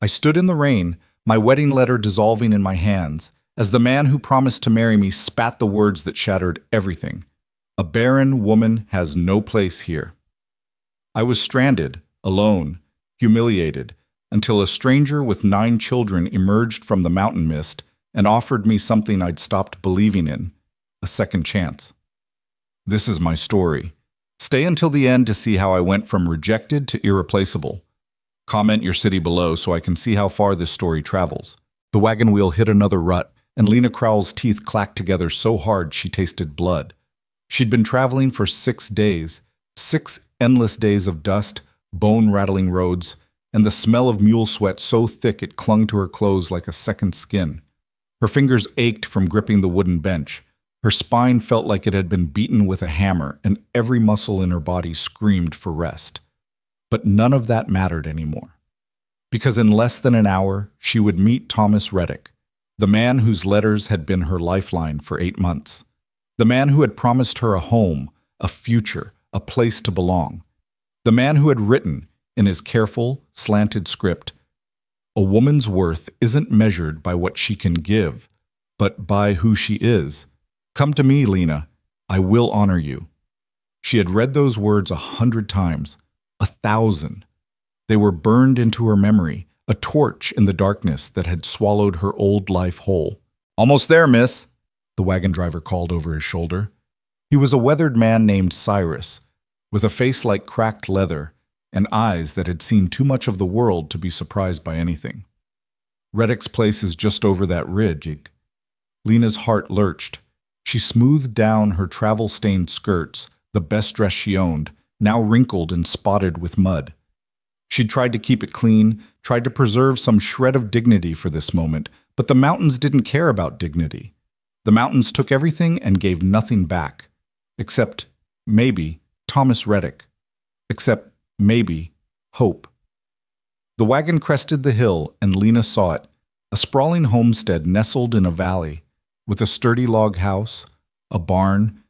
I stood in the rain, my wedding letter dissolving in my hands, as the man who promised to marry me spat the words that shattered everything. A barren woman has no place here. I was stranded, alone, humiliated, until a stranger with 9 children emerged from the mountain mist and offered me something I'd stopped believing in, a second chance. This is my story. Stay until the end to see how I went from rejected to irreplaceable. Comment your city below so I can see how far this story travels. The wagon wheel hit another rut, and Lena Crowell's teeth clacked together so hard she tasted blood. She'd been traveling for 6 days, 6 endless days of dust, bone-rattling roads, and the smell of mule sweat so thick it clung to her clothes like a second skin. Her fingers ached from gripping the wooden bench. Her spine felt like it had been beaten with a hammer, and every muscle in her body screamed for rest. But none of that mattered anymore. Because in less than an hour, she would meet Thomas Reddick, the man whose letters had been her lifeline for 8 months. The man who had promised her a home, a future, a place to belong. The man who had written, in his careful, slanted script, "A woman's worth isn't measured by what she can give, but by who she is. Come to me, Lena. I will honor you." She had read those words 100 times, 1,000. They were burned into her memory, a torch in the darkness that had swallowed her old life whole. "Almost there, miss," the wagon driver called over his shoulder. He was a weathered man named Cyrus, with a face like cracked leather and eyes that had seen too much of the world to be surprised by anything. "Reddick's place is just over that ridge." Lena's heart lurched. She smoothed down her travel-stained skirts, the best dress she owned, now wrinkled and spotted with mud. She'd tried to keep it clean, tried to preserve some shred of dignity for this moment, but the mountains didn't care about dignity. The mountains took everything and gave nothing back. Except, maybe, Thomas Reddick. Except, maybe, hope. The wagon crested the hill, and Lena saw it, a sprawling homestead nestled in a valley, with a sturdy log house, a barn,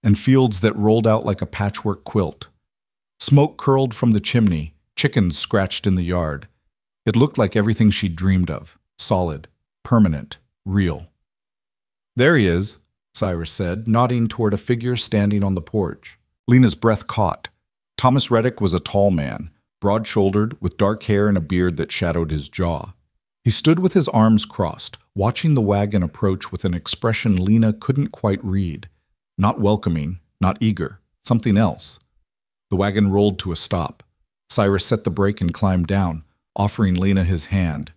and fields that rolled out like a patchwork quilt. Smoke curled from the chimney, chickens scratched in the yard. It looked like everything she'd dreamed of, solid, permanent, real. "There he is," Cyrus said, nodding toward a figure standing on the porch. Lena's breath caught. Thomas Reddick was a tall man, broad-shouldered, with dark hair and a beard that shadowed his jaw. He stood with his arms crossed, watching the wagon approach with an expression Lena couldn't quite read. Not welcoming, not eager, something else. The wagon rolled to a stop. Cyrus set the brake and climbed down, offering Lena his hand.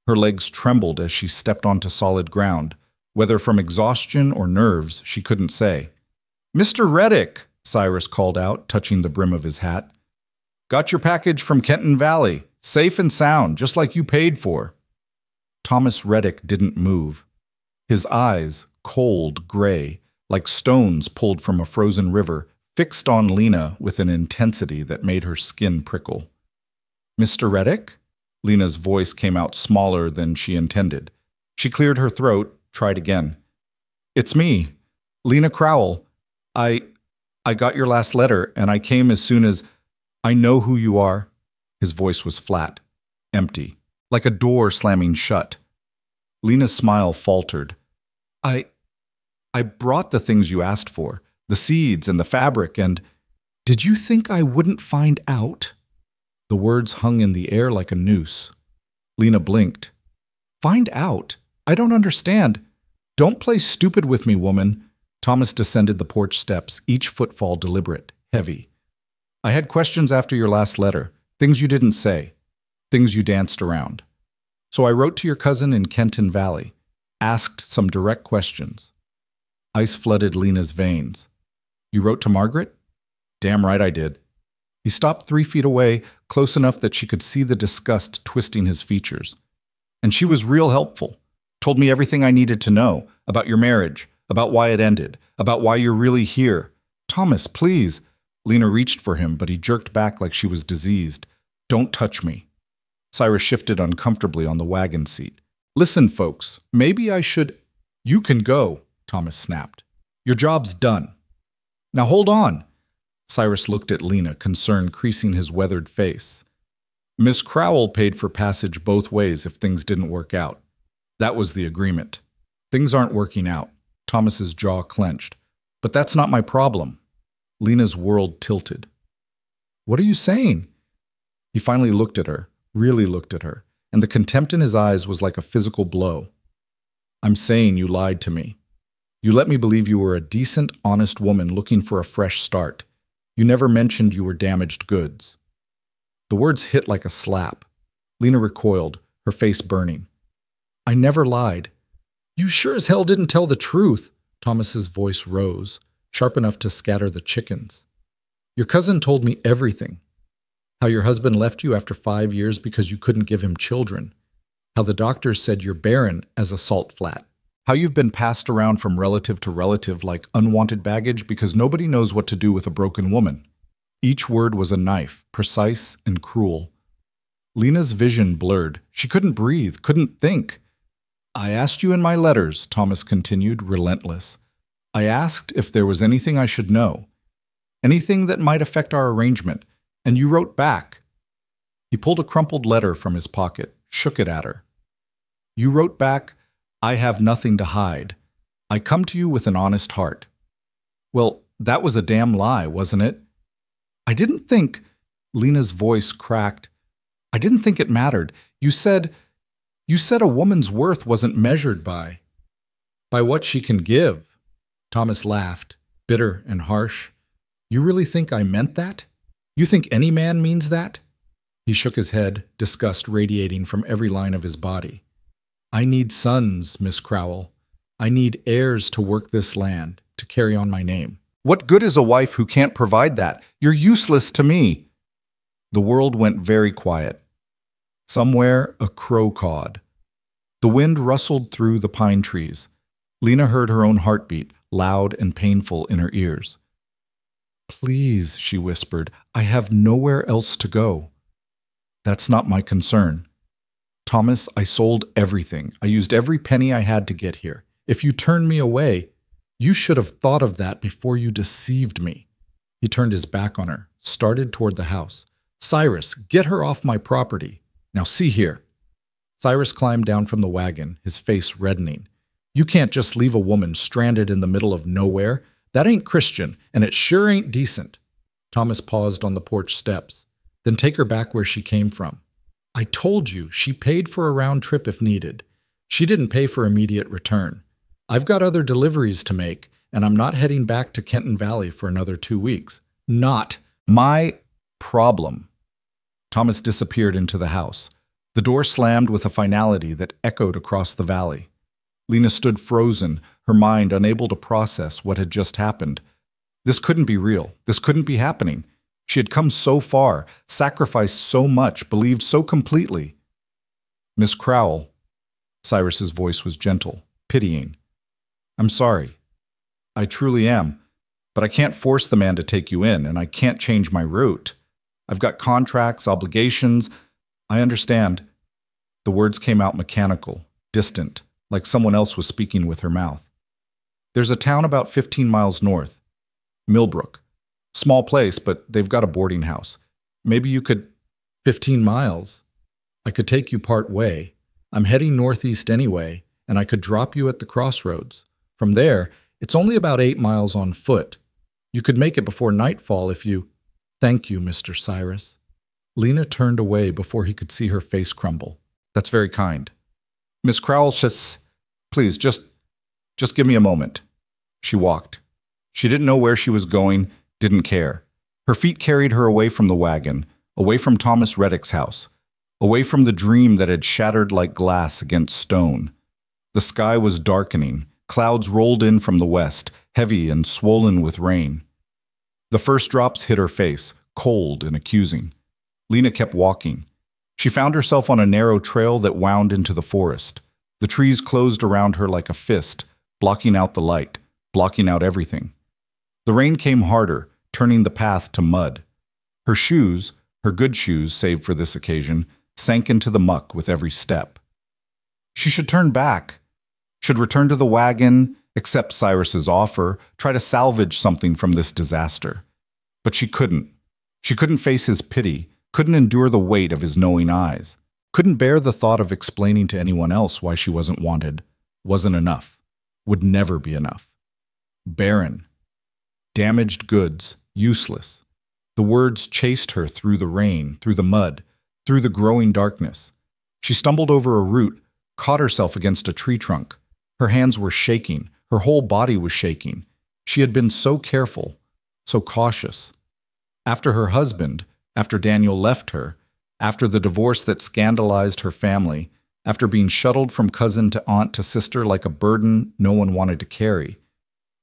Her legs trembled as she stepped onto solid ground. Whether from exhaustion or nerves, she couldn't say. "Mr. Reddick," Cyrus called out, touching the brim of his hat. "Got your package from Kenton Valley, safe and sound, just like you paid for." Thomas Reddick didn't move. His eyes, cold, gray, like stones pulled from a frozen river, fixed on Lena with an intensity that made her skin prickle. "Mr. Reddick?" Lena's voice came out smaller than she intended. She cleared her throat, tried again. "It's me, Lena Crowell. I got your last letter, and I came as soon as... I know who you are." His voice was flat, empty, like a door slamming shut. Lena's smile faltered. I brought the things you asked for, the seeds and the fabric, and... Did you think I wouldn't find out?" The words hung in the air like a noose. Lena blinked. "Find out? I don't understand. Don't play stupid with me, woman." Thomas descended the porch steps, each footfall deliberate, heavy. "I had questions after your last letter, things you didn't say, things you danced around. So I wrote to your cousin in Kenton Valley, asked some direct questions." Ice flooded Lena's veins. "You wrote to Margaret?" "Damn right I did." He stopped 3 feet away, close enough that she could see the disgust twisting his features. "And she was real helpful. Told me everything I needed to know, about your marriage, about why it ended, about why you're really here." "Thomas, please." Lena reached for him, but he jerked back like she was diseased. "Don't touch me." Cyrus shifted uncomfortably on the wagon seat. "Listen, folks, maybe I should—" "You can go," Thomas snapped. "Your job's done." "Now hold on." Cyrus looked at Lena, concern creasing his weathered face. Miss Crowell paid for passage both ways if things didn't work out. That was the agreement. Things aren't working out. Thomas's jaw clenched. But that's not my problem. Lena's world tilted. What are you saying? He finally looked at her, really looked at her, and the contempt in his eyes was like a physical blow. I'm saying you lied to me. You let me believe you were a decent, honest woman looking for a fresh start. You never mentioned you were damaged goods. The words hit like a slap. Lena recoiled, her face burning. I never lied. You sure as hell didn't tell the truth. Thomas's voice rose, sharp enough to scatter the chickens. Your cousin told me everything. How your husband left you after 5 years because you couldn't give him children. How the doctors said you're barren as a salt flat. How you've been passed around from relative to relative like unwanted baggage because nobody knows what to do with a broken woman. Each word was a knife, precise and cruel. Lena's vision blurred. She couldn't breathe, couldn't think. I asked you in my letters, Thomas continued, relentless. I asked if there was anything I should know, anything that might affect our arrangement, and you wrote back. He pulled a crumpled letter from his pocket, shook it at her. You wrote back, I have nothing to hide. I come to you with an honest heart. Well, that was a damn lie, wasn't it? I didn't think, Lena's voice cracked. I didn't think it mattered. You said a woman's worth wasn't measured by what she can give. Thomas laughed, bitter and harsh. You really think I meant that? You think any man means that? He shook his head, disgust radiating from every line of his body. I need sons, Miss Crowell. I need heirs to work this land, to carry on my name. What good is a wife who can't provide that? You're useless to me. The world went very quiet. Somewhere a crow cawed. The wind rustled through the pine trees. Lena heard her own heartbeat, loud and painful in her ears. Please, she whispered, I have nowhere else to go. That's not my concern. Thomas, I sold everything. I used every penny I had to get here. If you turn me away, you should have thought of that before you deceived me. He turned his back on her, started toward the house. Cyrus, get her off my property. Now see here. Cyrus climbed down from the wagon, his face reddening. You can't just leave a woman stranded in the middle of nowhere. That ain't Christian, and it sure ain't decent. Thomas paused on the porch steps. Then take her back where she came from. I told you she paid for a round trip if needed. She didn't pay for immediate return. I've got other deliveries to make, and I'm not heading back to Kenton Valley for another 2 weeks. Not my problem. Thomas disappeared into the house. The door slammed with a finality that echoed across the valley. Lena stood frozen, her mind unable to process what had just happened. This couldn't be real. This couldn't be happening. She had come so far, sacrificed so much, believed so completely. Miss Crowell, Cyrus's voice was gentle, pitying. I'm sorry. I truly am. But I can't force the man to take you in, and I can't change my route. I've got contracts, obligations. I understand. The words came out mechanical, distant, like someone else was speaking with her mouth. There's a town about 15 miles north. Millbrook. Small place, but they've got a boarding house. Maybe you could... 15 miles? I could take you part way. I'm heading northeast anyway, and I could drop you at the crossroads. From there, it's only about 8 miles on foot. You could make it before nightfall if you... Thank you, Mr. Cyrus. Lena turned away before he could see her face crumble. That's very kind. Miss Crowell, please, just give me a moment. She walked. She didn't know where she was going, didn't care. Her feet carried her away from the wagon, away from Thomas Reddick's house, away from the dream that had shattered like glass against stone. The sky was darkening. Clouds rolled in from the west, heavy and swollen with rain. The first drops hit her face, cold and accusing. Lena kept walking. She found herself on a narrow trail that wound into the forest. The trees closed around her like a fist, blocking out the light, blocking out everything. The rain came harder, turning the path to mud. Her shoes, her good shoes saved for this occasion, sank into the muck with every step. She should turn back, should return to the wagon, accept Cyrus's offer, try to salvage something from this disaster. But she couldn't. She couldn't face his pity, couldn't endure the weight of his knowing eyes, couldn't bear the thought of explaining to anyone else why she wasn't wanted, wasn't enough, would never be enough. Barren. Damaged goods, useless. The words chased her through the rain, through the mud, through the growing darkness. She stumbled over a root, caught herself against a tree trunk. Her hands were shaking, her whole body was shaking. She had been so careful, so cautious. After her husband, after Daniel left her, after the divorce that scandalized her family, after being shuttled from cousin to aunt to sister like a burden no one wanted to carry,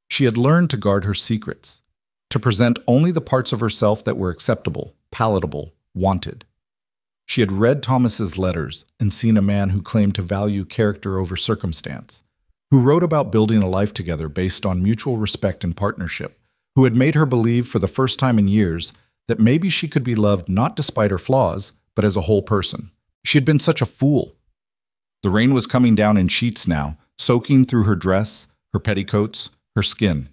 she had learned to guard her secrets, to present only the parts of herself that were acceptable, palatable, wanted. She had read Thomas's letters and seen a man who claimed to value character over circumstance, who wrote about building a life together based on mutual respect and partnership, who had made her believe for the first time in years that maybe she could be loved not despite her flaws, but as a whole person. She had been such a fool. The rain was coming down in sheets now, soaking through her dress, her petticoats, her skin.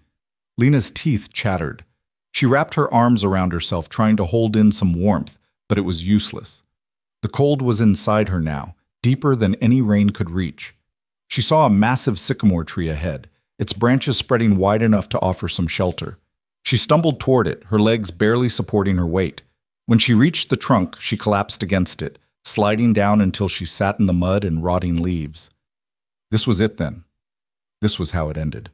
Lena's teeth chattered. She wrapped her arms around herself, trying to hold in some warmth, but it was useless. The cold was inside her now, deeper than any rain could reach. She saw a massive sycamore tree ahead, its branches spreading wide enough to offer some shelter. She stumbled toward it, her legs barely supporting her weight. When she reached the trunk, she collapsed against it, sliding down until she sat in the mud and rotting leaves. This was it then. This was how it ended.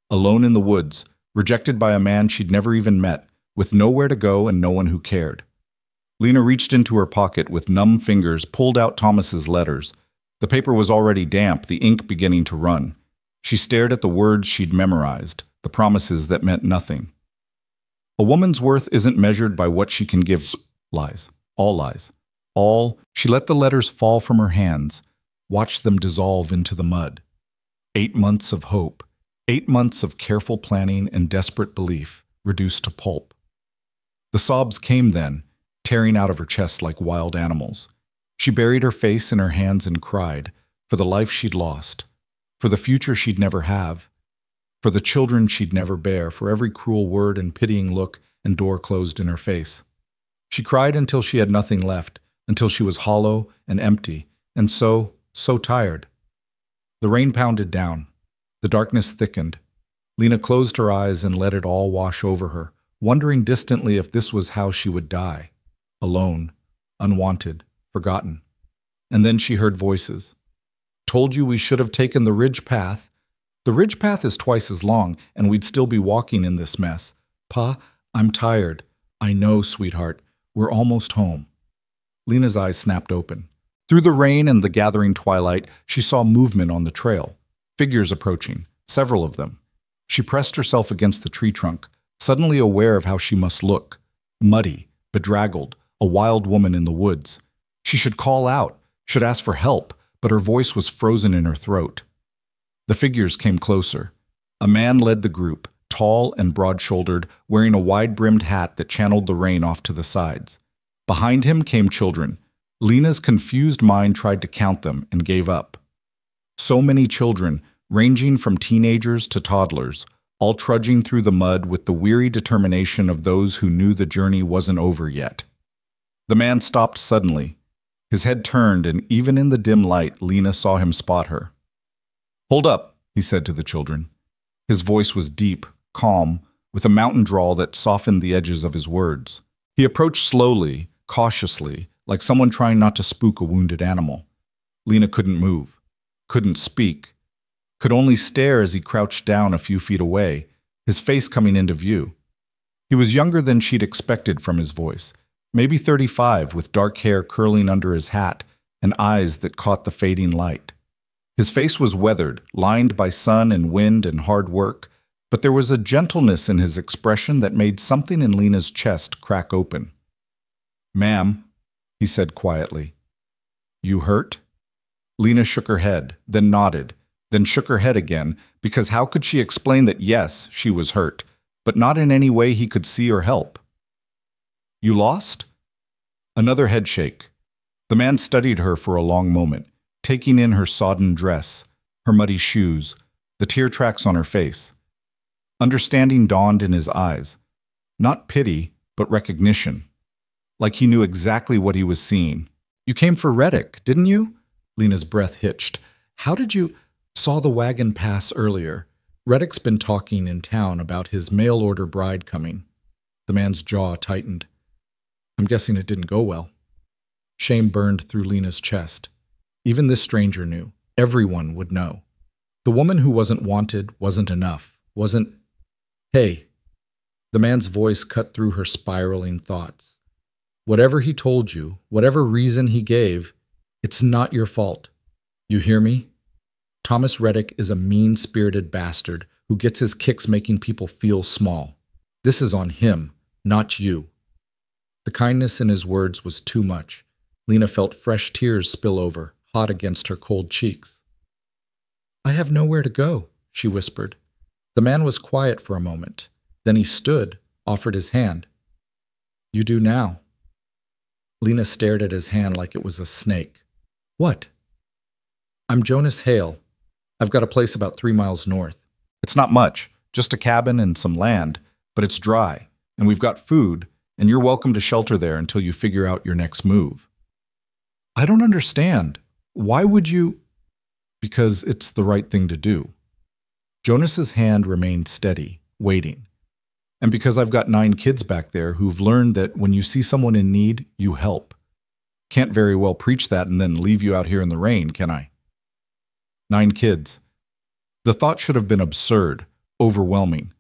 Alone in the woods, rejected by a man she'd never even met, with nowhere to go and no one who cared. Lena reached into her pocket with numb fingers, pulled out Thomas's letters. The paper was already damp, the ink beginning to run. She stared at the words she'd memorized, the promises that meant nothing. A woman's worth isn't measured by what she can give. Lies. All lies. All. She let the letters fall from her hands, watched them dissolve into the mud. 8 months of hope. 8 months of careful planning and desperate belief, reduced to pulp. The sobs came then, tearing out of her chest like wild animals. She buried her face in her hands and cried, for the life she'd lost, for the future she'd never have, for the children she'd never bear, for every cruel word and pitying look and door closed in her face. She cried until she had nothing left, until she was hollow and empty, and so tired. The rain pounded down. The darkness thickened. Lena closed her eyes and let it all wash over her, wondering distantly if this was how she would die. Alone, unwanted, forgotten. And then she heard voices. Told you we should have taken the ridge path. The ridge path is twice as long, and we'd still be walking in this mess. Pa, I'm tired. I know, sweetheart. We're almost home. Lena's eyes snapped open. Through the rain and the gathering twilight, she saw movement on the trail. Figures approaching, several of them. She pressed herself against the tree trunk, suddenly aware of how she must look. Muddy, bedraggled, a wild woman in the woods. She should call out, should ask for help, but her voice was frozen in her throat. The figures came closer. A man led the group, tall and broad-shouldered, wearing a wide-brimmed hat that channeled the rain off to the sides. Behind him came children. Lena's confused mind tried to count them and gave up. So many children, ranging from teenagers to toddlers, all trudging through the mud with the weary determination of those who knew the journey wasn't over yet. The man stopped suddenly. His head turned, and even in the dim light, Lena saw him spot her. "Hold up," he said to the children. His voice was deep, calm, with a mountain drawl that softened the edges of his words. He approached slowly, cautiously, like someone trying not to spook a wounded animal. Lena couldn't move, couldn't speak, could only stare as he crouched down a few feet away, his face coming into view. He was younger than she'd expected from his voice, maybe 35, with dark hair curling under his hat and eyes that caught the fading light. His face was weathered, lined by sun and wind and hard work, but there was a gentleness in his expression that made something in Lena's chest crack open. "Ma'am," he said quietly. "You hurt?" Lena shook her head, then nodded, then shook her head again, because how could she explain that yes, she was hurt, but not in any way he could see or help? "You lost?" Another head shake. The man studied her for a long moment, taking in her sodden dress, her muddy shoes, the tear tracks on her face. Understanding dawned in his eyes. Not pity, but recognition. like he knew exactly what he was seeing. "You came for Reddick, didn't you?" Lena's breath hitched. "How did you—" "Saw the wagon pass earlier. Reddick's been talking in town about his mail-order bride coming." The man's jaw tightened. "I'm guessing it didn't go well." Shame burned through Lena's chest. Even this stranger knew. Everyone would know. The woman who wasn't wanted wasn't enough. Wasn't... "Hey." The man's voice cut through her spiraling thoughts. "Whatever he told you, whatever reason he gave, it's not your fault. You hear me? Thomas Reddick is a mean-spirited bastard who gets his kicks making people feel small. This is on him, not you." The kindness in his words was too much. Lena felt fresh tears spill over, hot against her cold cheeks. "I have nowhere to go," she whispered. The man was quiet for a moment. Then he stood, offered his hand. "You do now." Lena stared at his hand like it was a snake. "What?" "I'm Jonas Hale. I've got a place about 3 miles north." "It's not much, just a cabin and some land, but it's dry, and we've got food, and you're welcome to shelter there until you figure out your next move." "I don't understand. Why would you—" "Because it's the right thing to do." Jonas's hand remained steady, waiting. "And because I've got 9 kids back there who've learned that when you see someone in need, you help. Can't very well preach that and then leave you out here in the rain, can I?" 9 kids. The thought should have been absurd, overwhelming.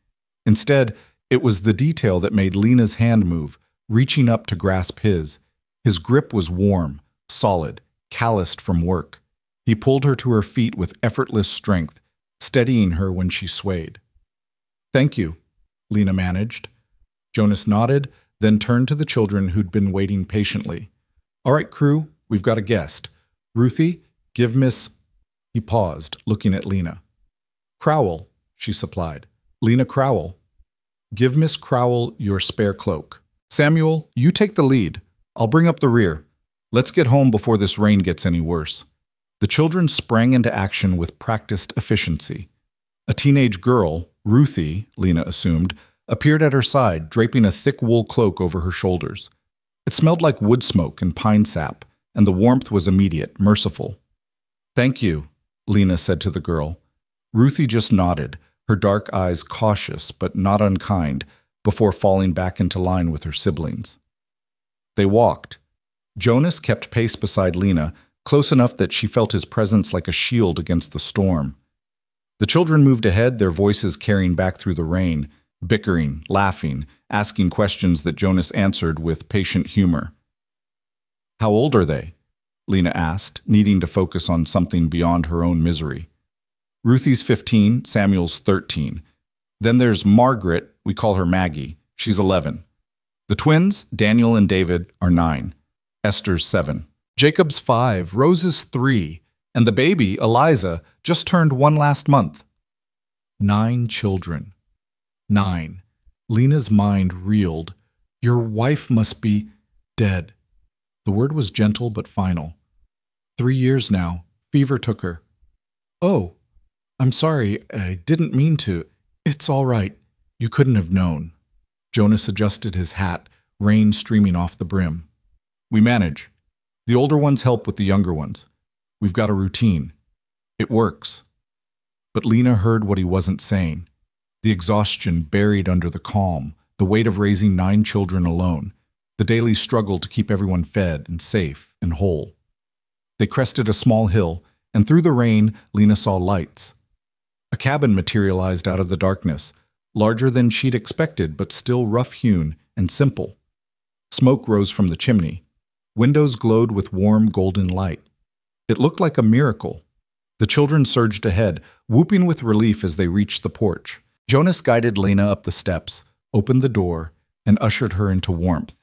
Instead, it was the detail that made Lena's hand move, reaching up to grasp his. His grip was warm, solid, calloused from work. He pulled her to her feet with effortless strength, steadying her when she swayed. "Thank you," Lena managed. Jonas nodded, then turned to the children who'd been waiting patiently. "All right, crew, we've got a guest. Ruthie, give Miss—" He paused, looking at Lena. "Crowell," she supplied. "Lena Crowell. Give Miss Crowell your spare cloak. Samuel, you take the lead. I'll bring up the rear. Let's get home before this rain gets any worse." The children sprang into action with practiced efficiency. A teenage girl, Ruthie, Lena assumed, appeared at her side, draping a thick wool cloak over her shoulders. It smelled like wood smoke and pine sap, and the warmth was immediate, merciful. "Thank you," Lena said to the girl. Ruthie just nodded, her dark eyes cautious but not unkind, before falling back into line with her siblings. They walked. Jonas kept pace beside Lena, close enough that she felt his presence like a shield against the storm. The children moved ahead, their voices carrying back through the rain, bickering, laughing, asking questions that Jonas answered with patient humor. "How old are they?" Lena asked, needing to focus on something beyond her own misery. "Ruthie's 15, Samuel's 13. Then there's Margaret, we call her Maggie. She's 11. The twins, Daniel and David, are 9. Esther's 7. Jacob's 5, Rose's 3, and the baby, Eliza, just turned 1 last month." 9 children. 9. Lena's mind reeled. "Your wife must be dead." The word was gentle but final. 3 years now. Fever took her." "Oh, I'm sorry. I didn't mean to." "It's all right. You couldn't have known." Jonas adjusted his hat, rain streaming off the brim. "We manage. The older ones help with the younger ones. We've got a routine. It works." But Lena heard what he wasn't saying. The exhaustion buried under the calm, the weight of raising 9 children alone, the daily struggle to keep everyone fed and safe and whole. They crested a small hill, and through the rain, Lena saw lights. A cabin materialized out of the darkness, larger than she'd expected but still rough-hewn and simple. Smoke rose from the chimney. Windows glowed with warm golden light. It looked like a miracle. The children surged ahead, whooping with relief as they reached the porch. Jonas guided Lena up the steps, opened the door, and ushered her into warmth.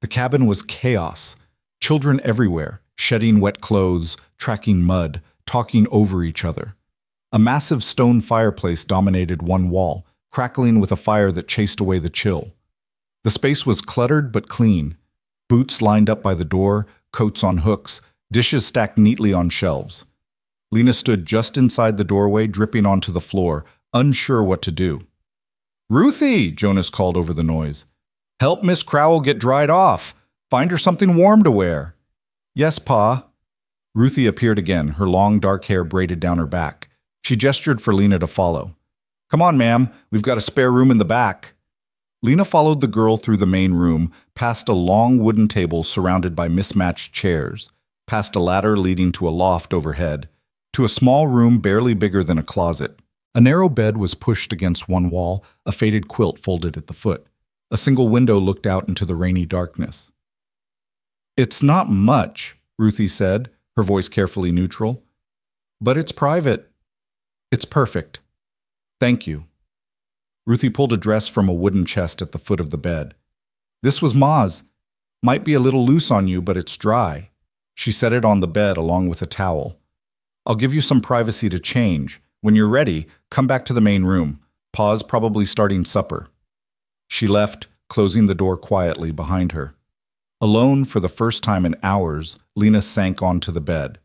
The cabin was chaos. Children everywhere, shedding wet clothes, tracking mud, talking over each other. A massive stone fireplace dominated one wall, crackling with a fire that chased away the chill. The space was cluttered but clean. Boots lined up by the door, coats on hooks, dishes stacked neatly on shelves. Lena stood just inside the doorway, dripping onto the floor, unsure what to do. "Ruthie!" Jonas called over the noise. "Help Miss Crowell get dried off. Find her something warm to wear. Yes, Pa. Ruthie appeared again, her long dark hair braided down her back. She gestured for Lena to follow. Come on, ma'am. We've got a spare room in the back. Lena followed the girl through the main room, past a long wooden table surrounded by mismatched chairs, past a ladder leading to a loft overhead, to a small room barely bigger than a closet. A narrow bed was pushed against one wall, a faded quilt folded at the foot. A single window looked out into the rainy darkness. It's not much, Ruthie said, her voice carefully neutral. But it's private. It's perfect. Thank you. Ruthie pulled a dress from a wooden chest at the foot of the bed. This was Ma's. Might be a little loose on you, but it's dry. She set it on the bed along with a towel. I'll give you some privacy to change. When you're ready, come back to the main room. Pa's probably starting supper. She left, closing the door quietly behind her. Alone for the first time in hours, Lena sank onto the bed.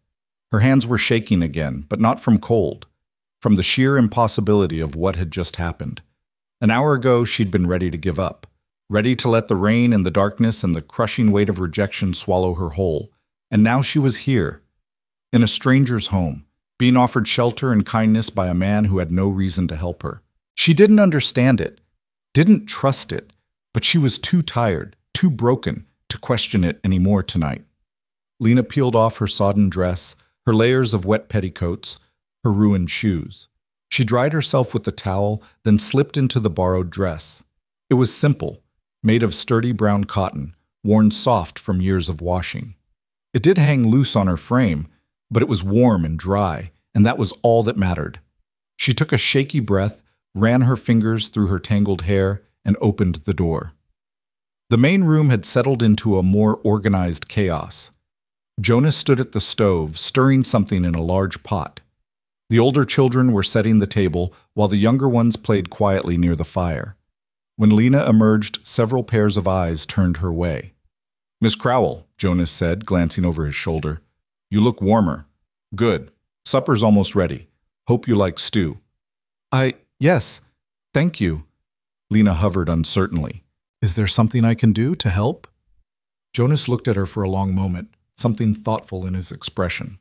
Her hands were shaking again, but not from cold, from the sheer impossibility of what had just happened. An hour ago, she'd been ready to give up, ready to let the rain and the darkness and the crushing weight of rejection swallow her whole. And now she was here, in a stranger's home, being offered shelter and kindness by a man who had no reason to help her. She didn't understand it, didn't trust it, but she was too tired, too broken to question it anymore tonight. Lena peeled off her sodden dress, her layers of wet petticoats, her ruined shoes. She dried herself with the towel, then slipped into the borrowed dress. It was simple, made of sturdy brown cotton, worn soft from years of washing. It did hang loose on her frame, but it was warm and dry, and that was all that mattered. She took a shaky breath, ran her fingers through her tangled hair, and opened the door. The main room had settled into a more organized chaos. Jonas stood at the stove, stirring something in a large pot. The older children were setting the table, while the younger ones played quietly near the fire. When Lena emerged, several pairs of eyes turned her way. Miss Crowell, Jonas said, glancing over his shoulder. You look warmer. Good. Supper's almost ready. Hope you like stew. Yes, thank you. Lena hovered uncertainly. Is there something I can do to help? Jonas looked at her for a long moment, something thoughtful in his expression.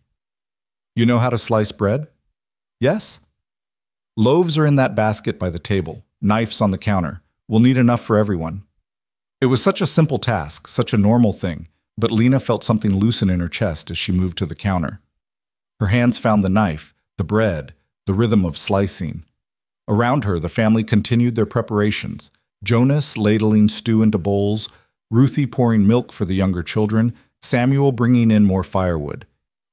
You know how to slice bread? Yes? Loaves are in that basket by the table, knives on the counter. We'll need enough for everyone. It was such a simple task, such a normal thing, but Lena felt something loosen in her chest as she moved to the counter. Her hands found the knife, the bread, the rhythm of slicing. Around her, the family continued their preparations, Jonas ladling stew into bowls, Ruthie pouring milk for the younger children, Samuel bringing in more firewood.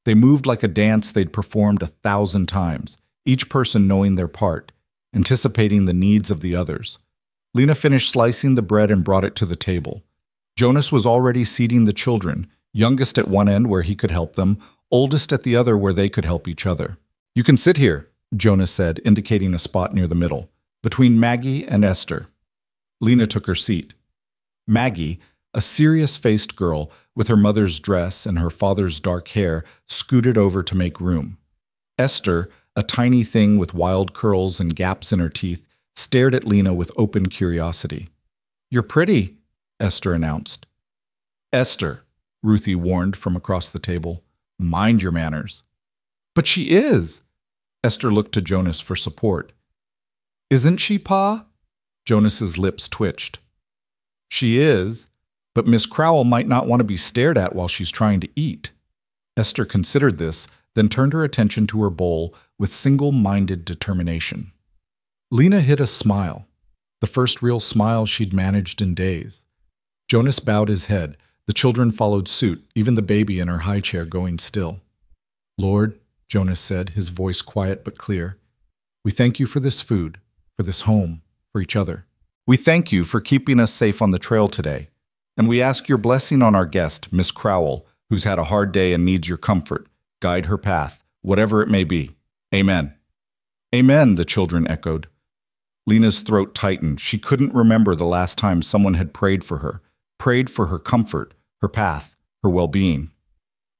They moved like a dance they'd performed 1,000 times, each person knowing their part, anticipating the needs of the others. Lena finished slicing the bread and brought it to the table. Jonas was already seating the children, youngest at one end where he could help them, oldest at the other where they could help each other. You can sit here, Jonas said, indicating a spot near the middle, between Maggie and Esther. Lena took her seat. Maggie, a serious-faced girl with her mother's dress and her father's dark hair, scooted over to make room. Esther, a tiny thing with wild curls and gaps in her teeth, stared at Lena with open curiosity. You're pretty, Esther announced. Esther, Ruthie warned from across the table. Mind your manners. But she is. Esther looked to Jonas for support. Isn't she, Pa? Jonas's lips twitched. She is, but Miss Crowell might not want to be stared at while she's trying to eat. Esther considered this, then turned her attention to her bowl with single-minded determination. Lena hid a smile, the first real smile she'd managed in days. Jonas bowed his head. The children followed suit, even the baby in her high chair going still. Lord, Jonas said, his voice quiet but clear, we thank you for this food, for this home, for each other. We thank you for keeping us safe on the trail today, and we ask your blessing on our guest, Miss Crowell, who's had a hard day and needs your comfort. Guide her path, whatever it may be. Amen. Amen, the children echoed. Lena's throat tightened. She couldn't remember the last time someone had prayed for her comfort, her path, her well-being.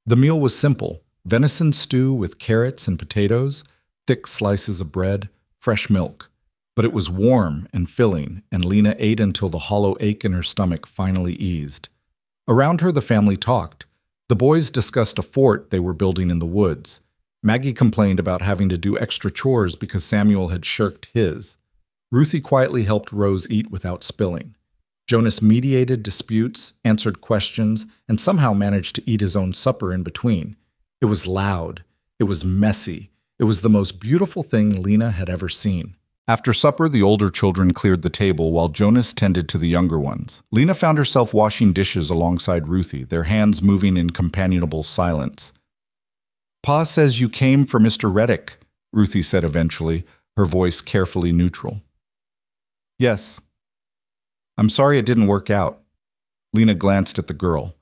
The meal was simple: venison stew with carrots and potatoes, thick slices of bread, fresh milk. But it was warm and filling, and Lena ate until the hollow ache in her stomach finally eased. Around her, the family talked. The boys discussed a fort they were building in the woods. Maggie complained about having to do extra chores because Samuel had shirked his. Ruthie quietly helped Rose eat without spilling. Jonas mediated disputes, answered questions, and somehow managed to eat his own supper in between. It was loud. It was messy. It was the most beautiful thing Lena had ever seen. After supper, the older children cleared the table while Jonas tended to the younger ones. Lena found herself washing dishes alongside Ruthie, their hands moving in companionable silence. "Pa says you came for Mr. Reddick," Ruthie said eventually, her voice carefully neutral. "Yes. I'm sorry it didn't work out." Lena glanced at the girl.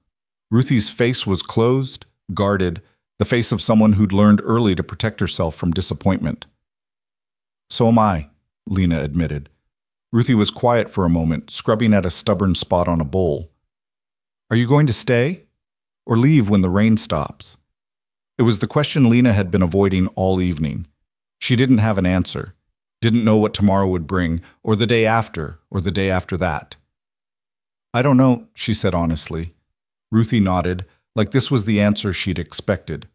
Ruthie's face was closed, guarded, the face of someone who'd learned early to protect herself from disappointment. "So am I," Lena admitted. Ruthie was quiet for a moment, scrubbing at a stubborn spot on a bowl. "Are you going to stay? Or leave when the rain stops?" It was the question Lena had been avoiding all evening. She didn't have an answer, didn't know what tomorrow would bring, or the day after, or the day after that. "I don't know," she said honestly. Ruthie nodded, like this was the answer she'd expected.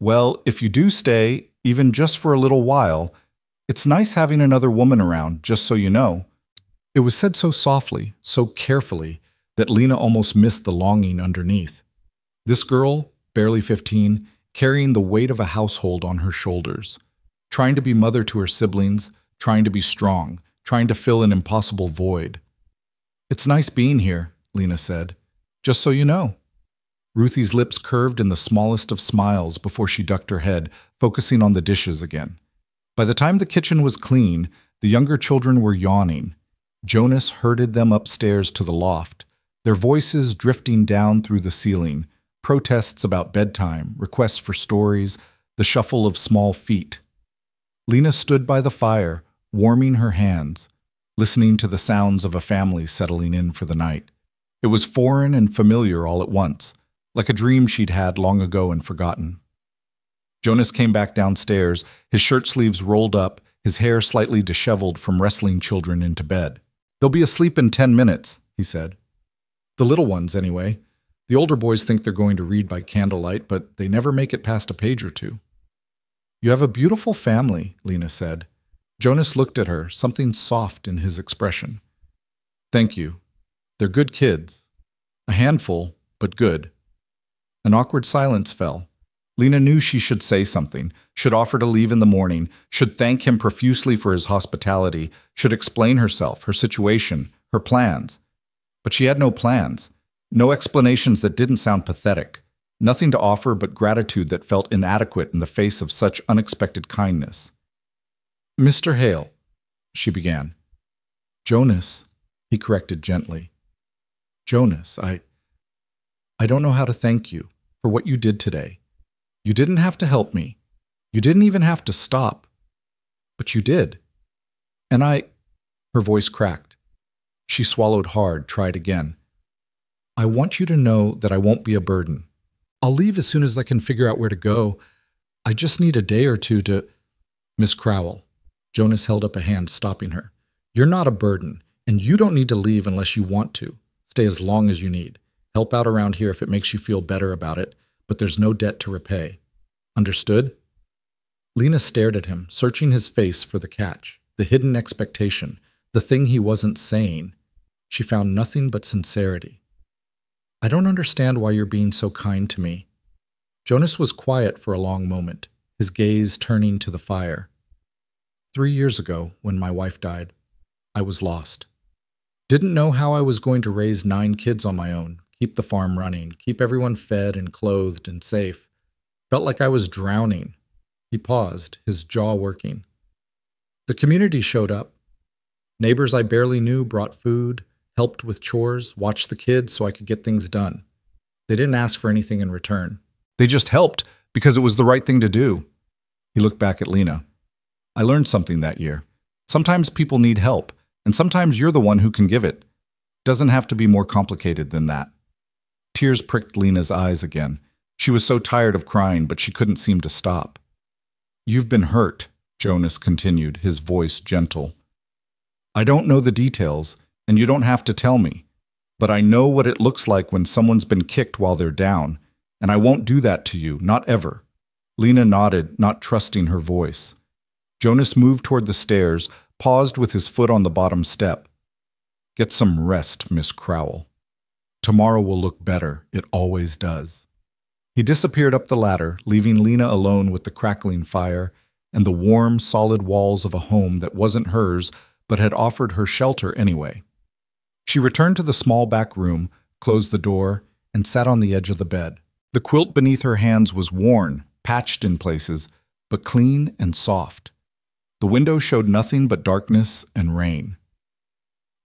"Well, if you do stay, even just for a little while, it's nice having another woman around, just so you know." It was said so softly, so carefully, that Lena almost missed the longing underneath. This girl, barely 15, carrying the weight of a household on her shoulders, trying to be mother to her siblings, trying to be strong, trying to fill an impossible void. "It's nice being here," Lena said. "Just so you know." Ruthie's lips curved in the smallest of smiles before she ducked her head, focusing on the dishes again. By the time the kitchen was clean, the younger children were yawning. Jonas herded them upstairs to the loft, their voices drifting down through the ceiling, protests about bedtime, requests for stories, the shuffle of small feet. Lena stood by the fire, warming her hands, listening to the sounds of a family settling in for the night. It was foreign and familiar all at once, like a dream she'd had long ago and forgotten. Jonas came back downstairs, his shirt sleeves rolled up, his hair slightly disheveled from wrestling children into bed. "They'll be asleep in 10 minutes, he said. "The little ones, anyway. The older boys think they're going to read by candlelight, but they never make it past a page or two." "You have a beautiful family," Lena said. Jonas looked at her, something soft in his expression. "Thank you. They're good kids. A handful, but good." An awkward silence fell. Lena knew she should say something, should offer to leave in the morning, should thank him profusely for his hospitality, should explain herself, her situation, her plans. But she had no plans, no explanations that didn't sound pathetic, nothing to offer but gratitude that felt inadequate in the face of such unexpected kindness. "Mr. Hale," she began. "Jonas," he corrected gently. "Jonas, I don't know how to thank you for what you did today. You didn't have to help me. You didn't even have to stop. But you did. And her voice cracked. She swallowed hard, tried again. "I want you to know that I won't be a burden. I'll leave as soon as I can figure out where to go. I just need a day or two to—" "Miss Crowell," Jonas held up a hand, stopping her. "You're not a burden, and you don't need to leave unless you want to. Stay as long as you need. Help out around here if it makes you feel better about it, but there's no debt to repay. Understood?" Lena stared at him, searching his face for the catch, the hidden expectation, the thing he wasn't saying. She found nothing but sincerity. "I don't understand why you're being so kind to me." Jonas was quiet for a long moment, his gaze turning to the fire. 3 years ago, when my wife died, I was lost. Didn't know how I was going to raise 9 kids on my own, keep the farm running, keep everyone fed and clothed and safe. Felt like I was drowning. He paused, his jaw working. The community showed up. Neighbors I barely knew brought food, helped with chores, watched the kids so I could get things done. They didn't ask for anything in return. They just helped because it was the right thing to do. He looked back at Lena. "I learned something that year. Sometimes people need help, and sometimes you're the one who can give it. Doesn't have to be more complicated than that." Tears pricked Lena's eyes again. She was so tired of crying, but she couldn't seem to stop. "You've been hurt," Jonas continued, his voice gentle. "I don't know the details, and you don't have to tell me. But I know what it looks like when someone's been kicked while they're down, and I won't do that to you, not ever." Lena nodded, not trusting her voice. Jonas moved toward the stairs, paused with his foot on the bottom step. "Get some rest, Miss Crowell. Tomorrow will look better. It always does." He disappeared up the ladder, leaving Lena alone with the crackling fire and the warm, solid walls of a home that wasn't hers but had offered her shelter anyway. She returned to the small back room, closed the door, and sat on the edge of the bed. The quilt beneath her hands was worn, patched in places, but clean and soft. The window showed nothing but darkness and rain.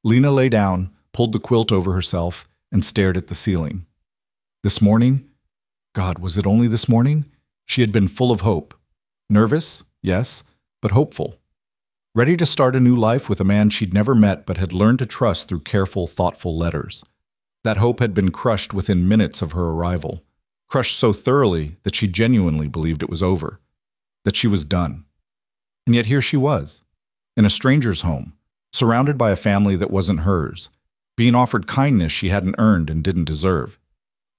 Lena lay down, pulled the quilt over herself, and stared at the ceiling. This morning? God, was it only this morning? She had been full of hope. Nervous, yes, but hopeful. Ready to start a new life with a man she'd never met but had learned to trust through careful, thoughtful letters. That hope had been crushed within minutes of her arrival. Crushed so thoroughly that she genuinely believed it was over, that she was done. And yet here she was, in a stranger's home, surrounded by a family that wasn't hers, being offered kindness she hadn't earned and didn't deserve.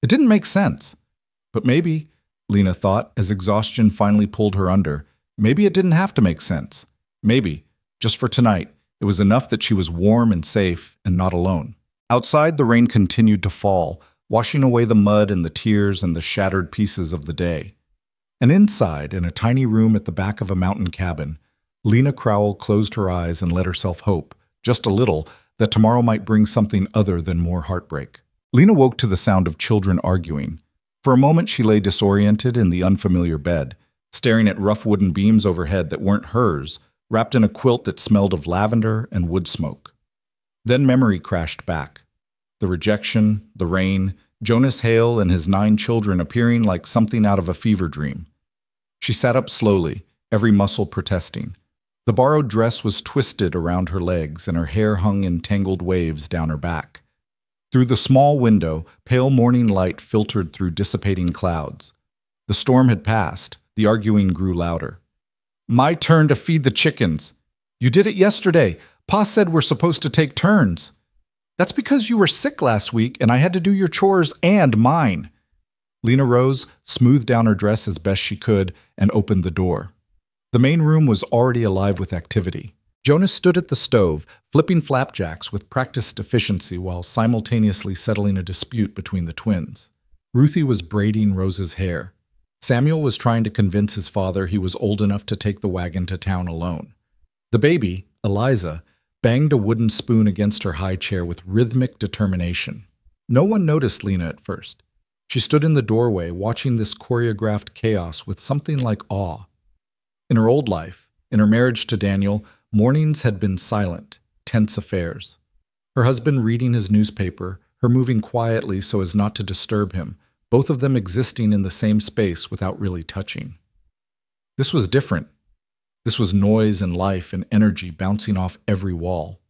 It didn't make sense. But maybe, Lena thought as exhaustion finally pulled her under, maybe it didn't have to make sense. Maybe, just for tonight, it was enough that she was warm and safe and not alone. Outside, the rain continued to fall, washing away the mud and the tears and the shattered pieces of the day. And inside, in a tiny room at the back of a mountain cabin, Lena Crowell closed her eyes and let herself hope, just a little, that tomorrow might bring something other than more heartbreak. Lena woke to the sound of children arguing. For a moment, she lay disoriented in the unfamiliar bed, staring at rough wooden beams overhead that weren't hers, wrapped in a quilt that smelled of lavender and wood smoke. Then memory crashed back. The rejection, the rain, Jonas Hale and his 9 children appearing like something out of a fever dream. She sat up slowly, every muscle protesting. The borrowed dress was twisted around her legs and her hair hung in tangled waves down her back. Through the small window, pale morning light filtered through dissipating clouds. The storm had passed. The arguing grew louder. "My turn to feed the chickens. You did it yesterday. Pa said we're supposed to take turns." "That's because you were sick last week and I had to do your chores and mine." Lena rose, smoothed down her dress as best she could, and opened the door. The main room was already alive with activity. Jonas stood at the stove, flipping flapjacks with practiced efficiency while simultaneously settling a dispute between the twins. Ruthie was braiding Rose's hair. Samuel was trying to convince his father he was old enough to take the wagon to town alone. The baby, Eliza, banged a wooden spoon against her high chair with rhythmic determination. No one noticed Lena at first. She stood in the doorway, watching this choreographed chaos with something like awe. In her old life, in her marriage to Daniel, mornings had been silent, tense affairs. Her husband reading his newspaper, her moving quietly so as not to disturb him, both of them existing in the same space without really touching. This was different. This was noise and life and energy bouncing off every wall.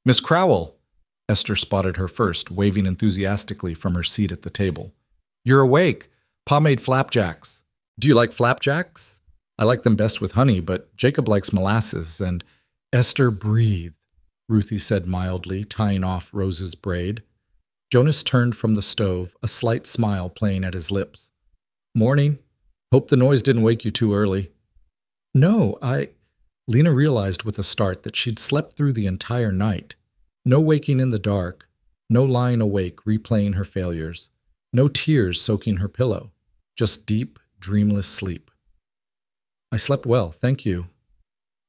"Miss Crowell!" Esther spotted her first, waving enthusiastically from her seat at the table. "You're awake. Pa made flapjacks. Do you like flapjacks? I like them best with honey, but Jacob likes molasses, and—" "Esther, breathe," Ruthie said mildly, tying off Rose's braid. Jonas turned from the stove, a slight smile playing at his lips. "Morning. Hope the noise didn't wake you too early." "No, Lena realized with a start that she'd slept through the entire night. No waking in the dark, no lying awake replaying her failures, no tears soaking her pillow, just deep, dreamless sleep. "I slept well, thank you."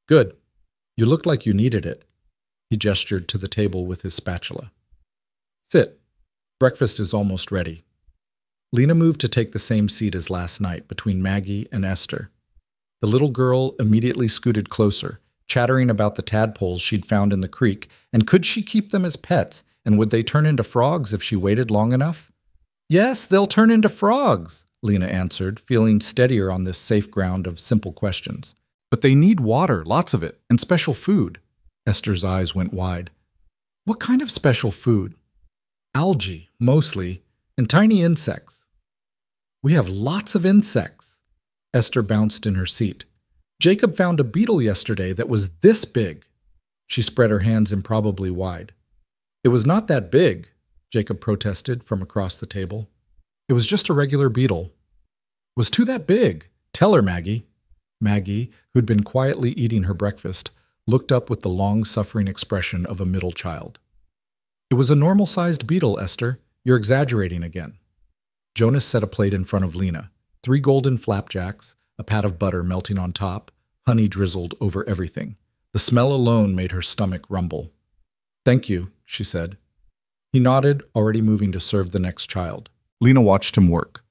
"Good. You looked like you needed it." He gestured to the table with his spatula. "Sit. Breakfast is almost ready." Lena moved to take the same seat as last night between Maggie and Esther. The little girl immediately scooted closer, chattering about the tadpoles she'd found in the creek, and could she keep them as pets, and would they turn into frogs if she waited long enough? "Yes, they'll turn into frogs," Lena answered, feeling steadier on this safe ground of simple questions. "But they need water, lots of it, and special food." Esther's eyes went wide. "What kind of special food?" "Algae, mostly, and tiny insects." "We have lots of insects." Esther bounced in her seat. "Jacob found a beetle yesterday that was this big." She spread her hands improbably wide. "It was not that big." Jacob protested from across the table. It was just a regular beetle. Was too that big. Tell her, Maggie. Maggie, who'd been quietly eating her breakfast, looked up with the long-suffering expression of a middle child. It was a normal-sized beetle, Esther. You're exaggerating again. Jonas set a plate in front of Lena. 3 golden flapjacks, a pat of butter melting on top, honey drizzled over everything. The smell alone made her stomach rumble. Thank you, she said. He nodded, already moving to serve the next child. Lena watched him work.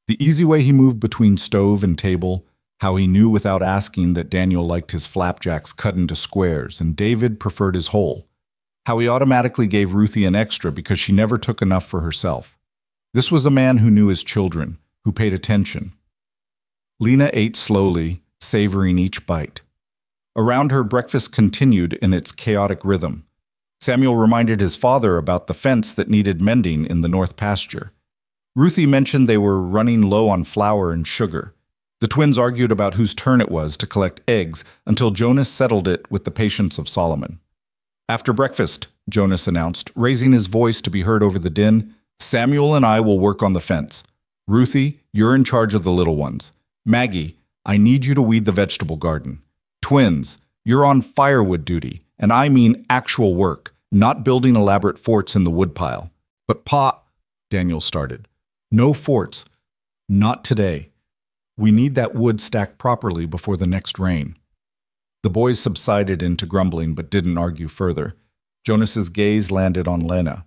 The easy way he moved between stove and table, how he knew without asking that Daniel liked his flapjacks cut into squares and David preferred his whole. How he automatically gave Ruthie an extra because she never took enough for herself. This was a man who knew his children, who paid attention. Lena ate slowly, savoring each bite. Around her, breakfast continued in its chaotic rhythm. Samuel reminded his father about the fence that needed mending in the north pasture. Ruthie mentioned they were running low on flour and sugar. The twins argued about whose turn it was to collect eggs until Jonas settled it with the patience of Solomon. After breakfast, Jonas announced, raising his voice to be heard over the din, Samuel and I will work on the fence. Ruthie, you're in charge of the little ones. Maggie, I need you to weed the vegetable garden. Twins, you're on firewood duty, and I mean actual work, not building elaborate forts in the woodpile. But Pa, Daniel started. No forts. Not today. We need that wood stacked properly before the next rain. The boys subsided into grumbling but didn't argue further. Jonas's gaze landed on Lena.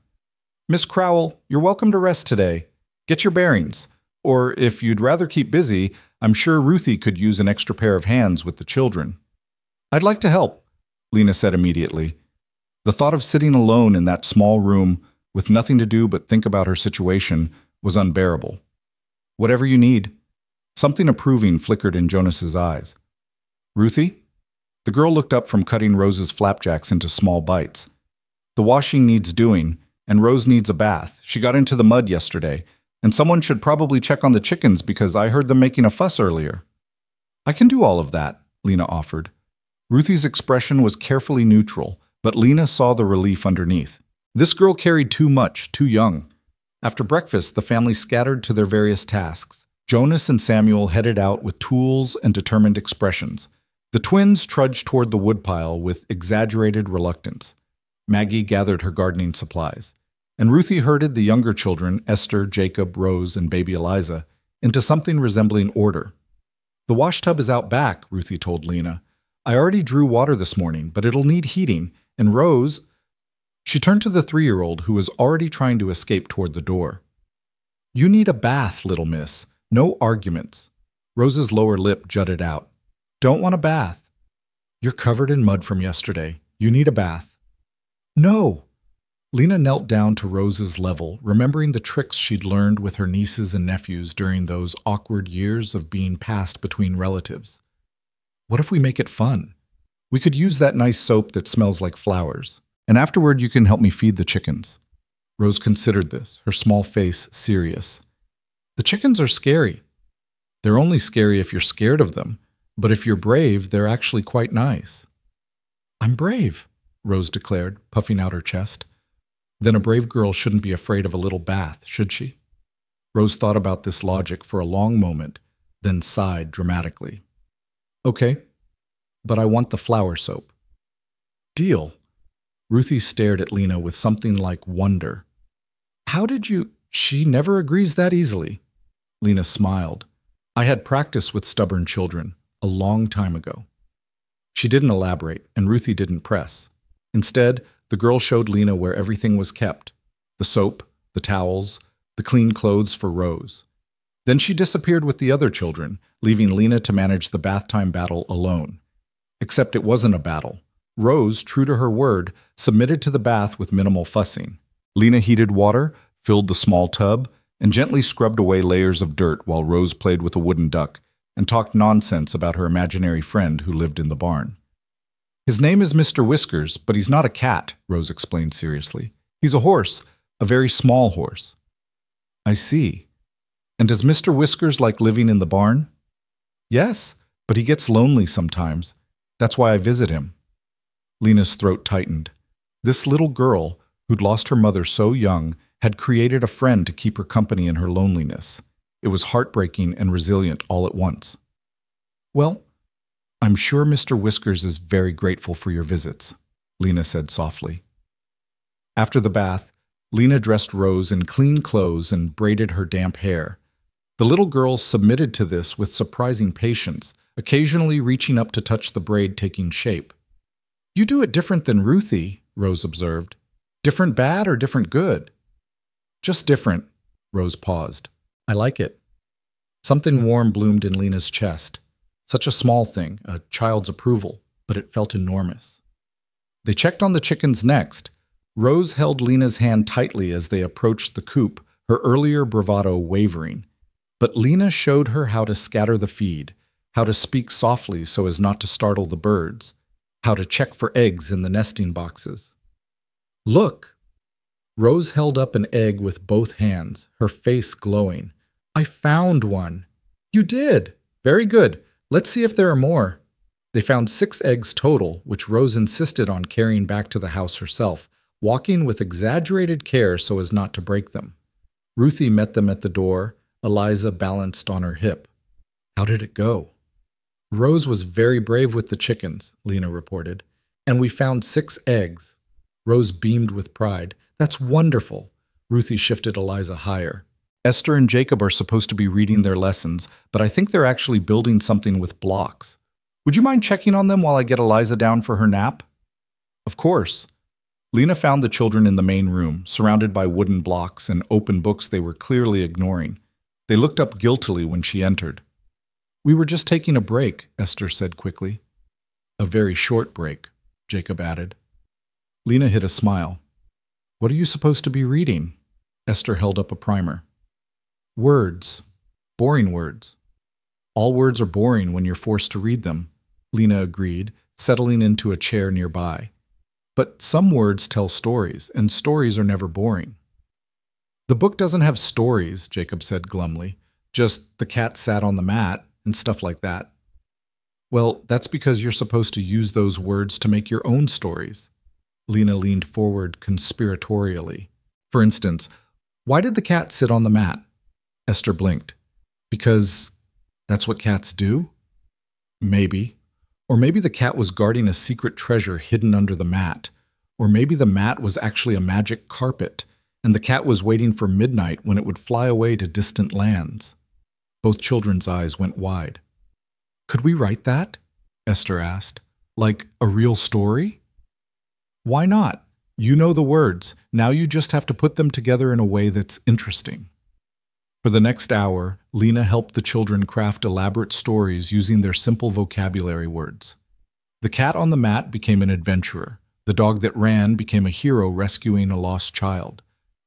Miss Crowell, you're welcome to rest today. Get your bearings. Or if you'd rather keep busy, I'm sure Ruthie could use an extra pair of hands with the children. I'd like to help, Lena said immediately. The thought of sitting alone in that small room with nothing to do but think about her situation was unbearable. Whatever you need. Something approving flickered in Jonas's eyes. Ruthie? The girl looked up from cutting Rose's flapjacks into small bites. The washing needs doing, and Rose needs a bath. She got into the mud yesterday, and someone should probably check on the chickens because I heard them making a fuss earlier. I can do all of that, Lena offered. Ruthie's expression was carefully neutral, but Lena saw the relief underneath. This girl carried too much, too young. After breakfast, the family scattered to their various tasks. Jonas and Samuel headed out with tools and determined expressions. The twins trudged toward the woodpile with exaggerated reluctance. Maggie gathered her gardening supplies, and Ruthie herded the younger children, Esther, Jacob, Rose, and baby Eliza, into something resembling order. The washtub is out back, Ruthie told Lena. I already drew water this morning, but it'll need heating, and Rose... She turned to the 3-year-old who was already trying to escape toward the door. You need a bath, little miss. No arguments. Rose's lower lip jutted out. Don't want a bath. You're covered in mud from yesterday. You need a bath. No! Lena knelt down to Rose's level, remembering the tricks she'd learned with her nieces and nephews during those awkward years of being passed between relatives. What if we make it fun? We could use that nice soap that smells like flowers. And afterward you can help me feed the chickens. Rose considered this, her small face serious. The chickens are scary. They're only scary if you're scared of them, but if you're brave, they're actually quite nice. I'm brave, Rose declared, puffing out her chest. Then a brave girl shouldn't be afraid of a little bath, should she? Rose thought about this logic for a long moment, then sighed dramatically. Okay, but I want the flower soap. Deal. Ruthie stared at Lena with something like wonder. How did you... She never agrees that easily. Lena smiled. I had practice with stubborn children a long time ago. She didn't elaborate, and Ruthie didn't press. Instead, the girl showed Lena where everything was kept. The soap, the towels, the clean clothes for Rose. Then she disappeared with the other children, leaving Lena to manage the bath time battle alone. Except it wasn't a battle. Rose, true to her word, submitted to the bath with minimal fussing. Lena heated water, filled the small tub, and gently scrubbed away layers of dirt while Rose played with a wooden duck and talked nonsense about her imaginary friend who lived in the barn. His name is Mr. Whiskers, but he's not a cat, Rose explained seriously. He's a horse, a very small horse. I see. And does Mr. Whiskers like living in the barn? Yes, but he gets lonely sometimes. That's why I visit him. Lena's throat tightened. This little girl, who'd lost her mother so young had created a friend to keep her company in her loneliness. It was heartbreaking and resilient all at once. "Well, I'm sure Mr. Whiskers is very grateful for your visits," Lena said softly. After the bath, Lena dressed Rose in clean clothes and braided her damp hair. The little girl submitted to this with surprising patience, occasionally reaching up to touch the braid taking shape. "You do it different than Ruthie," Rose observed. "Different bad or different good?" "Just different," Rose paused. "I like it." Something warm bloomed in Lena's chest. Such a small thing, a child's approval, but it felt enormous. They checked on the chickens next. Rose held Lena's hand tightly as they approached the coop, her earlier bravado wavering. But Lena showed her how to scatter the feed, how to speak softly so as not to startle the birds, how to check for eggs in the nesting boxes. "Look!" Rose held up an egg with both hands, her face glowing. "I found one." "You did? Very good. Let's see if there are more." They found 6 eggs total, which Rose insisted on carrying back to the house herself, walking with exaggerated care so as not to break them. Ruthie met them at the door, Eliza balanced on her hip. "How did it go?" "Rose was very brave with the chickens," Lena reported. "And we found 6 eggs." Rose beamed with pride. "That's wonderful." Ruthie shifted Eliza higher. "Esther and Jacob are supposed to be reading their lessons, but I think they're actually building something with blocks. Would you mind checking on them while I get Eliza down for her nap?" "Of course." Lena found the children in the main room, surrounded by wooden blocks and open books they were clearly ignoring. They looked up guiltily when she entered. "We were just taking a break," Esther said quickly. "A very short break," Jacob added. Lena hid a smile. "What are you supposed to be reading?" Esther held up a primer. "Words. Boring words." "All words are boring when you're forced to read them," Lena agreed, settling into a chair nearby. "But some words tell stories, and stories are never boring." "The book doesn't have stories," Jacob said glumly. "Just the cat sat on the mat and stuff like that." "Well, that's because you're supposed to use those words to make your own stories." Lena leaned forward conspiratorially. "For instance, why did the cat sit on the mat?" Esther blinked. "Because that's what cats do?" "Maybe. Or maybe the cat was guarding a secret treasure hidden under the mat. Or maybe the mat was actually a magic carpet, and the cat was waiting for midnight when it would fly away to distant lands." Both children's eyes went wide. "Could we write that?" Esther asked. "Like a real story?" "Why not? You know the words. Now you just have to put them together in a way that's interesting." For the next hour, Lena helped the children craft elaborate stories using their simple vocabulary words. The cat on the mat became an adventurer. The dog that ran became a hero rescuing a lost child.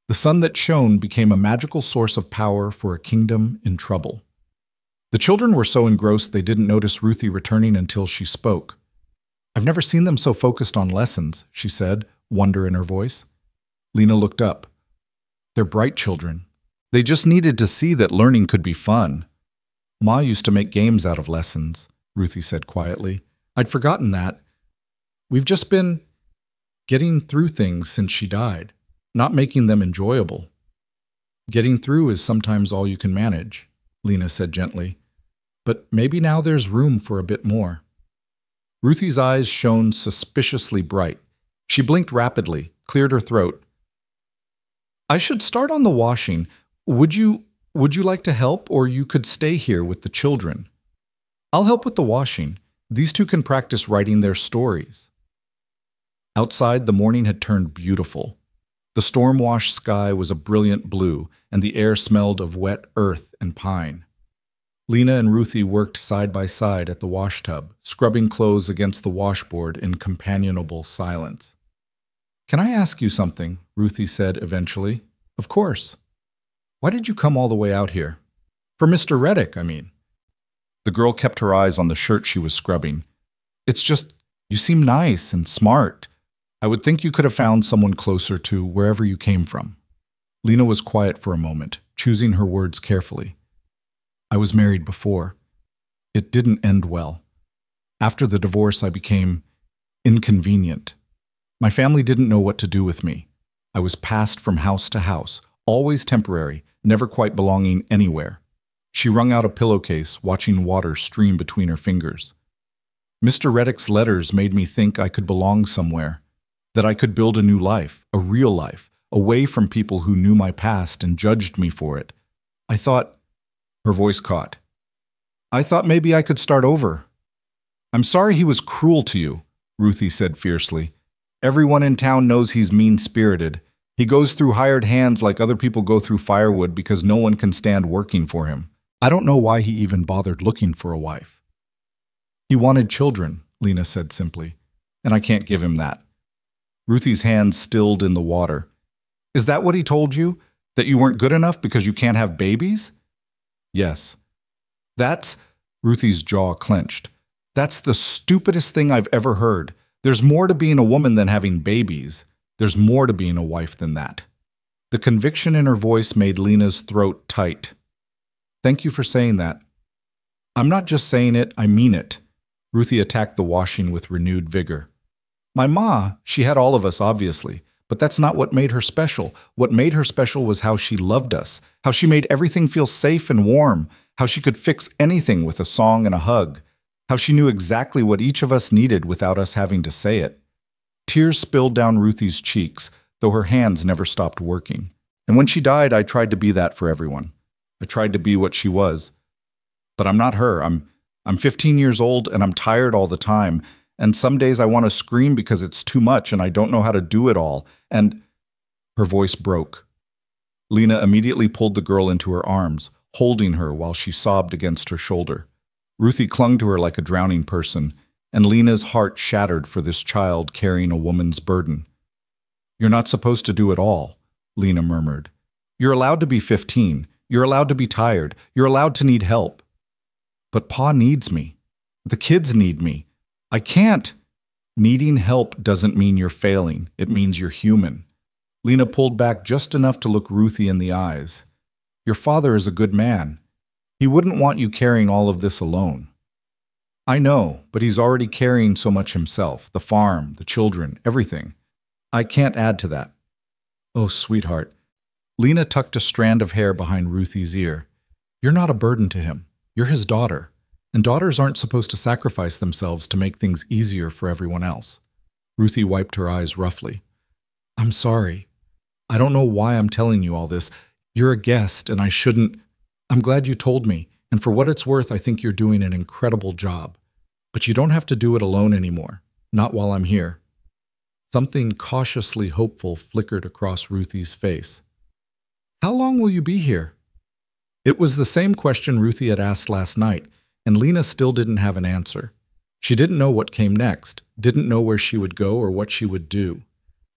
The sun that shone became a magical source of power for a kingdom in trouble. The children were so engrossed they didn't notice Ruthie returning until she spoke. "I've never seen them so focused on lessons," she said, wonder in her voice. Lena looked up. "They're bright children. They just needed to see that learning could be fun." "Ma used to make games out of lessons," Ruthie said quietly. "I'd forgotten that. We've just been getting through things since she died, not making them enjoyable." "Getting through is sometimes all you can manage," Lena said gently. "But maybe now there's room for a bit more." Ruthie's eyes shone suspiciously bright. She blinked rapidly, cleared her throat. "I should start on the washing. Would you like to help, or you could stay here with the children?" "I'll help with the washing. These two can practice writing their stories." Outside, the morning had turned beautiful. The storm-washed sky was a brilliant blue, and the air smelled of wet earth and pine. Lena and Ruthie worked side by side at the washtub, scrubbing clothes against the washboard in companionable silence. "Can I ask you something?" Ruthie said eventually. "Of course." "Why did you come all the way out here?" "For Mr. Reddick, I mean." The girl kept her eyes on the shirt she was scrubbing. "It's just, you seem nice and smart. I would think you could have found someone closer to wherever you came from." Lena was quiet for a moment, choosing her words carefully. "I was married before. It didn't end well. After the divorce, I became inconvenient. My family didn't know what to do with me. I was passed from house to house, always temporary, never quite belonging anywhere. She wrung out a pillowcase, watching water stream between her fingers. Mr. Reddick's letters made me think I could belong somewhere, that I could build a new life, a real life, away from people who knew my past and judged me for it. I thought, her voice caught. I thought maybe I could start over. I'm sorry he was cruel to you, Ruthie said fiercely. Everyone in town knows he's mean-spirited. He goes through hired hands like other people go through firewood because no one can stand working for him. I don't know why he even bothered looking for a wife. He wanted children, Lena said simply, and I can't give him that. Ruthie's hands stilled in the water. Is that what he told you? That you weren't good enough because you can't have babies? Yes. Ruthie's jaw clenched. That's the stupidest thing I've ever heard. There's more to being a woman than having babies. There's more to being a wife than that. The conviction in her voice made Lena's throat tight. Thank you for saying that. I'm not just saying it, I mean it. Ruthie attacked the washing with renewed vigor. My ma, she had all of us, obviously, but that's not what made her special. What made her special was how she loved us, how she made everything feel safe and warm, how she could fix anything with a song and a hug, how she knew exactly what each of us needed without us having to say it. Tears spilled down Ruthie's cheeks, though her hands never stopped working. And when she died, I tried to be that for everyone. I tried to be what she was. But I'm not her. I'm 15 years old and I'm tired all the time. And some days I want to scream because it's too much and I don't know how to do it all. And her voice broke. Lena immediately pulled the girl into her arms, holding her while she sobbed against her shoulder. Ruthie clung to her like a drowning person, and Lena's heart shattered for this child carrying a woman's burden. You're not supposed to do it all, Lena murmured. You're allowed to be 15. You're allowed to be tired. You're allowed to need help. But Pa needs me. The kids need me. I can't. Needing help doesn't mean you're failing. It means you're human. Lena pulled back just enough to look Ruthie in the eyes. Your father is a good man. He wouldn't want you carrying all of this alone. I know, but he's already carrying so much himself, the farm, the children, everything. I can't add to that. Oh, sweetheart. Lena tucked a strand of hair behind Ruthie's ear. You're not a burden to him. You're his daughter. And daughters aren't supposed to sacrifice themselves to make things easier for everyone else. Ruthie wiped her eyes roughly. I'm sorry. I don't know why I'm telling you all this. You're a guest, and I shouldn't. I'm glad you told me, and for what it's worth, I think you're doing an incredible job. But you don't have to do it alone anymore. Not while I'm here. Something cautiously hopeful flickered across Ruthie's face. How long will you be here? It was the same question Ruthie had asked last night, and Lena still didn't have an answer. She didn't know what came next, didn't know where she would go or what she would do.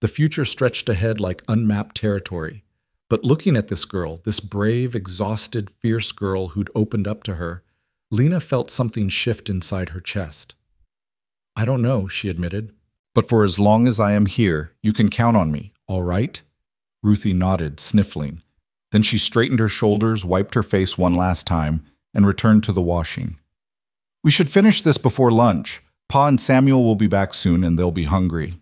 The future stretched ahead like unmapped territory. But looking at this girl, this brave, exhausted, fierce girl who'd opened up to her, Lena felt something shift inside her chest. I don't know, she admitted. But for as long as I am here, you can count on me, all right? Ruthie nodded, sniffling. Then she straightened her shoulders, wiped her face one last time, and returned to the washing. We should finish this before lunch. Pa and Samuel will be back soon and they'll be hungry.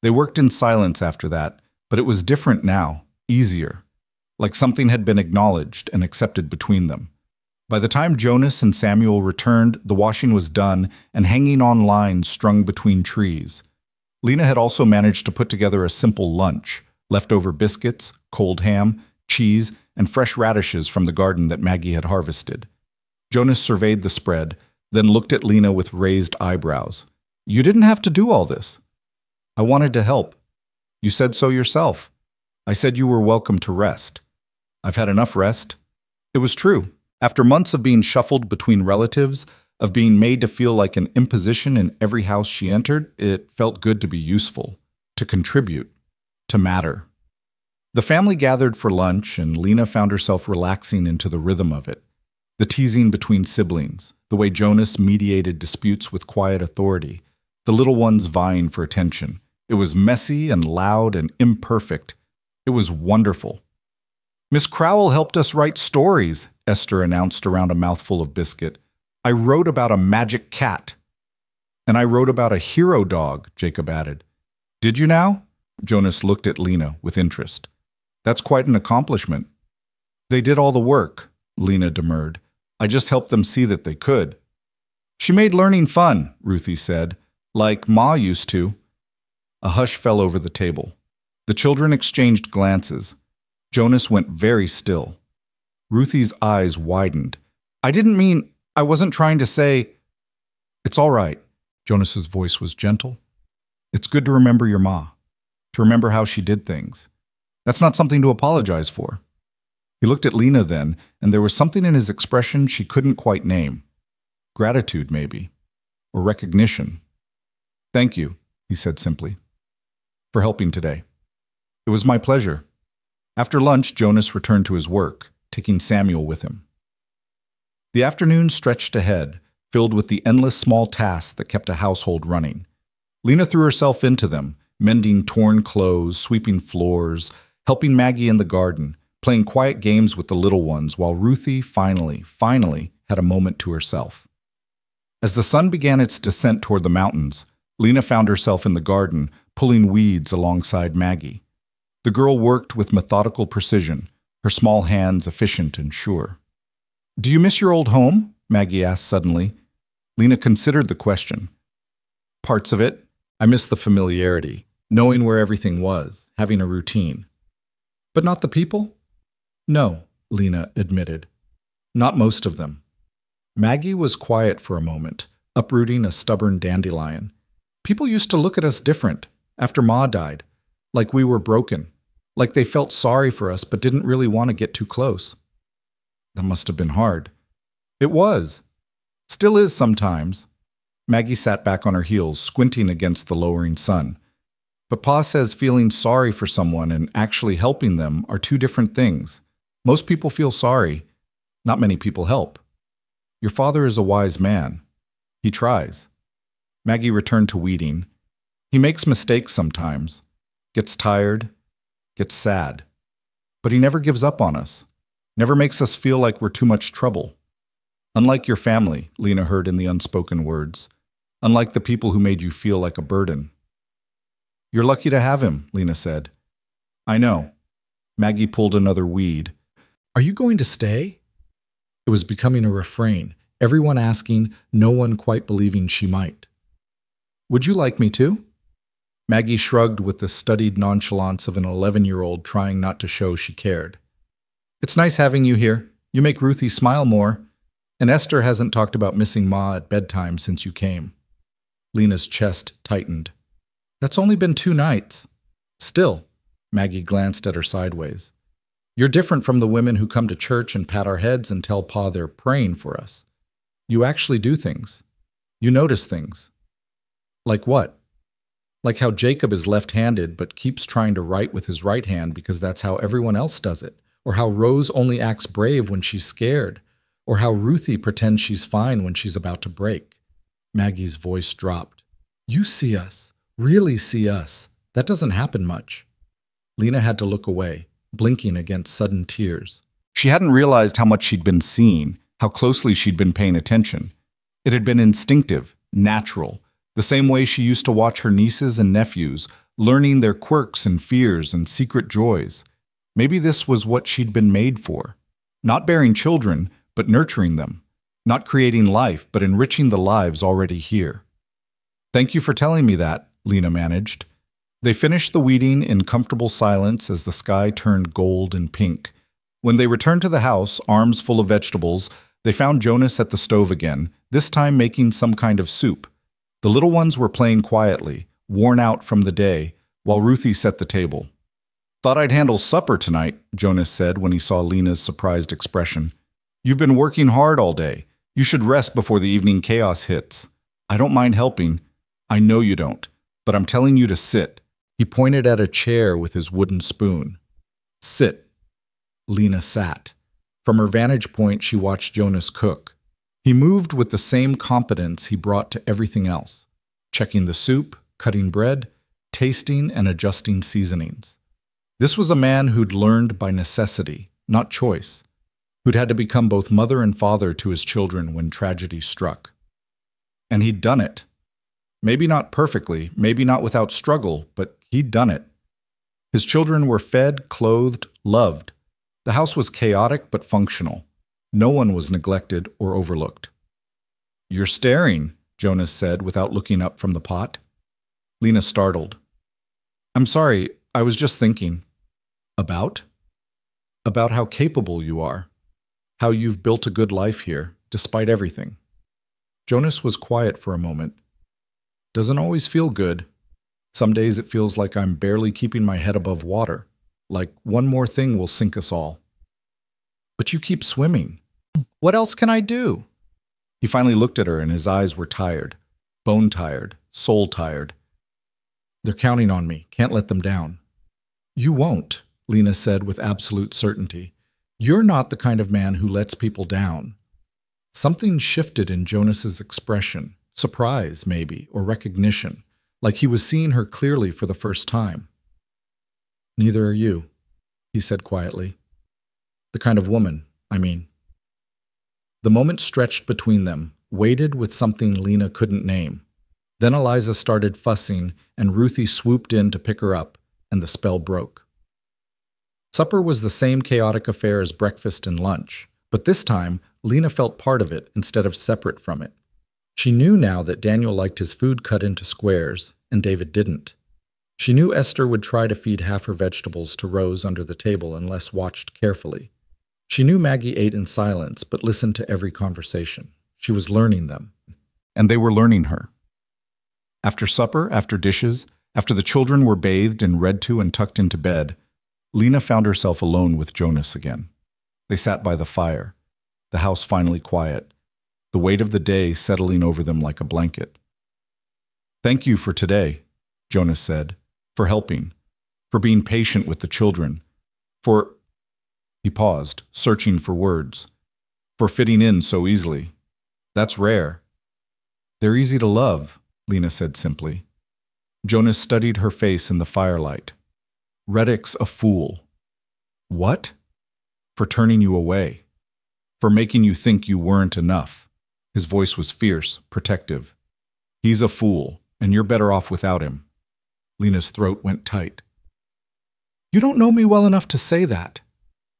They worked in silence after that, but it was different now. Easier, like something had been acknowledged and accepted between them. By the time Jonas and Samuel returned, the washing was done and hanging on lines strung between trees. Lena had also managed to put together a simple lunch, leftover biscuits, cold ham, cheese, and fresh radishes from the garden that Maggie had harvested. Jonas surveyed the spread, then looked at Lena with raised eyebrows. You didn't have to do all this. I wanted to help. You said so yourself. I said you were welcome to rest. I've had enough rest. It was true. After months of being shuffled between relatives, of being made to feel like an imposition in every house she entered, it felt good to be useful, to contribute, to matter. The family gathered for lunch, and Lena found herself relaxing into the rhythm of it. The teasing between siblings, the way Jonas mediated disputes with quiet authority, the little ones vying for attention. It was messy and loud and imperfect. It was wonderful. Miss Crowell helped us write stories, Esther announced around a mouthful of biscuit. I wrote about a magic cat. And I wrote about a hero dog, Jacob added. Did you now? Jonas looked at Lena with interest. That's quite an accomplishment. They did all the work, Lena demurred. I just helped them see that they could. She made learning fun, Ruthie said, like Ma used to. A hush fell over the table. The children exchanged glances. Jonas went very still. Ruthie's eyes widened. I wasn't trying to say. It's all right. Jonas's voice was gentle. It's good to remember your Ma, to remember how she did things. That's not something to apologize for. He looked at Lena then, and there was something in his expression she couldn't quite name. Gratitude, maybe, or recognition. Thank you, he said simply, for helping today. It was my pleasure. After lunch, Jonas returned to his work, taking Samuel with him. The afternoon stretched ahead, filled with the endless small tasks that kept a household running. Lena threw herself into them, mending torn clothes, sweeping floors, helping Maggie in the garden, playing quiet games with the little ones, while Ruthie finally had a moment to herself. As the sun began its descent toward the mountains, Lena found herself in the garden, pulling weeds alongside Maggie. The girl worked with methodical precision, her small hands efficient and sure. Do you miss your old home? Maggie asked suddenly. Lena considered the question. Parts of it. I miss the familiarity, knowing where everything was, having a routine. But not the people? No, Lena admitted. Not most of them. Maggie was quiet for a moment, uprooting a stubborn dandelion. People used to look at us different after Ma died, like we were broken, like they felt sorry for us but didn't really want to get too close. That must have been hard. It was. Still is sometimes. Maggie sat back on her heels, squinting against the lowering sun. But Pa says feeling sorry for someone and actually helping them are two different things. Most people feel sorry. Not many people help. Your father is a wise man. He tries. Maggie returned to weeding. He makes mistakes sometimes, gets tired, gets sad. But he never gives up on us, never makes us feel like we're too much trouble. Unlike your family, Lena heard in the unspoken words. Unlike the people who made you feel like a burden. You're lucky to have him, Lena said. I know. Maggie pulled another weed. Are you going to stay? It was becoming a refrain, everyone asking, no one quite believing she might. Would you like me to? Maggie shrugged with the studied nonchalance of an 11-year-old trying not to show she cared. It's nice having you here. You make Ruthie smile more. And Esther hasn't talked about missing Ma at bedtime since you came. Lena's chest tightened. That's only been 2 nights. Still, Maggie glanced at her sideways. You're different from the women who come to church and pat our heads and tell Pa they're praying for us. You actually do things. You notice things. Like what? Like how Jacob is left-handed but keeps trying to write with his right hand because that's how everyone else does it. Or how Rose only acts brave when she's scared. Or how Ruthie pretends she's fine when she's about to break. Maggie's voice dropped. You see us. Really see us. That doesn't happen much. Lena had to look away, blinking against sudden tears. She hadn't realized how much she'd been seeing, how closely she'd been paying attention. It had been instinctive, natural, the same way she used to watch her nieces and nephews, learning their quirks and fears and secret joys. Maybe this was what she'd been made for. Not bearing children, but nurturing them. Not creating life, but enriching the lives already here. Thank you for telling me that, Lena managed. They finished the weeding in comfortable silence as the sky turned gold and pink. When they returned to the house, arms full of vegetables, they found Jonas at the stove again, this time making some kind of soup. The little ones were playing quietly, worn out from the day, while Ruthie set the table. Thought I'd handle supper tonight, Jonas said when he saw Lena's surprised expression. You've been working hard all day. You should rest before the evening chaos hits. I don't mind helping. I know you don't, but I'm telling you to sit. He pointed at a chair with his wooden spoon. Sit. Lena sat. From her vantage point, she watched Jonas cook. He moved with the same competence he brought to everything else, checking the soup, cutting bread, tasting and adjusting seasonings. This was a man who'd learned by necessity, not choice, who'd had to become both mother and father to his children when tragedy struck. And he'd done it. Maybe not perfectly, maybe not without struggle, but he'd done it. His children were fed, clothed, loved. The house was chaotic but functional. No one was neglected or overlooked. "You're staring," Jonas said without looking up from the pot. Lena startled. "I'm sorry, I was just thinking." "About?" "About how capable you are. How you've built a good life here, despite everything." Jonas was quiet for a moment. "Doesn't always feel good. Some days it feels like I'm barely keeping my head above water, like one more thing will sink us all." "But you keep swimming. What else can I do?" He finally looked at her and his eyes were tired, bone tired, soul tired. "They're counting on me. Can't let them down." "You won't," Lena said with absolute certainty. "You're not the kind of man who lets people down." Something shifted in Jonas's expression, surprise maybe, or recognition, like he was seeing her clearly for the first time. "Neither are you," he said quietly. "The kind of woman, I mean." The moment stretched between them, weighted with something Lena couldn't name. Then Eliza started fussing, and Ruthie swooped in to pick her up, and the spell broke. Supper was the same chaotic affair as breakfast and lunch, but this time Lena felt part of it instead of separate from it. She knew now that Daniel liked his food cut into squares, and David didn't. She knew Esther would try to feed half her vegetables to Rose under the table unless watched carefully. She knew Maggie ate in silence but listened to every conversation. She was learning them. And they were learning her. After supper, after dishes, after the children were bathed and read to and tucked into bed, Lena found herself alone with Jonas again. They sat by the fire, the house finally quiet, the weight of the day settling over them like a blanket. "Thank you for today," Jonas said, "for helping, for being patient with the children, for—" He paused, searching for words. "For fitting in so easily. That's rare." "They're easy to love," Lena said simply. Jonas studied her face in the firelight. "Reddick's a fool." "What?" "For turning you away. For making you think you weren't enough." His voice was fierce, protective. "He's a fool, and you're better off without him." Lena's throat went tight. "You don't know me well enough to say that."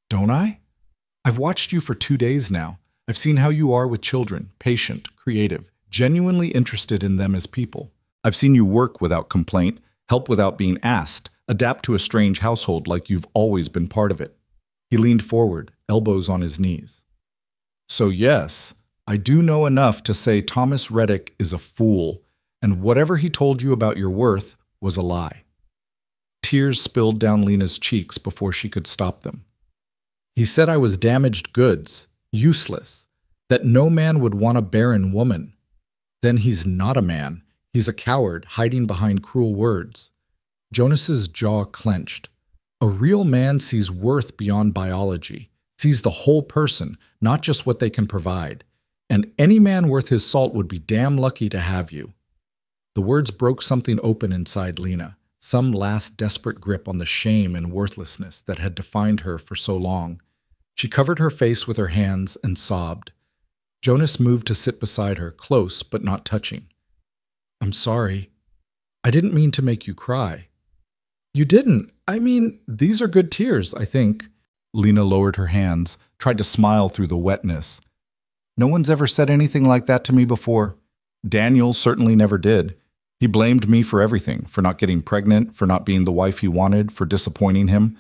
"Don't I? I've watched you for 2 days now. I've seen how you are with children, patient, creative, genuinely interested in them as people. I've seen you work without complaint, help without being asked, adapt to a strange household like you've always been part of it." He leaned forward, elbows on his knees. "So yes, I do know enough to say Thomas Reddick is a fool, and whatever he told you about your worth was a lie." Tears spilled down Lena's cheeks before she could stop them. "He said I was damaged goods, useless, that no man would want a barren woman. Then he's not a man. He's a coward hiding behind cruel words." Jonas's jaw clenched. A real man sees worth beyond biology, sees the whole person, not just what they can provide. And any man worth his salt would be damn lucky to have you. The words broke something open inside Lena, some last desperate grip on the shame and worthlessness that had defined her for so long. She covered her face with her hands and sobbed. Jonas moved to sit beside her, close but not touching. "I'm sorry. I didn't mean to make you cry." "You didn't. I mean, these are good tears, I think." Lena lowered her hands, tried to smile through the wetness. "No one's ever said anything like that to me before. Daniel certainly never did. He blamed me for everything, for not getting pregnant, for not being the wife he wanted, for disappointing him.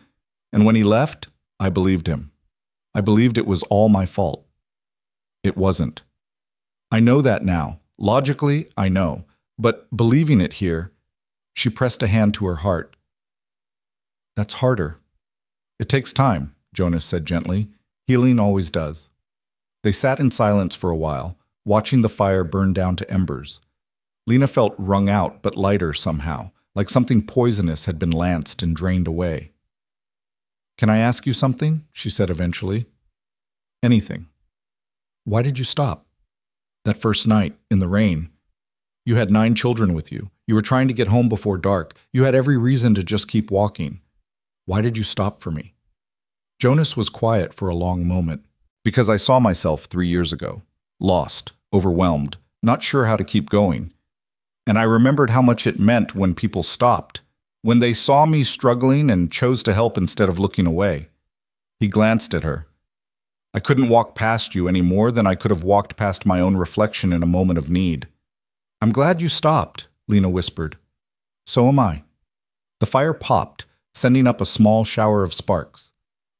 And when he left, I believed him. I believed it was all my fault. It wasn't. I know that now. Logically, I know. But believing it here," she pressed a hand to her heart. "That's harder." "It takes time," Jonas said gently. "Healing always does." They sat in silence for a while, watching the fire burn down to embers. Lena felt wrung out but lighter somehow, like something poisonous had been lanced and drained away. "Can I ask you something?" she said eventually. "Anything." "Why did you stop? That first night, in the rain. You had 9 children with you. You were trying to get home before dark. You had every reason to just keep walking. Why did you stop for me?" Jonas was quiet for a long moment. "Because I saw myself 3 years ago. Lost, overwhelmed, not sure how to keep going. And I remembered how much it meant when people stopped. When they saw me struggling and chose to help instead of looking away. He glanced at her. I couldn't walk past you any more than I could have walked past my own reflection in a moment of need. I'm glad you stopped, Lena whispered. So am I. The fire popped, sending up a small shower of sparks.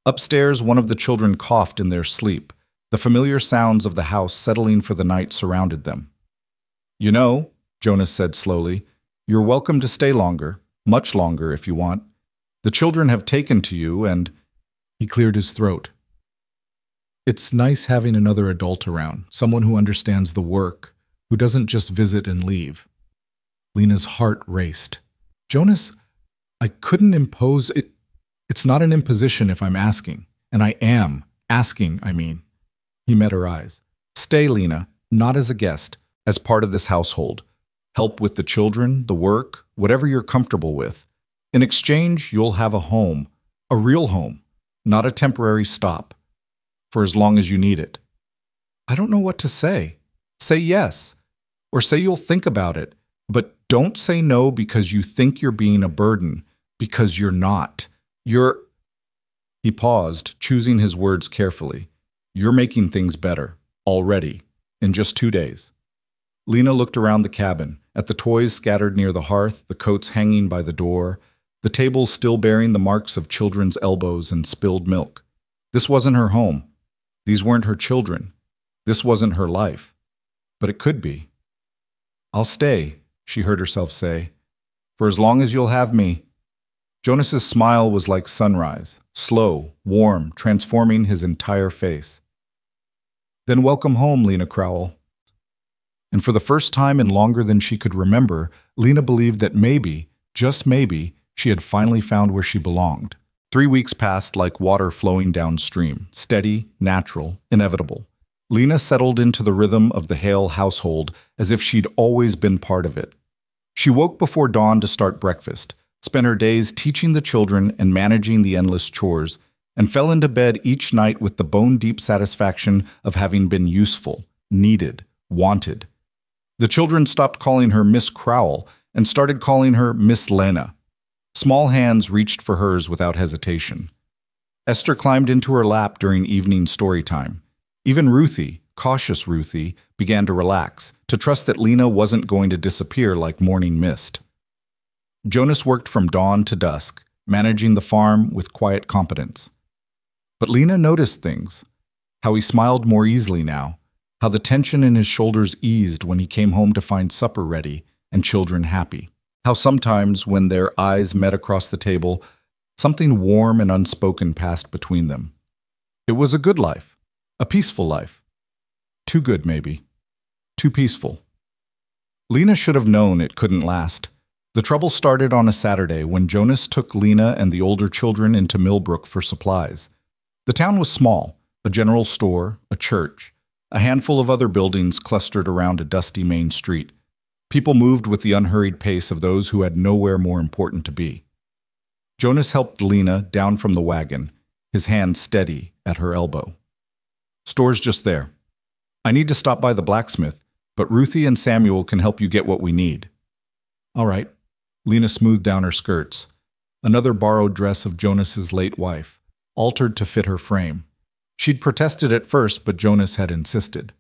Upstairs, one of the children coughed in their sleep. The familiar sounds of the house settling for the night surrounded them. You know, Jonas said slowly, you're welcome to stay longer, much longer if you want. The children have taken to you and… He cleared his throat. It's nice having another adult around, someone who understands the work, who doesn't just visit and leave. Lena's heart raced. Jonas, I couldn't impose it. It's not an imposition if I'm asking. And I am asking, I mean. He met her eyes. Stay, Lena, not as a guest, as part of this household. Help with the children, the work, whatever you're comfortable with. In exchange, you'll have a home, a real home, not a temporary stop, for as long as you need it. I don't know what to say. Say yes, or say you'll think about it, but don't say no because you think you're being a burden, because you're not. He paused, choosing his words carefully. You're making things better, already, in just 2 days. Lena looked around the cabin, at the toys scattered near the hearth, the coats hanging by the door, the table still bearing the marks of children's elbows and spilled milk. This wasn't her home. These weren't her children. This wasn't her life. But it could be. I'll stay, she heard herself say, for as long as you'll have me. Jonas's smile was like sunrise, slow, warm, transforming his entire face. Then welcome home, Lena Crowell. And for the first time in longer than she could remember, Lena believed that maybe, just maybe, she had finally found where she belonged. 3 weeks passed like water flowing downstream, steady, natural, inevitable. Lena settled into the rhythm of the Hale household as if she'd always been part of it. She woke before dawn to start breakfast, spent her days teaching the children and managing the endless chores, and fell into bed each night with the bone-deep satisfaction of having been useful, needed, wanted. The children stopped calling her Miss Crowell and started calling her Miss Lena. Small hands reached for hers without hesitation. Esther climbed into her lap during evening story time. Even Ruthie, cautious Ruthie, began to relax, to trust that Lena wasn't going to disappear like morning mist. Jonas worked from dawn to dusk, managing the farm with quiet competence. But Lena noticed things, how he smiled more easily now, how the tension in his shoulders eased when he came home to find supper ready and children happy, how sometimes when their eyes met across the table, something warm and unspoken passed between them. It was a good life, a peaceful life. Too good, maybe. Too peaceful. Lena should have known it couldn't last. The trouble started on a Saturday when Jonas took Lena and the older children into Millbrook for supplies. The town was small, a general store, a church, a handful of other buildings clustered around a dusty main street. People moved with the unhurried pace of those who had nowhere more important to be. Jonas helped Lena down from the wagon, his hand steady at her elbow. Store's just there. I need to stop by the blacksmith, but Ruthie and Samuel can help you get what we need. All right. Lena smoothed down her skirts. Another borrowed dress of Jonas's late wife, altered to fit her frame. She'd protested at first, but Jonas had insisted.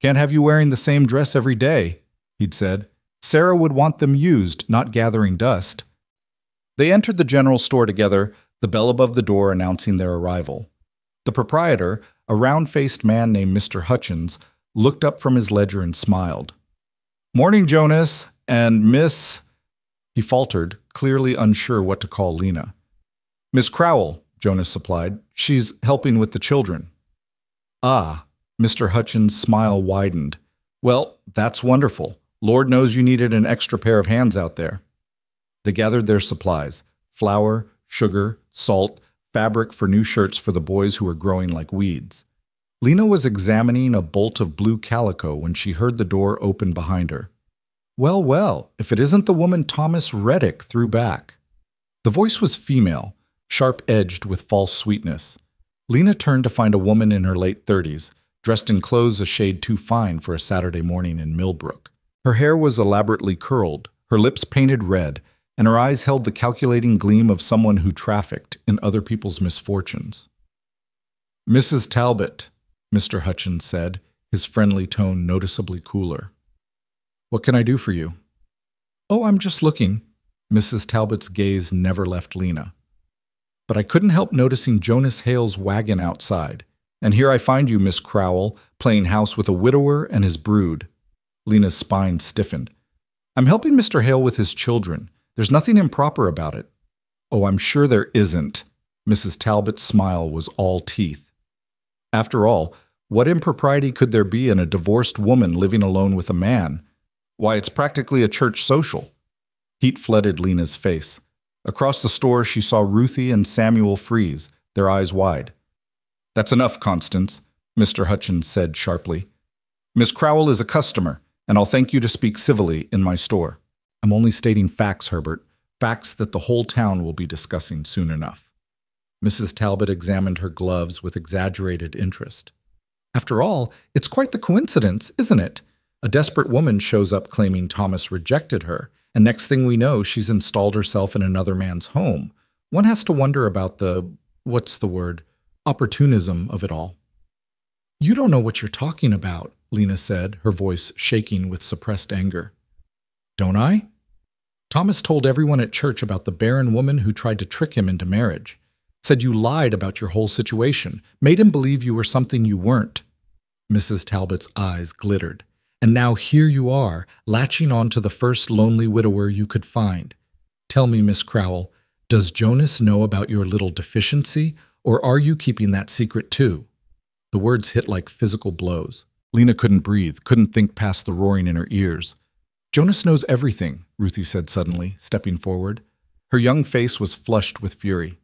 Can't have you wearing the same dress every day, he'd said. Sarah would want them used, not gathering dust. They entered the general store together, the bell above the door announcing their arrival. The proprietor, a round-faced man named Mr. Hutchins, looked up from his ledger and smiled. Morning, Jonas, and Miss… He faltered, clearly unsure what to call Lena. Miss Crowell, Jonas supplied. She's helping with the children. Ah, Mr. Hutchins' smile widened. Well, that's wonderful. Lord knows you needed an extra pair of hands out there. They gathered their supplies, flour, sugar, salt, fabric for new shirts for the boys who were growing like weeds. Lena was examining a bolt of blue calico when she heard the door open behind her. Well, well, if it isn't the woman Thomas Reddick threw back. The voice was female, sharp-edged with false sweetness. Lena turned to find a woman in her late 30s, dressed in clothes a shade too fine for a Saturday morning in Millbrook. Her hair was elaborately curled, her lips painted red, and her eyes held the calculating gleam of someone who trafficked in other people's misfortunes. "Mrs. Talbot," Mr. Hutchins said, his friendly tone noticeably cooler. "What can I do for you?" "Oh, I'm just looking." Mrs. Talbot's gaze never left Lena. "But I couldn't help noticing Jonas Hale's wagon outside. And here I find you, Miss Crowell, playing house with a widower and his brood." Lena's spine stiffened. "I'm helping Mr. Hale with his children. There's nothing improper about it." "Oh, I'm sure there isn't." Mrs. Talbot's smile was all teeth. "After all, what impropriety could there be in a divorced woman living alone with a man? Why, it's practically a church social." Heat flooded Lena's face. Across the store, she saw Ruthie and Samuel freeze, their eyes wide. "That's enough, Constance," Mr. Hutchins said sharply. "Miss Crowell is a customer, and I'll thank you to speak civilly in my store." "I'm only stating facts, Herbert, facts that the whole town will be discussing soon enough." Mrs. Talbot examined her gloves with exaggerated interest. "After all, it's quite the coincidence, isn't it? A desperate woman shows up claiming Thomas rejected her, and next thing we know, she's installed herself in another man's home. One has to wonder about opportunism of it all." "You don't know what you're talking about," Lena said, her voice shaking with suppressed anger. "Don't I? Thomas told everyone at church about the Barren woman who tried to trick him into marriage. Said you lied about your whole situation, made him believe you were something you weren't." Mrs. Talbot's eyes glittered. "And now here you are, latching on to the first lonely widower you could find. Tell me, Miss Crowell, does Jonas know about your little deficiency, or are you keeping that secret too?" The words hit like physical blows. Lena couldn't breathe, couldn't think past the roaring in her ears. "Jonas knows everything," Ruthie said suddenly, stepping forward. Her young face was flushed with fury.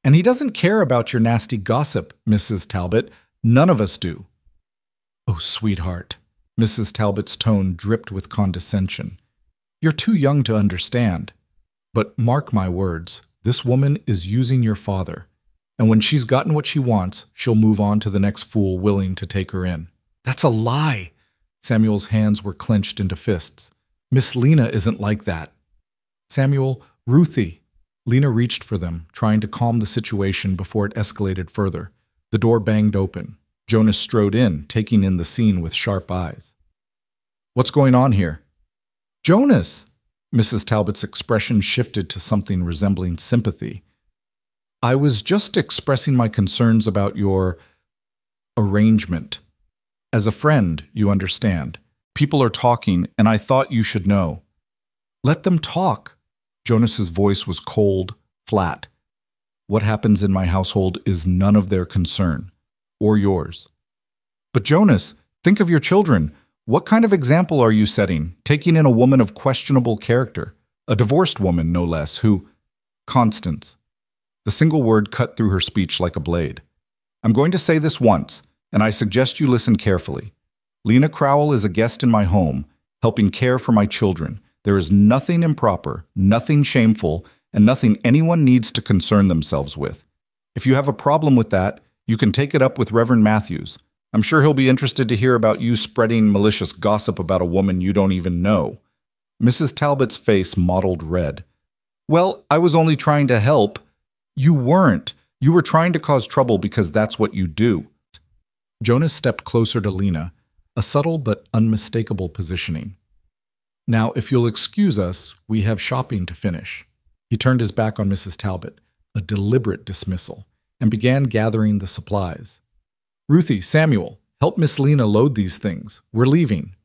"And he doesn't care about your nasty gossip, Mrs. Talbot. None of us do." "Oh, sweetheart." Mrs. Talbot's tone dripped with condescension. "You're too young to understand. But mark my words, this woman is using your father. And when she's gotten what she wants, she'll move on to the next fool willing to take her in." "That's a lie." Samuel's hands were clenched into fists. "Miss Lena isn't like that." "Samuel, Ruthie." Lena reached for them, trying to calm the situation before it escalated further. The door banged open. Jonas strode in, taking in the scene with sharp eyes. "What's going on here?" "Jonas!" Mrs. Talbot's expression shifted to something resembling sympathy. "I was just expressing my concerns about your arrangement. As a friend, you understand. People are talking, and I thought you should know." "Let them talk." Jonas's voice was cold, flat. "What happens in my household is none of their concern. Or yours." "But Jonas, think of your children. What kind of example are you setting, taking in a woman of questionable character? A divorced woman, no less, who—" "Constance." The single word cut through her speech like a blade. "I'm going to say this once, and I suggest you listen carefully. Lena Crowell is a guest in my home, helping care for my children. There is nothing improper, nothing shameful, and nothing anyone needs to concern themselves with. If you have a problem with that, you can take it up with Reverend Matthews. I'm sure he'll be interested to hear about you spreading malicious gossip about a woman you don't even know." Mrs. Talbot's face mottled red. "Well, I was only trying to help." "You weren't. You were trying to cause trouble because that's what you do." Jonas stepped closer to Lena, a subtle but unmistakable positioning. "Now, if you'll excuse us, we have shopping to finish." He turned his back on Mrs. Talbot, a deliberate dismissal, and began gathering the supplies. "Ruthie, Samuel, help Miss Lena load these things. We're leaving."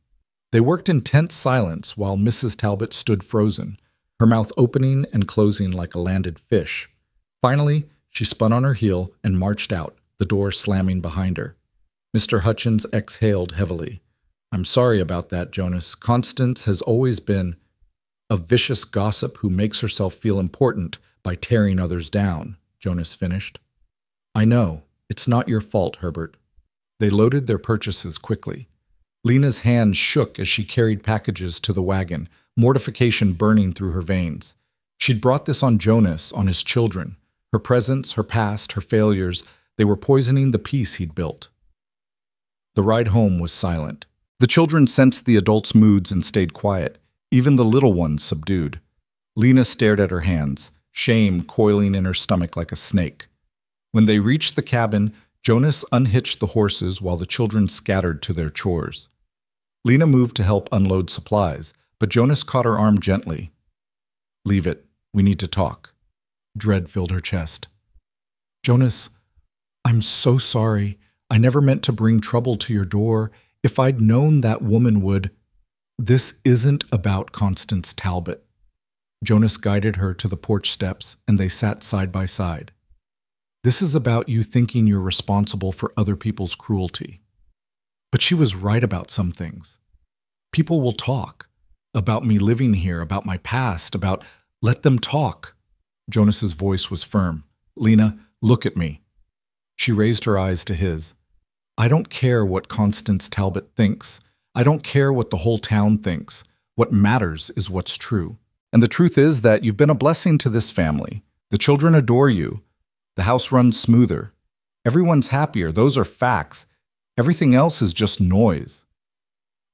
They worked in tense silence while Mrs. Talbot stood frozen, her mouth opening and closing like a landed fish. Finally, she spun on her heel and marched out, the door slamming behind her. Mr. Hutchins exhaled heavily. "I'm sorry about that, Jonas. Constance has always been a vicious gossip who makes herself feel important by tearing others down," Jonas finished. "I know. It's not your fault, Herbert." They loaded their purchases quickly. Lena's hands shook as she carried packages to the wagon, mortification burning through her veins. She'd brought this on Jonas, on his children. Her presence, her past, her failures, they were poisoning the peace he'd built. The ride home was silent. The children sensed the adults' moods and stayed quiet, even the little ones subdued. Lena stared at her hands, shame coiling in her stomach like a snake. When they reached the cabin, Jonas unhitched the horses while the children scattered to their chores. Lena moved to help unload supplies, but Jonas caught her arm gently. "Leave it. We need to talk." Dread filled her chest. "Jonas, I'm so sorry. I never meant to bring trouble to your door. If I'd known that woman would—" "This isn't about Constance Talbot." Jonas guided her to the porch steps, and they sat side by side. "This is about you thinking you're responsible for other people's cruelty." But she was right about some things. People will talk. About me living here, about my past, about— Let them talk. Jonas's voice was firm. "Lena, look at me." She raised her eyes to his. "I don't care what Constance Talbot thinks. I don't care what the whole town thinks. What matters is what's true. And the truth is that you've been a blessing to this family. The children adore you. The house runs smoother. Everyone's happier. Those are facts. Everything else is just noise."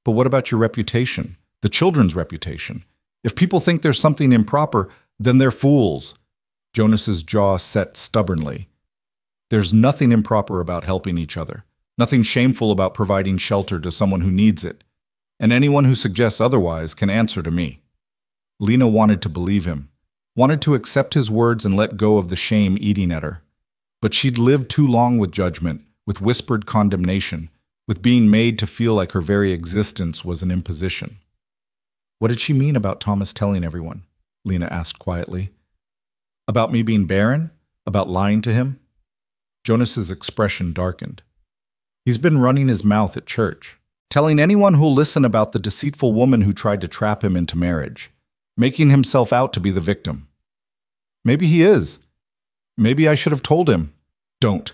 "But what about your reputation? The children's reputation? If people think there's something improper, then they're fools." Jonas's jaw set stubbornly. "There's nothing improper about helping each other. Nothing shameful about providing shelter to someone who needs it. And anyone who suggests otherwise can answer to me." Lena wanted to believe him, wanted to accept his words and let go of the shame eating at her. But she'd lived too long with judgment, with whispered condemnation, with being made to feel like her very existence was an imposition. "What did she mean about Thomas telling everyone?" Lena asked quietly. "About me being barren? About lying to him?" Jonas's expression darkened. "He's been running his mouth at church, telling anyone who'll listen about the deceitful woman who tried to trap him into marriage, making himself out to be the victim. Maybe he is. Maybe I should have told him. Don't."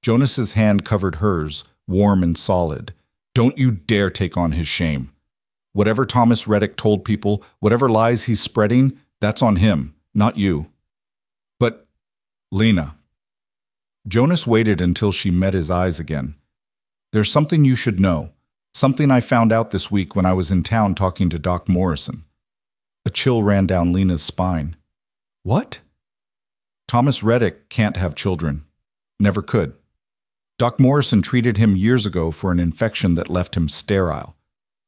Jonas's hand covered hers, warm and solid. "Don't you dare take on his shame. Whatever Thomas Reddick told people, whatever lies he's spreading, that's on him, not you." "But, Lena." Jonas waited until she met his eyes again. "There's something you should know, something I found out this week when I was in town talking to Doc Morrison." A chill ran down Lena's spine. "What?" "Thomas Reddick can't have children. Never could. Doc Morrison treated him years ago for an infection that left him sterile.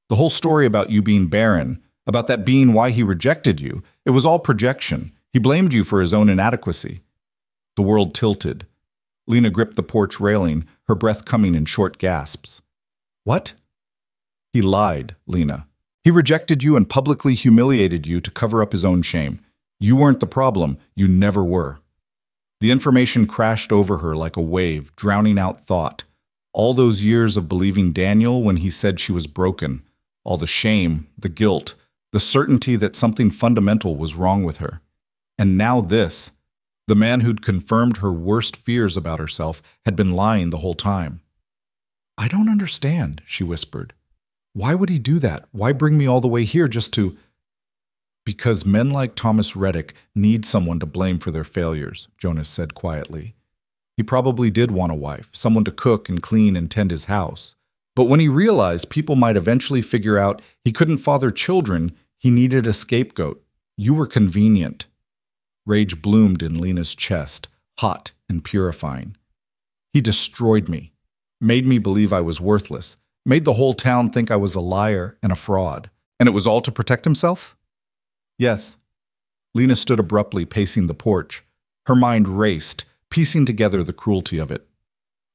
The whole story about you being barren, about that being why he rejected you, it was all projection. He blamed you for his own inadequacy." The world tilted. Lena gripped the porch railing, her breath coming in short gasps. "What?" "He lied, Lena. He rejected you and publicly humiliated you to cover up his own shame. You weren't the problem. You never were." The information crashed over her like a wave, drowning out thought. All those years of believing Daniel when he said she was broken, all the shame, the guilt, the certainty that something fundamental was wrong with her. And now this. The man who'd confirmed her worst fears about herself had been lying the whole time. "I don't understand," she whispered. "Why would he do that? Why bring me all the way here just to—" "Because men like Thomas Reddick need someone to blame for their failures," Jonas said quietly. He probably did want a wife, someone to cook and clean and tend his house. But when he realized people might eventually figure out he couldn't father children, he needed a scapegoat. You were convenient. Rage bloomed in Lena's chest, hot and purifying. "He destroyed me, made me believe I was worthless, made the whole town think I was a liar and a fraud. And it was all to protect himself?" "Yes." Lena stood abruptly, pacing the porch. Her mind raced, piecing together the cruelty of it.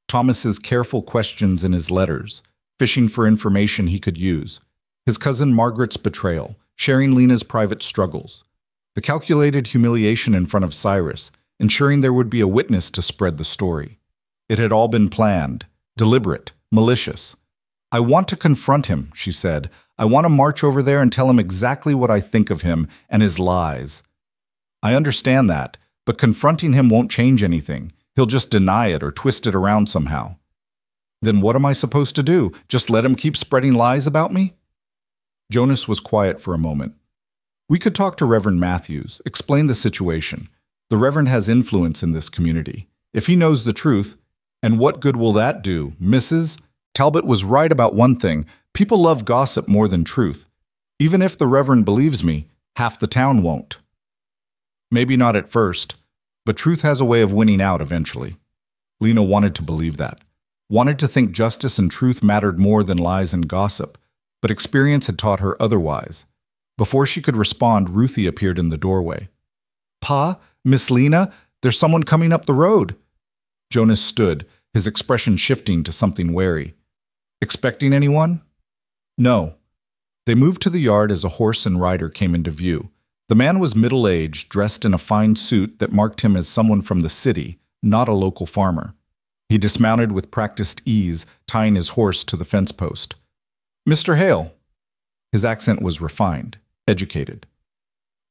Thomas's careful questions in his letters, fishing for information he could use. His cousin Margaret's betrayal, sharing Lena's private struggles. The calculated humiliation in front of Cyrus, ensuring there would be a witness to spread the story. It had all been planned, deliberate, malicious. "I want to confront him," she said. "I want to march over there and tell him exactly what I think of him and his lies." "I understand that, but confronting him won't change anything. He'll just deny it or twist it around somehow." "Then what am I supposed to do? Just let him keep spreading lies about me?" Jonas was quiet for a moment. "We could talk to Reverend Matthews, explain the situation. The Reverend has influence in this community. If he knows the truth, and what good will that do, Mrs.? Talbot was right about one thing. People love gossip more than truth. Even if the Reverend believes me, half the town won't. Maybe not at first, but truth has a way of winning out eventually. Lena wanted to believe that, wanted to think justice and truth mattered more than lies and gossip, but experience had taught her otherwise. Before she could respond, Ruthie appeared in the doorway. "Pa, Miss Lena, there's someone coming up the road." Jonas stood, his expression shifting to something wary. "Expecting anyone?" "No." They moved to the yard as a horse and rider came into view. The man was middle-aged, dressed in a fine suit that marked him as someone from the city, not a local farmer. He dismounted with practiced ease, tying his horse to the fence post. "Mr. Hale." His accent was refined, educated.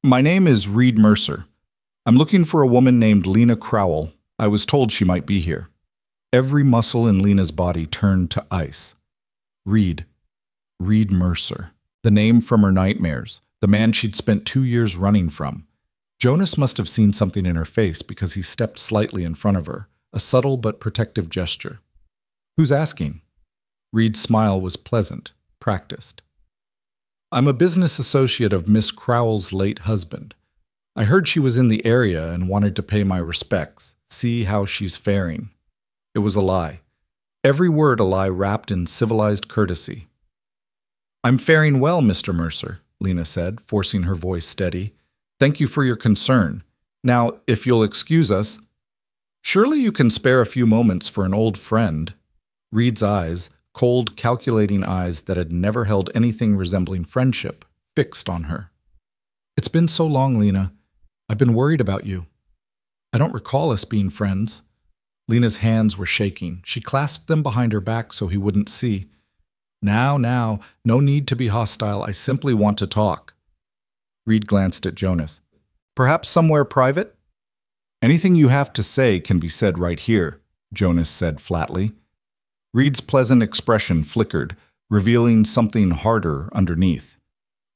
"My name is Reed Mercer. I'm looking for a woman named Lena Crowell. I was told she might be here." Every muscle in Lena's body turned to ice. Reed Mercer. The name from her nightmares, the man she'd spent 2 years running from. Jonas must have seen something in her face because he stepped slightly in front of her, a subtle but protective gesture. "Who's asking?" Reed's smile was pleasant, practiced. "I'm a business associate of Miss Crowell's late husband. I heard she was in the area and wanted to pay my respects, see how she's faring." It was a lie. Every word a lie wrapped in civilized courtesy. "I'm faring well, Mr. Mercer," Lena said, forcing her voice steady. "Thank you for your concern. Now, if you'll excuse us, surely you can spare a few moments for an old friend." Reed's eyes, cold, calculating eyes that had never held anything resembling friendship, fixed on her. "It's been so long, Lena. I've been worried about you. I don't recall us being friends." Lena's hands were shaking. She clasped them behind her back so he wouldn't see. Now, no need to be hostile. I simply want to talk." Reed glanced at Jonas. "Perhaps somewhere private?" "Anything you have to say can be said right here," Jonas said flatly. Reed's pleasant expression flickered, revealing something harder underneath.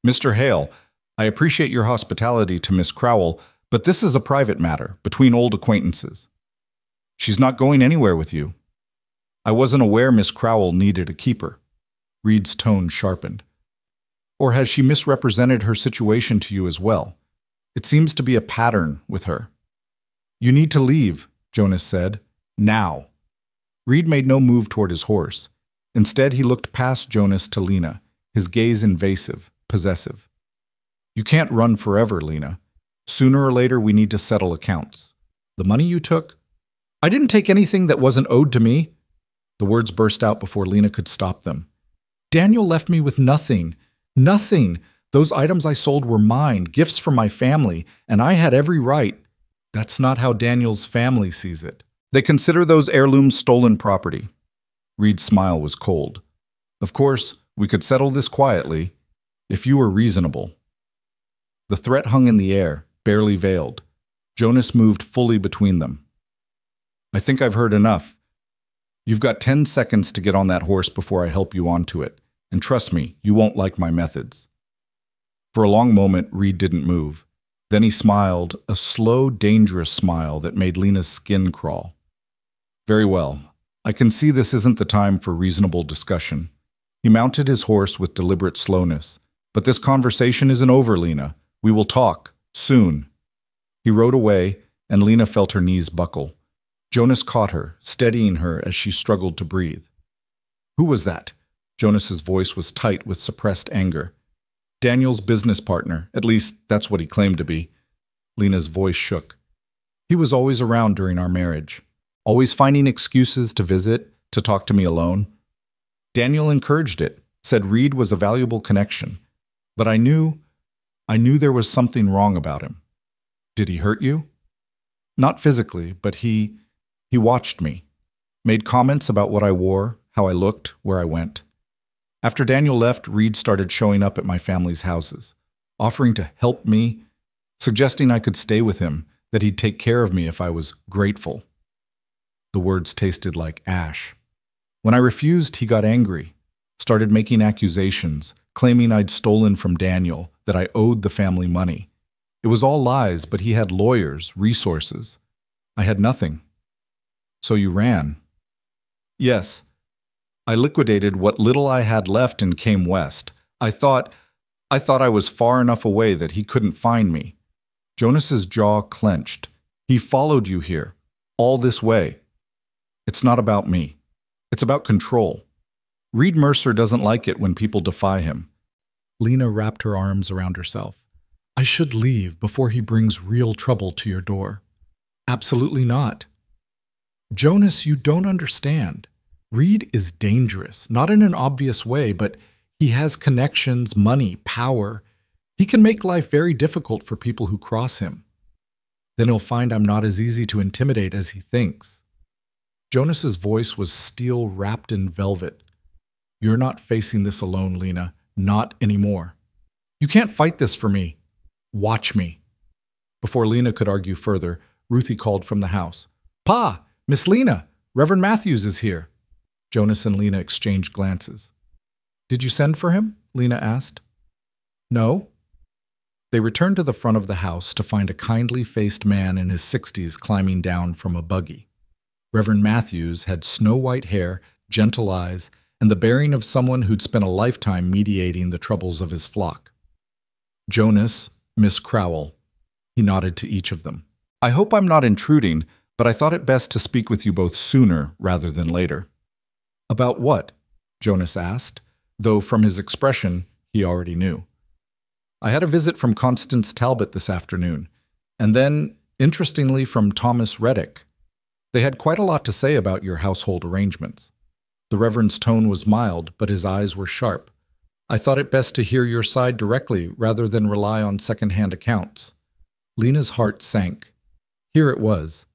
"Mr. Hale, I appreciate your hospitality to Miss Crowell, but this is a private matter, between old acquaintances. She's not going anywhere with you. I wasn't aware Miss Crowell needed a keeper." Reed's tone sharpened. "Or has she misrepresented her situation to you as well? It seems to be a pattern with her." "You need to leave," Jonas said. "Now." Reed made no move toward his horse. Instead, he looked past Jonas to Lena, his gaze invasive, possessive. "You can't run forever, Lena. Sooner or later, we need to settle accounts. The money you took?" "I didn't take anything that wasn't owed to me." The words burst out before Lena could stop them. "Daniel left me with nothing. Nothing. Those items I sold were mine, gifts from my family, and I had every right." "That's not how Daniel's family sees it. They consider those heirlooms stolen property." Reed's smile was cold. "Of course, we could settle this quietly, if you were reasonable." The threat hung in the air, barely veiled. Jonas moved fully between them. "I think I've heard enough. You've got 10 seconds to get on that horse before I help you onto it. And trust me, you won't like my methods." For a long moment, Reed didn't move. Then he smiled, a slow, dangerous smile that made Lena's skin crawl. "Very well. I can see this isn't the time for reasonable discussion." He mounted his horse with deliberate slowness. "But this conversation isn't over, Lena. We will talk, soon." He rode away, and Lena felt her knees buckle. Jonas caught her, steadying her as she struggled to breathe. "Who was that?" Jonas's voice was tight with suppressed anger. "Daniel's business partner. At least, that's what he claimed to be." Lena's voice shook. "He was always around during our marriage. Always finding excuses to visit, to talk to me alone. Daniel encouraged it, said Reed was a valuable connection. But I knew there was something wrong about him." "Did he hurt you?" "Not physically, but he watched me. Made comments about what I wore, how I looked, where I went. After Daniel left, Reed started showing up at my family's houses, offering to help me, suggesting I could stay with him, that he'd take care of me if I was grateful." The words tasted like ash. "When I refused, he got angry, started making accusations, claiming I'd stolen from Daniel, that I owed the family money. It was all lies, but he had lawyers, resources. I had nothing." "So you ran?" "Yes. I liquidated what little I had left and came west. I thought I thought I was far enough away that he couldn't find me. Jonas's jaw clenched. He followed you here, all this way. It's not about me. It's about control. Reed Mercer doesn't like it when people defy him. Lena wrapped her arms around herself. I should leave before he brings real trouble to your door. Absolutely not. Jonas, you don't understand. Reed is dangerous, not in an obvious way, but he has connections, money, power. He can make life very difficult for people who cross him. Then he'll find I'm not as easy to intimidate as he thinks. Jonas's voice was steel wrapped in velvet. You're not facing this alone, Lena. Not anymore. You can't fight this for me. Watch me. Before Lena could argue further, Ruthie called from the house. Pa! Miss Lena! Reverend Matthews is here. Jonas and Lena exchanged glances. Did you send for him? Lena asked. No. They returned to the front of the house to find a kindly-faced man in his 60s climbing down from a buggy. Reverend Matthews had snow-white hair, gentle eyes, and the bearing of someone who'd spent a lifetime mediating the troubles of his flock. Jonas, Miss Crowell. He nodded to each of them. I hope I'm not intruding, but I thought it best to speak with you both sooner rather than later. About what? Jonas asked, though from his expression he already knew. I had a visit from Constance Talbot this afternoon, and then, interestingly, from Thomas Reddick. They had quite a lot to say about your household arrangements. The Reverend's tone was mild, but his eyes were sharp. I thought it best to hear your side directly rather than rely on second-hand accounts. Lena's heart sank. Here it was.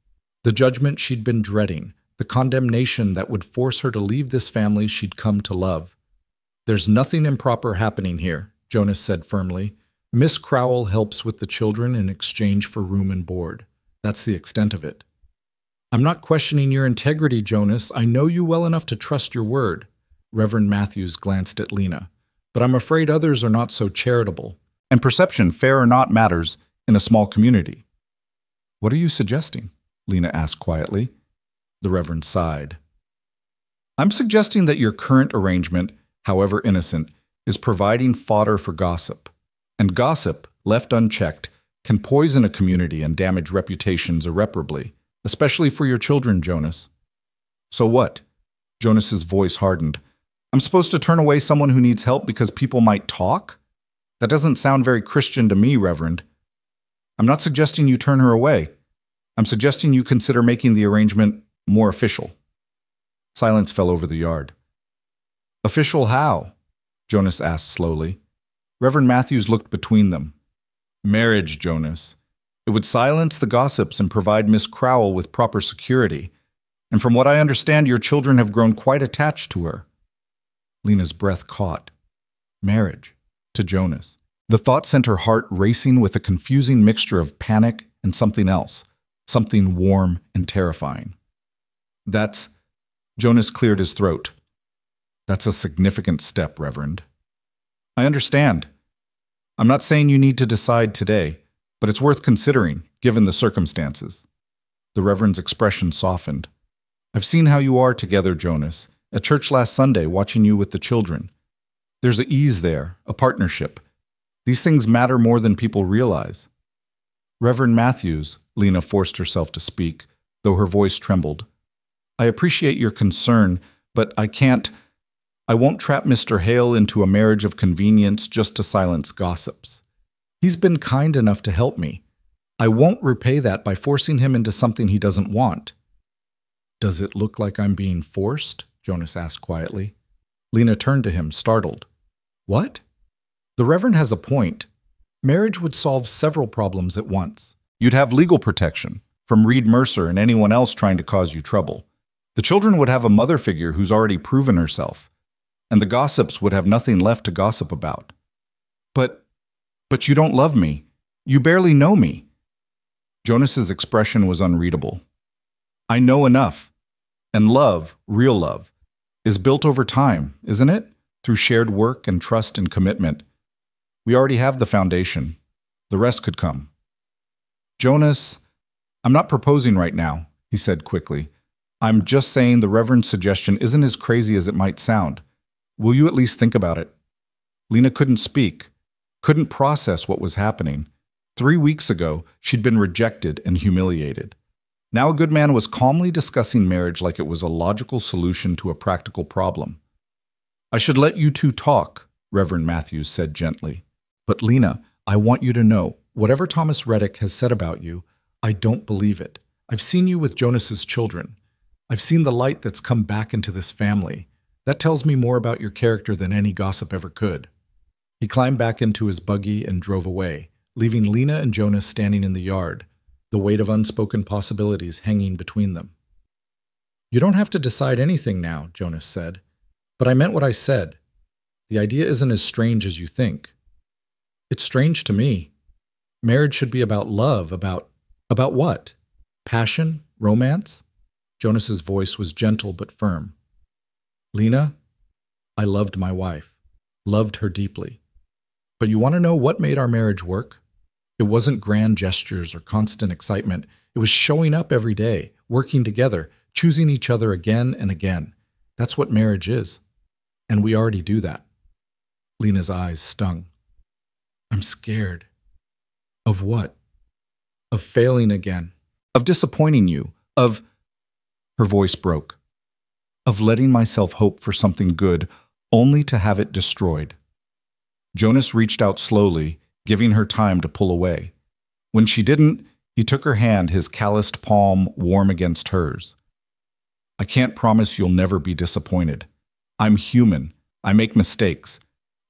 The judgment she'd been dreading, the condemnation that would force her to leave this family she'd come to love. There's nothing improper happening here, Jonas said firmly. Miss Crowell helps with the children in exchange for room and board. That's the extent of it. I'm not questioning your integrity, Jonas. I know you well enough to trust your word. Reverend Matthews glanced at Lena. But I'm afraid others are not so charitable. And perception, fair or not, matters in a small community. What are you suggesting? Lena asked quietly. The Reverend sighed. I'm suggesting that your current arrangement, however innocent, is providing fodder for gossip. And gossip, left unchecked, can poison a community and damage reputations irreparably, especially for your children, Jonas. So what? Jonas's voice hardened. I'm supposed to turn away someone who needs help because people might talk? That doesn't sound very Christian to me, Reverend. I'm not suggesting you turn her away. I'm suggesting you consider making the arrangement more official. Silence fell over the yard. Official how? Jonas asked slowly. Reverend Matthews looked between them. Marriage, Jonas. It would silence the gossips and provide Miss Crowell with proper security. And from what I understand, your children have grown quite attached to her. Lena's breath caught. Marriage. To Jonas. The thought sent her heart racing with a confusing mixture of panic and something else. Something warm and terrifying. Jonas cleared his throat. That's a significant step, Reverend. I understand. I'm not saying you need to decide today, but it's worth considering, given the circumstances. The Reverend's expression softened. I've seen how you are together, Jonas, at church last Sunday, watching you with the children. There's an ease there, a partnership. These things matter more than people realize. Reverend Matthews, Lena forced herself to speak, though her voice trembled. I appreciate your concern, but I won't trap Mr. Hale into a marriage of convenience just to silence gossips. He's been kind enough to help me. I won't repay that by forcing him into something he doesn't want. Does it look like I'm being forced? Jonas asked quietly. Lena turned to him, startled. What? The Reverend has a point. Marriage would solve several problems at once. You'd have legal protection from Reed Mercer and anyone else trying to cause you trouble. The children would have a mother figure who's already proven herself, and the gossips would have nothing left to gossip about. But you don't love me. You barely know me. Jonas's expression was unreadable. I know enough. And love, real love, is built over time, isn't it? Through shared work and trust and commitment. We already have the foundation. The rest could come. Jonas, I'm not proposing right now, he said quickly. I'm just saying the Reverend's suggestion isn't as crazy as it might sound. Will you at least think about it? Lena couldn't speak. couldn't process what was happening. 3 weeks ago, she'd been rejected and humiliated. Now a good man was calmly discussing marriage like it was a logical solution to a practical problem. "I should let you two talk," Reverend Matthews said gently. "But Lena, I want you to know, whatever Thomas Reddick has said about you, I don't believe it. I've seen you with Jonas's children. I've seen the light that's come back into this family. That tells me more about your character than any gossip ever could." He climbed back into his buggy and drove away, leaving Lena and Jonas standing in the yard, the weight of unspoken possibilities hanging between them. "You don't have to decide anything now," Jonas said. "But I meant what I said. The idea isn't as strange as you think." "It's strange to me. Marriage should be about love, about what? Passion? Romance?" Jonas's voice was gentle but firm. "Lena, I loved my wife, loved her deeply. But you want to know what made our marriage work? It wasn't grand gestures or constant excitement. It was showing up every day, working together, choosing each other again and again. That's what marriage is. And we already do that." Lena's eyes stung. "I'm scared." "Of what?" "Of failing again. Of disappointing you. Of—" Her voice broke. "Of letting myself hope for something good, only to have it destroyed." Jonas reached out slowly, giving her time to pull away. When she didn't, he took her hand, his calloused palm warm against hers. "I can't promise you'll never be disappointed. I'm human. I make mistakes.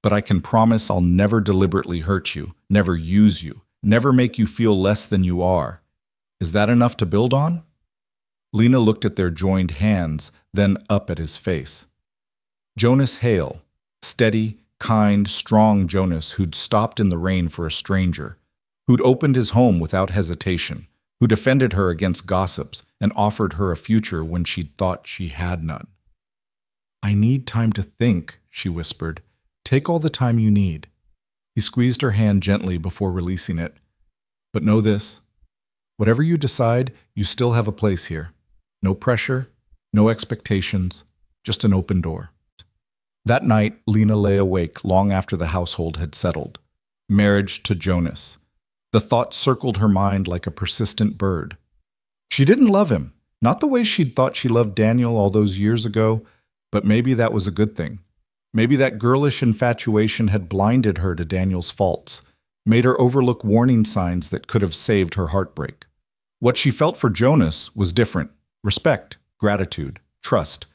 But I can promise I'll never deliberately hurt you, never use you, never make you feel less than you are. Is that enough to build on?" Lena looked at their joined hands, then up at his face. Jonas Hale, steady, kind, strong Jonas who'd stopped in the rain for a stranger, who'd opened his home without hesitation, who defended her against gossips and offered her a future when she'd thought she had none. "I need time to think," she whispered. "Take all the time you need." He squeezed her hand gently before releasing it. "But know this, whatever you decide, you still have a place here. No pressure, no expectations, just an open door." That night, Lena lay awake long after the household had settled. Marriage to Jonas. The thought circled her mind like a persistent bird. She didn't love him, not the way she'd thought she loved Daniel all those years ago, but maybe that was a good thing. Maybe that girlish infatuation had blinded her to Daniel's faults, made her overlook warning signs that could have saved her heartbreak. What she felt for Jonas was different. Respect, gratitude, trust.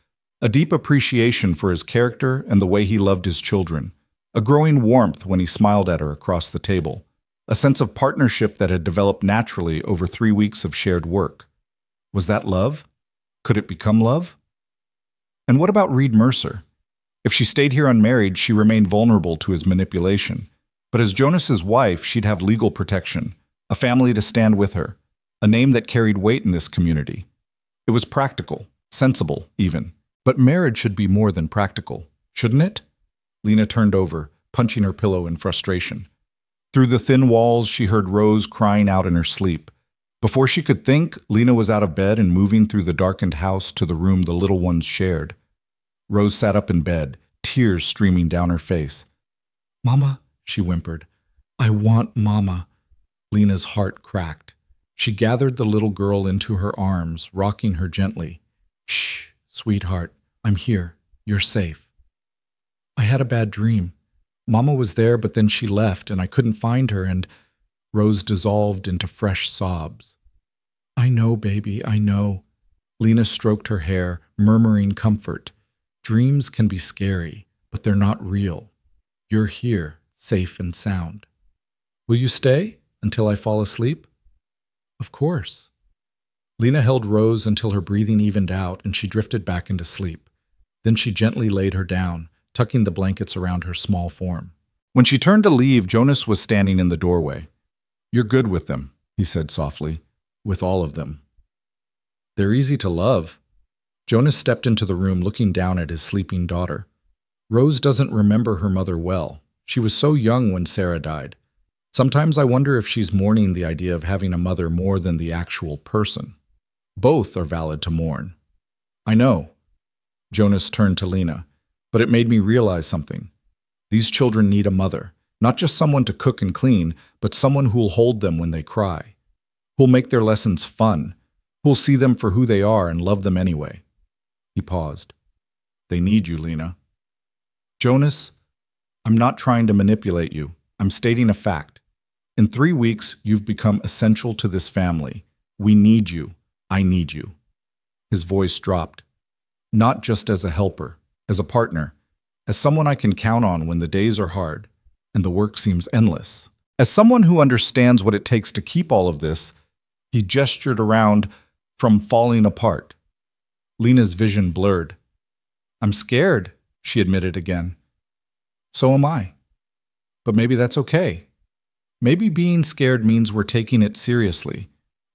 A deep appreciation for his character and the way he loved his children. A growing warmth when he smiled at her across the table. A sense of partnership that had developed naturally over 3 weeks of shared work. Was that love? Could it become love? And what about Reed Mercer? If she stayed here unmarried, she remained vulnerable to his manipulation. But as Jonas's wife, she'd have legal protection, a family to stand with her, a name that carried weight in this community. It was practical, sensible even. But marriage should be more than practical, shouldn't it? Lena turned over, punching her pillow in frustration. Through the thin walls, she heard Rose crying out in her sleep. Before she could think, Lena was out of bed and moving through the darkened house to the room the little ones shared. Rose sat up in bed, tears streaming down her face. "Mama," she whimpered. "I want Mama." Lena's heart cracked. She gathered the little girl into her arms, rocking her gently. "Shh, sweetheart, I'm here. You're safe." "I had a bad dream. Mama was there, but then she left, and I couldn't find her, and—" Rose dissolved into fresh sobs. "I know, baby, I know." Lena stroked her hair, murmuring comfort. "Dreams can be scary, but they're not real. You're here, safe and sound. Will you stay until I fall asleep?" "Of course." Lena held Rose until her breathing evened out and she drifted back into sleep. Then she gently laid her down, tucking the blankets around her small form. When she turned to leave, Jonas was standing in the doorway. "You're good with them," he said softly. "With all of them." "They're easy to love." Jonas stepped into the room looking down at his sleeping daughter. Rose doesn't remember her mother well. She was so young when Sarah died. Sometimes I wonder if she's mourning the idea of having a mother more than the actual person. Both are valid to mourn. "I know." Jonas turned to Lena, "but it made me realize something. These children need a mother, Not just someone to cook and clean, but someone who'll hold them when they cry, who'll make their lessons fun, who'll see them for who they are and love them anyway. He paused. They need you, Lena. Jonas, I'm not trying to manipulate you. I'm stating a fact. In 3 weeks, you've become essential to this family. We need you. I need you. His voice dropped. Not just as a helper, as a partner, as someone I can count on when the days are hard and the work seems endless. As someone who understands what it takes to keep all of this, he gestured around from falling apart. Lena's vision blurred. I'm scared, she admitted again. So am I. But maybe that's okay. Maybe being scared means we're taking it seriously,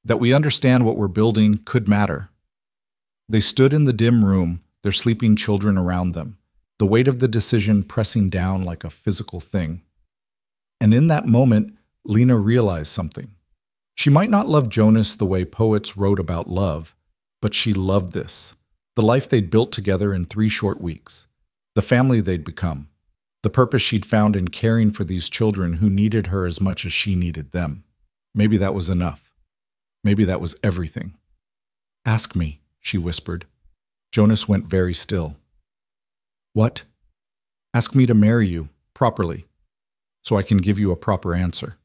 that we understand what we're building could matter. They stood in the dim room, their sleeping children around them, the weight of the decision pressing down like a physical thing. And in that moment, Lena realized something. She might not love Jonas the way poets wrote about love, but she loved this, the life they'd built together in 3 short weeks, the family they'd become, the purpose she'd found in caring for these children who needed her as much as she needed them. Maybe that was enough. Maybe that was everything. Ask me, she whispered. Jonas went very still. What? Ask me to marry you, properly, so I can give you a proper answer.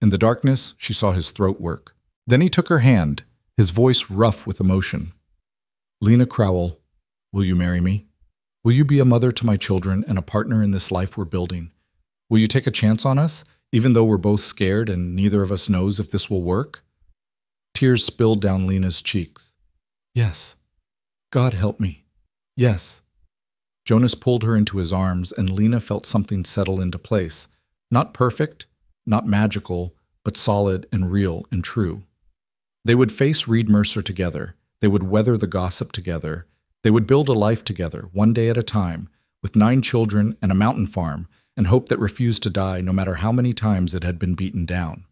In the darkness, she saw his throat work. Then he took her hand, his voice rough with emotion. Lena Crowell, will you marry me? Will you be a mother to my children and a partner in this life we're building? Will you take a chance on us, even though we're both scared and neither of us knows if this will work? Tears spilled down Lena's cheeks. Yes. God help me. Yes. Jonas pulled her into his arms, and Lena felt something settle into place. Not perfect, not magical, but solid and real and true. They would face Reed Mercer together. They would weather the gossip together. They would build a life together, one day at a time, with 9 children and a mountain farm, and hope that refused to die no matter how many times it had been beaten down.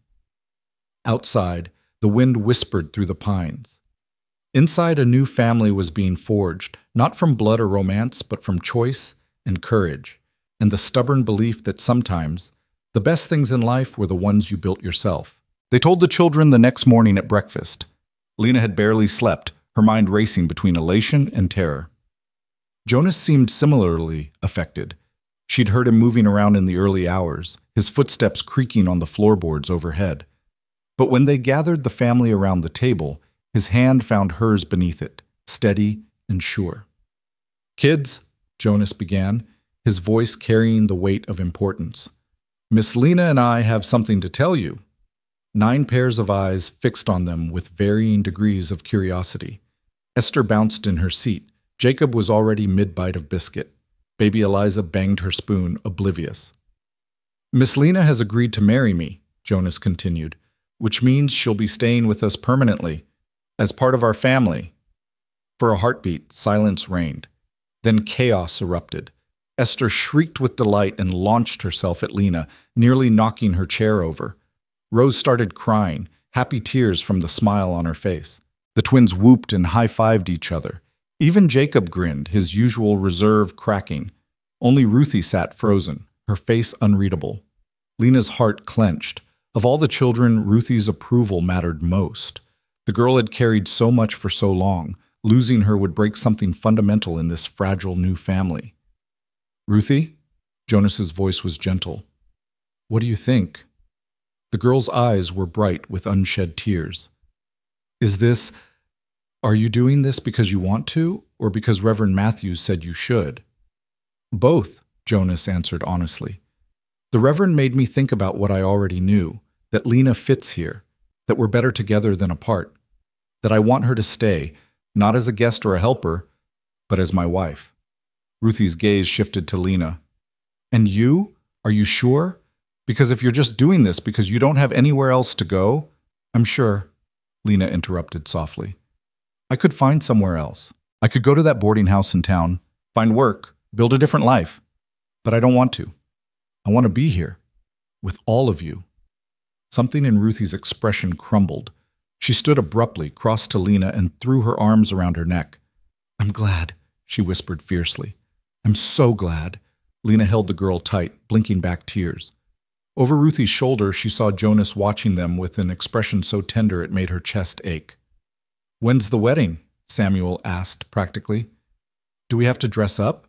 Outside, the wind whispered through the pines. Inside, a new family was being forged, not from blood or romance, but from choice and courage, and the stubborn belief that sometimes the best things in life were the ones you built yourself. They told the children the next morning at breakfast. Lena had barely slept, her mind racing between elation and terror. Jonas seemed similarly affected. She'd heard him moving around in the early hours, his footsteps creaking on the floorboards overhead. But when they gathered the family around the table, his hand found hers beneath it, steady and sure. Kids, Jonas began, his voice carrying the weight of importance. Miss Lena and I have something to tell you. 9 pairs of eyes fixed on them with varying degrees of curiosity. Esther bounced in her seat. Jacob was already mid-bite of biscuit. Baby Eliza banged her spoon, oblivious. Miss Lena has agreed to marry me, Jonas continued, which means she'll be staying with us permanently, as part of our family. For a heartbeat, silence reigned. Then chaos erupted. Esther shrieked with delight and launched herself at Lena, nearly knocking her chair over. Rose started crying, happy tears from the smile on her face. The twins whooped and high-fived each other. Even Jacob grinned, his usual reserve cracking. Only Ruthie sat frozen, her face unreadable. Lena's heart clenched. Of all the children, Ruthie's approval mattered most. The girl had carried so much for so long. Losing her would break something fundamental in this fragile new family. Ruthie? Jonas's voice was gentle. What do you think? The girl's eyes were bright with unshed tears. Are you doing this because you want to, or because Reverend Matthews said you should? Both, Jonas answered honestly. The Reverend made me think about what I already knew, that Lena fits here, that we're better together than apart, that I want her to stay, not as a guest or a helper, but as my wife. Ruthie's gaze shifted to Lena. And you? Are you sure? Because if you're just doing this because you don't have anywhere else to go, I'm sure, Lena interrupted softly. I could find somewhere else. I could go to that boarding house in town, find work, build a different life. But I don't want to. I want to be here, with all of you. Something in Ruthie's expression crumbled. She stood abruptly, crossed to Lena, and threw her arms around her neck. I'm glad, she whispered fiercely. I'm so glad. Lena held the girl tight, blinking back tears. Over Ruthie's shoulder, she saw Jonas watching them with an expression so tender it made her chest ache. "When's the wedding?" Samuel asked practically. "Do we have to dress up?"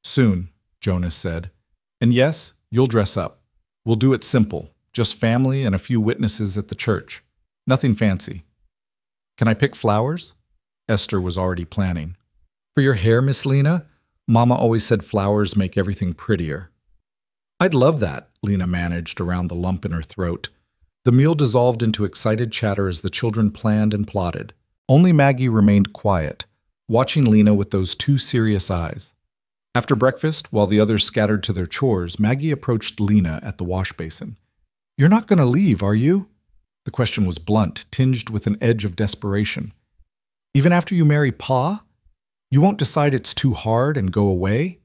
"Soon," Jonas said. "And yes, you'll dress up. We'll do it simple, just family and a few witnesses at the church. Nothing fancy." "Can I pick flowers?" Esther was already planning. "For your hair, Miss Lena? Mama always said flowers make everything prettier." "I'd love that," Lena managed around the lump in her throat. The meal dissolved into excited chatter as the children planned and plotted. Only Maggie remained quiet, watching Lena with those two serious eyes. After breakfast, while the others scattered to their chores, Maggie approached Lena at the wash basin. "You're not going to leave, are you?" The question was blunt, tinged with an edge of desperation. "Even after you marry Pa? You won't decide it's too hard and go away?"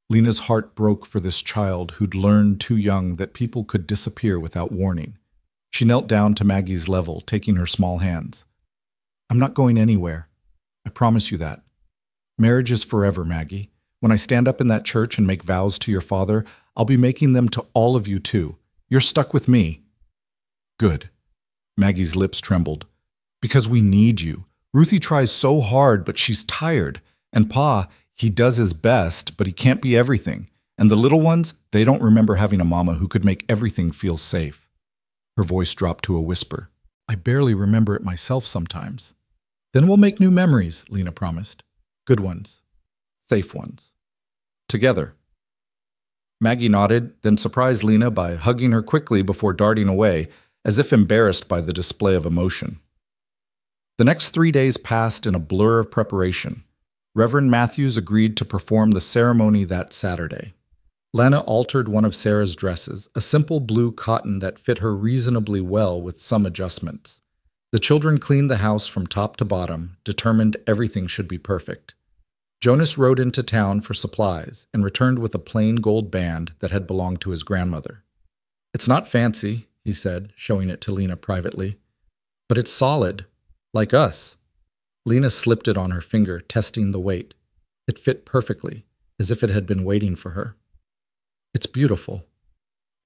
Lena's heart broke for this child who'd learned too young that people could disappear without warning. She knelt down to Maggie's level, taking her small hands. "I'm not going anywhere. I promise you that. Marriage is forever, Maggie. When I stand up in that church and make vows to your father, I'll be making them to all of you too. You're stuck with me." "Good." Maggie's lips trembled. "Because we need you. Ruthie tries so hard, but she's tired. And Pa, he does his best, but he can't be everything. And the little ones, they don't remember having a mama who could make everything feel safe." Her voice dropped to a whisper. "I barely remember it myself sometimes." "Then we'll make new memories," Lena promised. "Good ones. Safe ones. Together." Maggie nodded, then surprised Lena by hugging her quickly before darting away, as if embarrassed by the display of emotion. The next 3 days passed in a blur of preparation. Reverend Matthews agreed to perform the ceremony that Saturday. Lena altered one of Sarah's dresses, a simple blue cotton that fit her reasonably well with some adjustments. The children cleaned the house from top to bottom, determined everything should be perfect. Jonas rode into town for supplies and returned with a plain gold band that had belonged to his grandmother. "It's not fancy," he said, showing it to Lena privately, "but it's solid, like us." Lena slipped it on her finger, testing the weight. It fit perfectly, as if it had been waiting for her. "It's beautiful."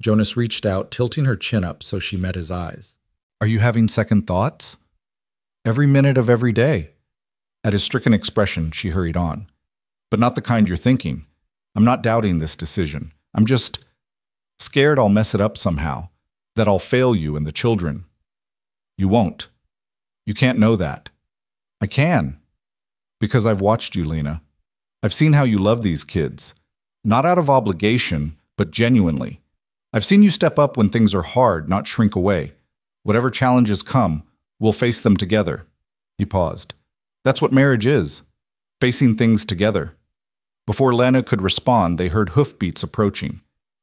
Jonas reached out, tilting her chin up so she met his eyes. "Are you having second thoughts?" "Every minute of every day." At his stricken expression, she hurried on. "But not the kind you're thinking. I'm not doubting this decision. I'm just scared I'll mess it up somehow, that I'll fail you and the children." "You won't. You can't know that." "I can. Because I've watched you, Lena. I've seen how you love these kids. Not out of obligation, but genuinely. I've seen you step up when things are hard, not shrink away. Whatever challenges come, we'll face them together." He paused. "That's what marriage is. Facing things together." Before Lena could respond, they heard hoofbeats approaching.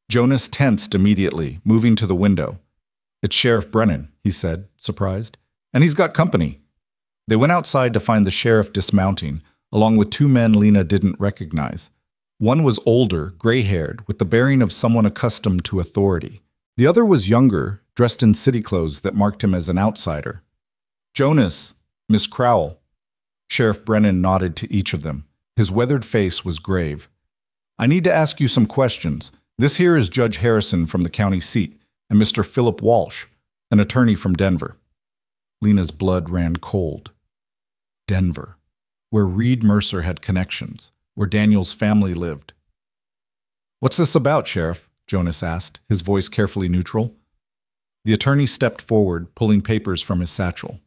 Jonas tensed immediately, moving to the window. "It's Sheriff Brennan," he said, surprised. "And he's got company." They went outside to find the sheriff dismounting, along with two men Lena didn't recognize. One was older, gray-haired, with the bearing of someone accustomed to authority. The other was younger, dressed in city clothes that marked him as an outsider. "Jonas, Miss Crowell." Sheriff Brennan nodded to each of them. His weathered face was grave. "I need to ask you some questions. This here is Judge Harrison from the county seat, and Mr. Philip Walsh, an attorney from Denver." Lena's blood ran cold. Denver, where Reed Mercer had connections, where Daniel's family lived. "What's this about, Sheriff?" Jonas asked, his voice carefully neutral. The attorney stepped forward, pulling papers from his satchel.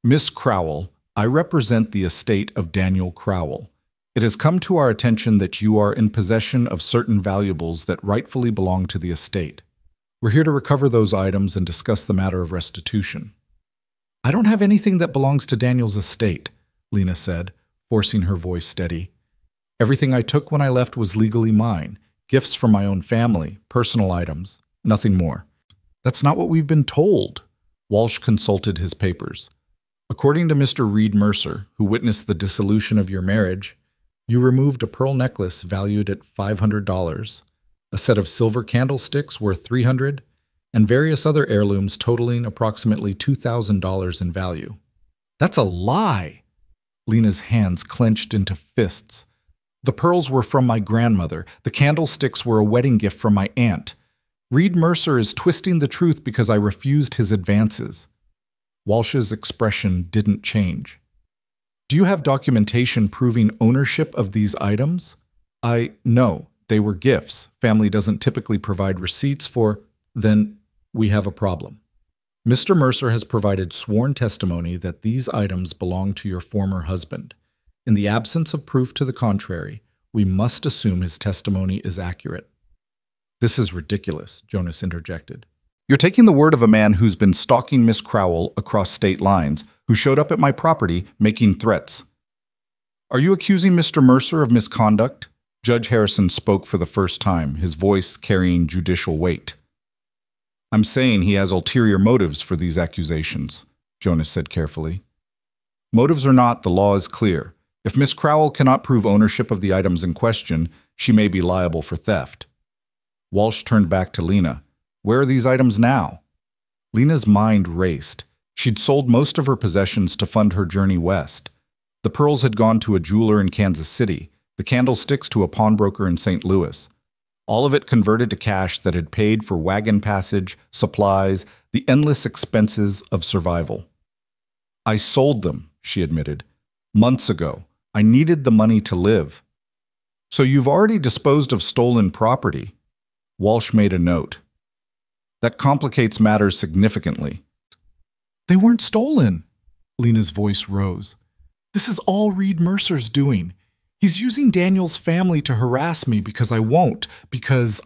"Miss Crowell, I represent the estate of Daniel Crowell. It has come to our attention that you are in possession of certain valuables that rightfully belong to the estate. We're here to recover those items and discuss the matter of restitution." "I don't have anything that belongs to Daniel's estate," Lena said, forcing her voice steady. "Everything I took when I left was legally mine, gifts from my own family, personal items, nothing more." "That's not what we've been told." Walsh consulted his papers. "According to Mr. Reed Mercer, who witnessed the dissolution of your marriage, you removed a pearl necklace valued at $500, a set of silver candlesticks worth $300, and various other heirlooms totaling approximately $2,000 in value." "That's a lie!" Lena's hands clenched into fists. The pearls were from my grandmother. The candlesticks were a wedding gift from my aunt. Reed Mercer is twisting the truth because I refused his advances. Walsh's expression didn't change. Do you have documentation proving ownership of these items? No, they were gifts. Family doesn't typically provide receipts for. Then we have a problem. Mr. Mercer has provided sworn testimony that these items belong to your former husband. In the absence of proof to the contrary, we must assume his testimony is accurate. This is ridiculous, Jonas interjected. You're taking the word of a man who's been stalking Miss Crowell across state lines, who showed up at my property making threats. Are you accusing Mr. Mercer of misconduct? Judge Harrison spoke for the first time, his voice carrying judicial weight. I'm saying he has ulterior motives for these accusations, Jonas said carefully. Motives or not, the law is clear. If Miss Crowell cannot prove ownership of the items in question, she may be liable for theft. Walsh turned back to Lena. Where are these items now? Lena's mind raced. She'd sold most of her possessions to fund her journey west. The pearls had gone to a jeweler in Kansas City, the candlesticks to a pawnbroker in St. Louis. All of it converted to cash that had paid for wagon passage, supplies, the endless expenses of survival. I sold them, she admitted. Months ago. I needed the money to live. So you've already disposed of stolen property. Walsh made a note. That complicates matters significantly. They weren't stolen. Lena's voice rose. This is all Reed Mercer's doing. He's using Daniel's family to harass me because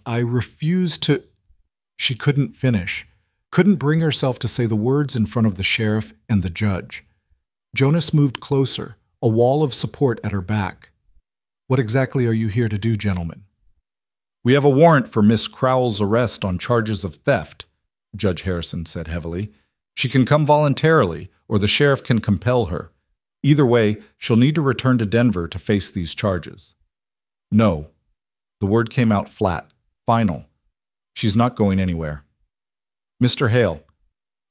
I refuse to. She couldn't finish, couldn't bring herself to say the words in front of the sheriff and the judge. Jonas moved closer, a wall of support at her back. What exactly are you here to do, gentlemen? We have a warrant for Miss Crowell's arrest on charges of theft, Judge Harrison said heavily. She can come voluntarily, or the sheriff can compel her. Either way, she'll need to return to Denver to face these charges. No. The word came out flat, final. She's not going anywhere. Mr. Hale,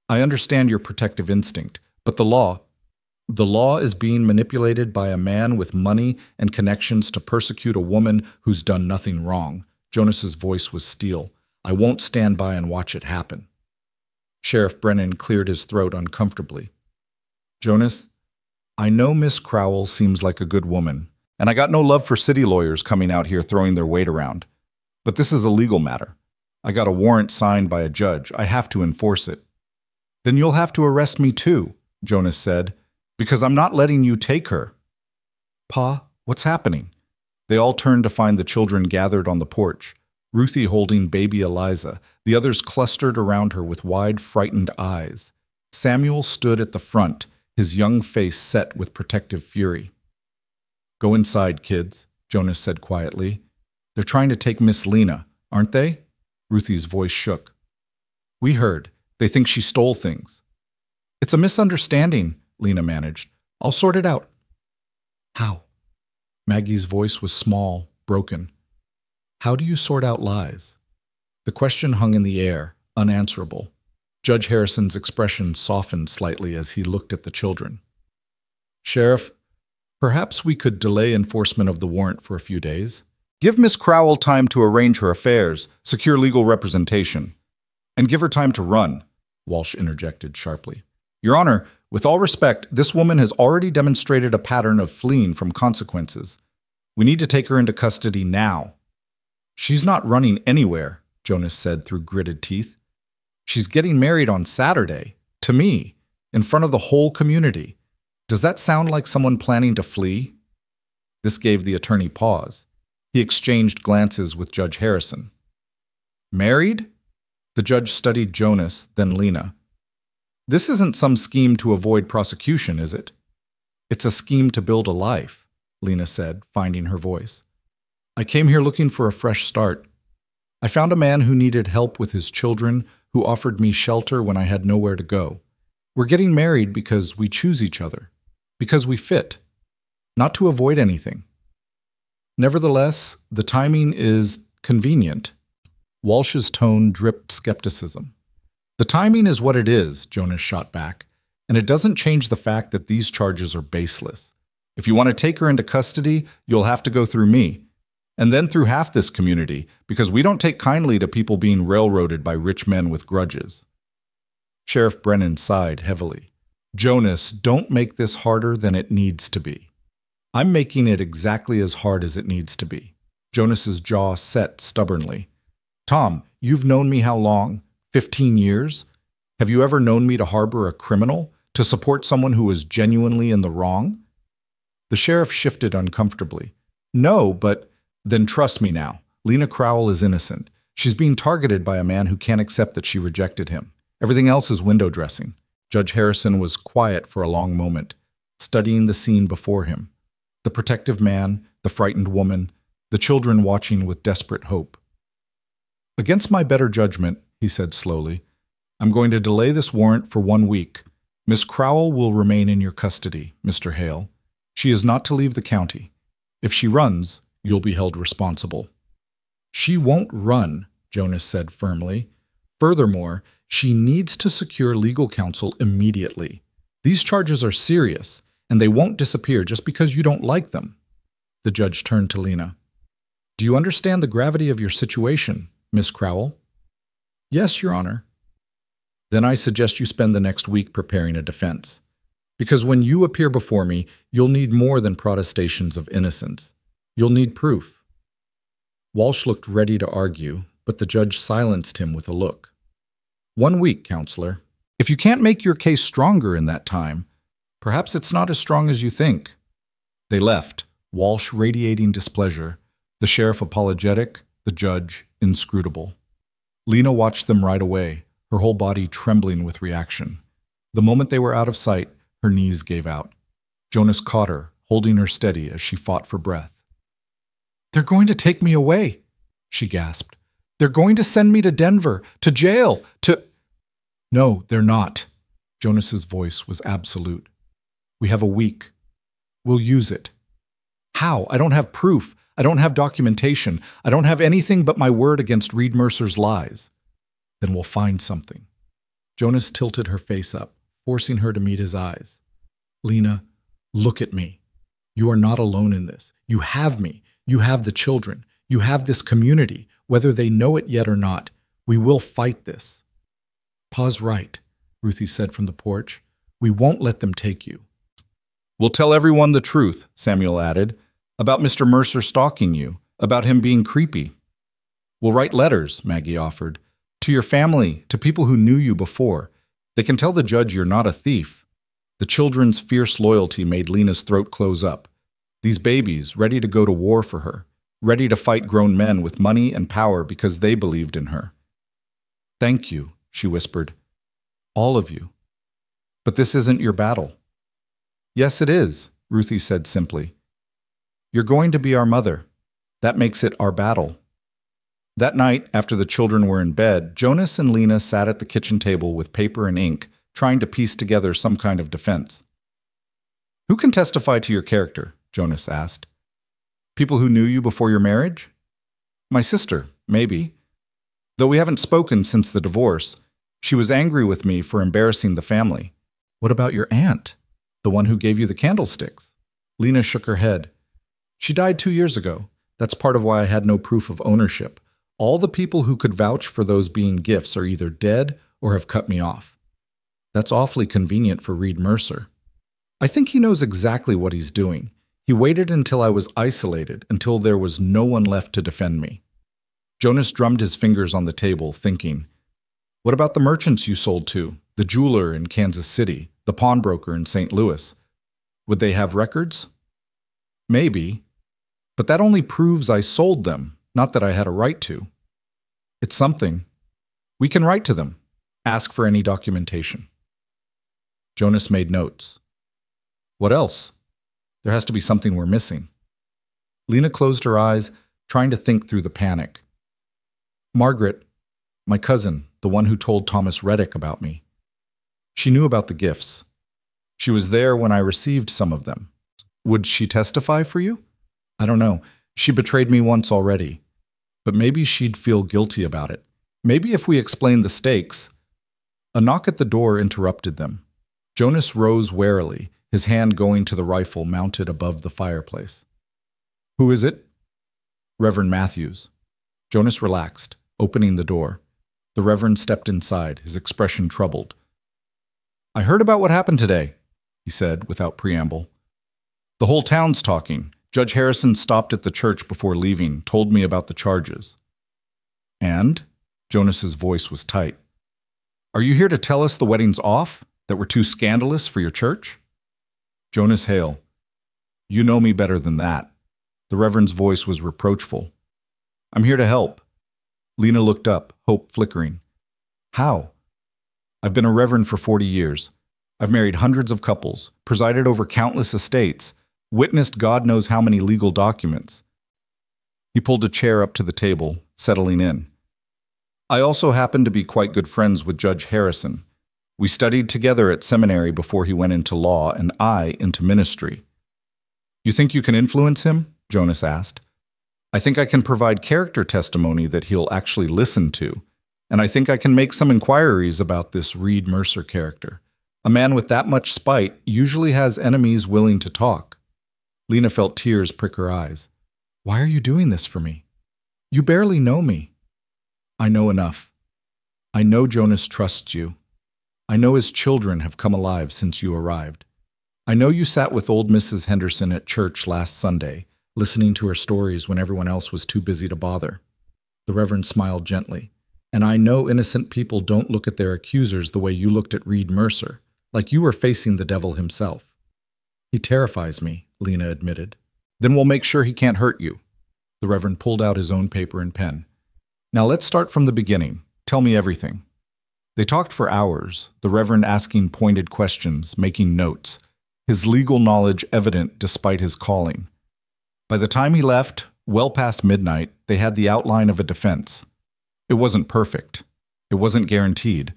I understand your protective instinct, but the law is being manipulated by a man with money and connections to persecute a woman who's done nothing wrong. Jonas's voice was steel. I won't stand by and watch it happen. Sheriff Brennan cleared his throat uncomfortably. Jonas, I know Miss Crowell seems like a good woman, and I got no love for city lawyers coming out here throwing their weight around. But this is a legal matter. I got a warrant signed by a judge. I have to enforce it. Then you'll have to arrest me too, Jonas said, because I'm not letting you take her. Pa, what's happening? They all turned to find the children gathered on the porch, Ruthie holding baby Eliza, the others clustered around her with wide, frightened eyes. Samuel stood at the front, his young face set with protective fury. Go inside, kids, Jonas said quietly. They're trying to take Miss Lena, aren't they? Ruthie's voice shook. We heard. They think she stole things. It's a misunderstanding, Lena managed. I'll sort it out. How? Maggie's voice was small, broken. How do you sort out lies? The question hung in the air, unanswerable. Judge Harrison's expression softened slightly as he looked at the children. Sheriff, perhaps we could delay enforcement of the warrant for a few days. Give Miss Crowell time to arrange her affairs, secure legal representation. And give her time to run, Walsh interjected sharply. Your Honor, with all respect, this woman has already demonstrated a pattern of fleeing from consequences. We need to take her into custody now. She's not running anywhere, Jonas said through gritted teeth. She's getting married on Saturday, to me, in front of the whole community. Does that sound like someone planning to flee? This gave the attorney pause. He exchanged glances with Judge Harrison. Married? The judge studied Jonas, then Lena. This isn't some scheme to avoid prosecution, is it? It's a scheme to build a life, Lena said, finding her voice. I came here looking for a fresh start. I found a man who needed help with his children, who offered me shelter when I had nowhere to go. We're getting married because we choose each other, because we fit, not to avoid anything. Nevertheless, the timing is convenient. Walsh's tone dripped skepticism. The timing is what it is, Jonas shot back, and it doesn't change the fact that these charges are baseless. If you want to take her into custody, you'll have to go through me. And then through half this community, because we don't take kindly to people being railroaded by rich men with grudges." Sheriff Brennan sighed heavily. "Jonas, don't make this harder than it needs to be." "I'm making it exactly as hard as it needs to be." Jonas's jaw set stubbornly. "Tom, you've known me how long? 15 years? Have you ever known me to harbor a criminal? To support someone who was genuinely in the wrong?" The sheriff shifted uncomfortably. "No, but—" "Then trust me now. Lena Crowell is innocent. She's being targeted by a man who can't accept that she rejected him. Everything else is window dressing." Judge Harrison was quiet for a long moment, studying the scene before him. The protective man, the frightened woman, the children watching with desperate hope. "Against my better judgment," he said slowly, "I'm going to delay this warrant for 1 week. Miss Crowell will remain in your custody, Mr. Hale. She is not to leave the county. If she runs, you'll be held responsible." "She won't run," Jonas said firmly. "Furthermore, she needs to secure legal counsel immediately. These charges are serious, and they won't disappear just because you don't like them." The judge turned to Lena. "Do you understand the gravity of your situation, Miss Crowell?" "Yes, Your Honor." "Then I suggest you spend the next week preparing a defense. Because when you appear before me, you'll need more than protestations of innocence. You'll need proof." Walsh looked ready to argue, but the judge silenced him with a look. "1 week, counselor. If you can't make your case stronger in that time, perhaps it's not as strong as you think." They left, Walsh radiating displeasure, the sheriff apologetic, the judge inscrutable. Lena watched them ride away, her whole body trembling with reaction. The moment they were out of sight, her knees gave out. Jonas caught her, holding her steady as she fought for breath. "They're going to take me away," she gasped. "They're going to send me to Denver, to jail, to—" "No, they're not." Jonas's voice was absolute. "We have a week. We'll use it." "How? I don't have proof. I don't have documentation. I don't have anything but my word against Reed Mercer's lies." "Then we'll find something." Jonas tilted her face up, forcing her to meet his eyes. "Lena, look at me. You are not alone in this. You have me. You have the children. You have this community, whether they know it yet or not. We will fight this." "Pa's right," Ruthie said from the porch. "We won't let them take you." "We'll tell everyone the truth," Samuel added, "about Mr. Mercer stalking you, about him being creepy." "We'll write letters," Maggie offered, "to your family, to people who knew you before. They can tell the judge you're not a thief." The children's fierce loyalty made Lena's throat close up. These babies, ready to go to war for her, ready to fight grown men with money and power because they believed in her. "Thank you," she whispered. "All of you. But this isn't your battle." "Yes, it is," Ruthie said simply. "You're going to be our mother. That makes it our battle." That night, after the children were in bed, Jonas and Lena sat at the kitchen table with paper and ink, trying to piece together some kind of defense. "Who can testify to your character?" Jonas asked. "People who knew you before your marriage?" "My sister, maybe. Though we haven't spoken since the divorce. She was angry with me for embarrassing the family." "What about your aunt? The one who gave you the candlesticks?" Lena shook her head. "She died 2 years ago. That's part of why I had no proof of ownership. All the people who could vouch for those being gifts are either dead or have cut me off." "That's awfully convenient for Reed Mercer." "I think he knows exactly what he's doing. He waited until I was isolated, until there was no one left to defend me." Jonas drummed his fingers on the table, thinking, "What about the merchants you sold to? The jeweler in Kansas City, the pawnbroker in St. Louis? Would they have records?" "Maybe. But that only proves I sold them, not that I had a right to." "It's something. We can write to them. Ask for any documentation." Jonas made notes. "What else? There has to be something we're missing." Lena closed her eyes, trying to think through the panic. "Margaret, my cousin, the one who told Thomas Reddick about me. She knew about the gifts. She was there when I received some of them. Would she testify for you? I don't know. She betrayed me once already. But maybe she'd feel guilty about it. Maybe if we explain the stakes." A knock at the door interrupted them. Jonas rose warily, his hand going to the rifle mounted above the fireplace. "Who is it?" "Reverend Matthews." Jonas relaxed, opening the door. The Reverend stepped inside, his expression troubled. "I heard about what happened today," he said without preamble. "The whole town's talking. Judge Harrison stopped at the church before leaving, told me about the charges." "And?" Jonas's voice was tight. "Are you here to tell us the wedding's off? That we're too scandalous for your church?" "Jonas Hale, you know me better than that." The Reverend's voice was reproachful. "I'm here to help." Lena looked up, hope flickering. "How?" "I've been a reverend for 40 years. I've married hundreds of couples, presided over countless estates, witnessed God knows how many legal documents." He pulled a chair up to the table, settling in. "I also happen to be quite good friends with Judge Harrison. We studied together at seminary before he went into law and I into ministry." "You think you can influence him?" Jonas asked. "I think I can provide character testimony that he'll actually listen to, and I think I can make some inquiries about this Reed Mercer character. A man with that much spite usually has enemies willing to talk." Lena felt tears prick her eyes. "Why are you doing this for me? You barely know me." "I know enough. I know Jonas trusts you. I know his children have come alive since you arrived. I know you sat with old Mrs. Henderson at church last Sunday, listening to her stories when everyone else was too busy to bother." The Reverend smiled gently. "And I know innocent people don't look at their accusers the way you looked at Reed Mercer, like you were facing the devil himself." "He terrifies me," Lena admitted. "Then we'll make sure he can't hurt you." The Reverend pulled out his own paper and pen. "Now let's start from the beginning. Tell me everything." They talked for hours, the Reverend asking pointed questions, making notes, his legal knowledge evident despite his calling. By the time he left, well past midnight, they had the outline of a defense. It wasn't perfect. It wasn't guaranteed.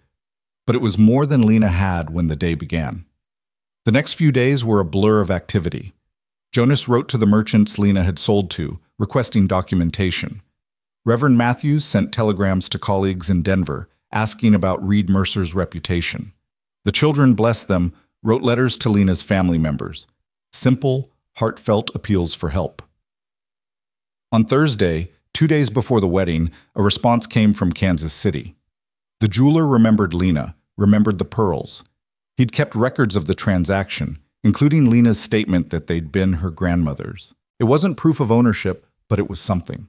But it was more than Lena had when the day began. The next few days were a blur of activity. Jonas wrote to the merchants Lena had sold to, requesting documentation. Reverend Matthews sent telegrams to colleagues in Denver, asking about Reed Mercer's reputation. The children, bless them, wrote letters to Lena's family members. Simple, heartfelt appeals for help. On Thursday, 2 days before the wedding, a response came from Kansas City. The jeweler remembered Lena, remembered the pearls. He'd kept records of the transaction, including Lena's statement that they'd been her grandmother's. It wasn't proof of ownership, but it was something.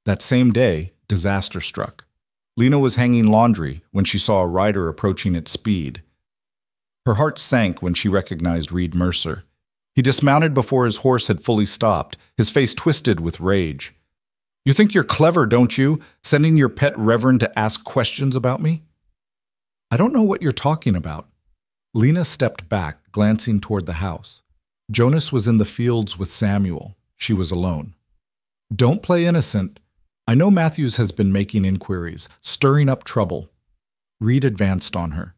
That same day, disaster struck. Lena was hanging laundry when she saw a rider approaching at speed. Her heart sank when she recognized Reed Mercer. He dismounted before his horse had fully stopped, his face twisted with rage. "You think you're clever, don't you, sending your pet reverend to ask questions about me?" "I don't know what you're talking about." Lena stepped back, glancing toward the house. Jonas was in the fields with Samuel. She was alone. "Don't play innocent. I know Matthews has been making inquiries, stirring up trouble." Reed advanced on her.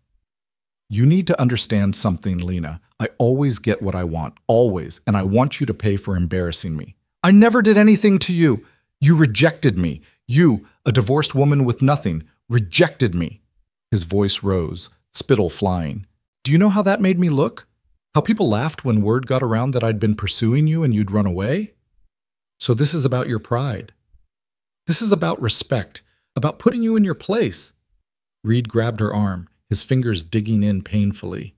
"You need to understand something, Lena. I always get what I want, always, and I want you to pay for embarrassing me." "I never did anything to you. You rejected me. You, a divorced woman with nothing, rejected me." His voice rose, spittle flying. "Do you know how that made me look? How people laughed when word got around that I'd been pursuing you and you'd run away? So this is about your pride. This is about respect, about putting you in your place." Reed grabbed her arm, his fingers digging in painfully.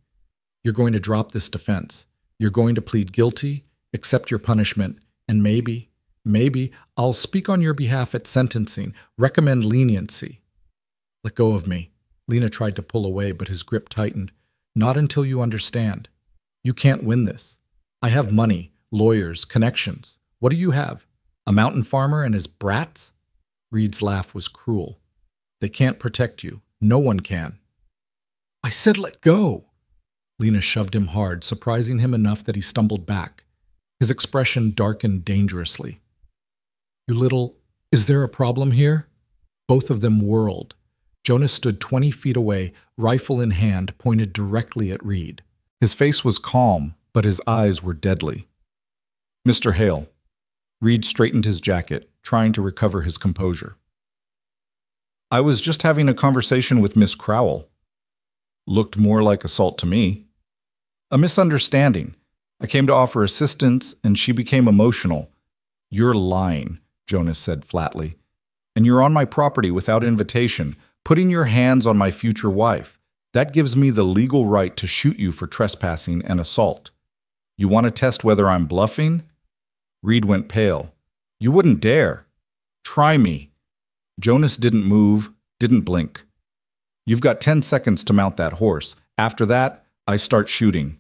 "You're going to drop this defense. You're going to plead guilty, accept your punishment, and maybe I'll speak on your behalf at sentencing, recommend leniency." "Let go of me." Lena tried to pull away, but his grip tightened. "Not until you understand. You can't win this. I have money, lawyers, connections. What do you have? A mountain farmer and his brats?" Reed's laugh was cruel. "They can't protect you. No one can." "I said let go." Lena shoved him hard, surprising him enough that he stumbled back. His expression darkened dangerously. "You little, is there a problem here?" Both of them whirled. Jonas stood 20 feet away, rifle in hand, pointed directly at Reed. His face was calm, but his eyes were deadly. "Mr. Hale." Reed straightened his jacket, trying to recover his composure. "I was just having a conversation with Miss Crowell. Looked more like assault to me." A misunderstanding. I came to offer assistance, and she became emotional. You're lying, Jonas said flatly. And you're on my property without invitation, putting your hands on my future wife. That gives me the legal right to shoot you for trespassing and assault. You want to test whether I'm bluffing? Reed went pale. You wouldn't dare. Try me. Jonas didn't move, didn't blink. You've got 10 seconds to mount that horse. After that, I start shooting.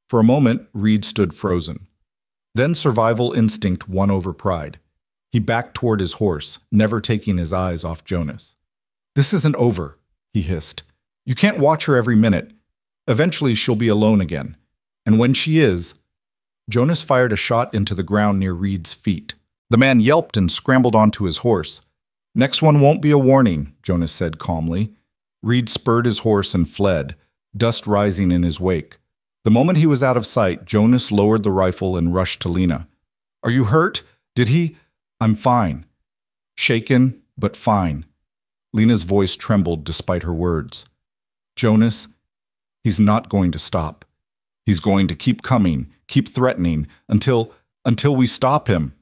For a moment, Reed stood frozen. Then survival instinct won over pride. He backed toward his horse, never taking his eyes off Jonas. This isn't over, he hissed. You can't watch her every minute. Eventually, she'll be alone again. And when she is... Jonas fired a shot into the ground near Reed's feet. The man yelped and scrambled onto his horse. Next one won't be a warning, Jonas said calmly. Reed spurred his horse and fled, dust rising in his wake. The moment he was out of sight, Jonas lowered the rifle and rushed to Lena. Are you hurt? Did he? I'm fine. Shaken, but fine. Lena's voice trembled despite her words. Jonas, he's not going to stop. He's going to keep coming, keep threatening, until we stop him.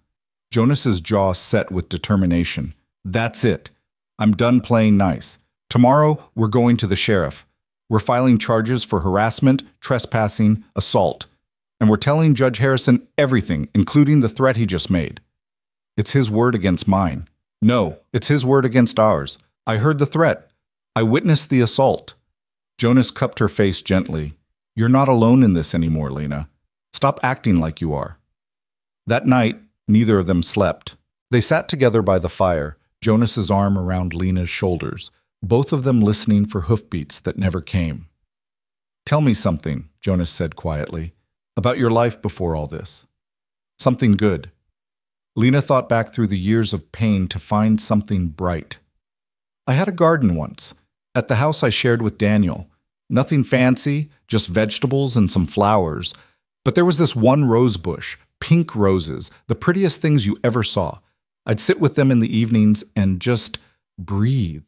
Jonas's jaw set with determination. That's it. I'm done playing nice. Tomorrow, we're going to the sheriff. We're filing charges for harassment, trespassing, assault. And we're telling Judge Harrison everything, including the threat he just made. It's his word against mine. No, it's his word against ours. I heard the threat. I witnessed the assault. Jonas cupped her face gently. You're not alone in this anymore, Lena. Stop acting like you are. That night, neither of them slept. They sat together by the fire, Jonas's arm around Lena's shoulders, both of them listening for hoofbeats that never came. Tell me something, Jonas said quietly, about your life before all this. Something good. Lena thought back through the years of pain to find something bright. I had a garden once, at the house I shared with Daniel. Nothing fancy, just vegetables and some flowers. But there was this one rose bush, pink roses, the prettiest things you ever saw. I'd sit with them in the evenings and just breathe,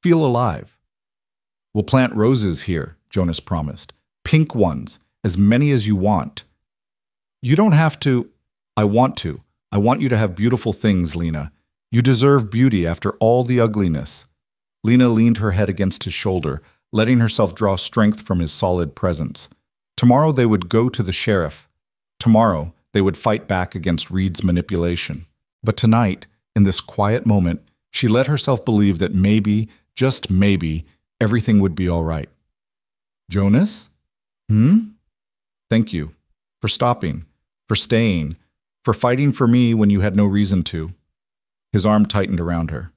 feel alive. We'll plant roses here, Jonas promised. Pink ones, as many as you want. You don't have to. I want to. I want you to have beautiful things, Lena. You deserve beauty after all the ugliness. Lena leaned her head against his shoulder, letting herself draw strength from his solid presence. Tomorrow they would go to the sheriff. Tomorrow they would fight back against Reed's manipulation. But tonight, in this quiet moment, she let herself believe that maybe, just maybe, everything would be all right. Jonas? Thank you. For stopping. For staying. For fighting for me when you had no reason to. His arm tightened around her.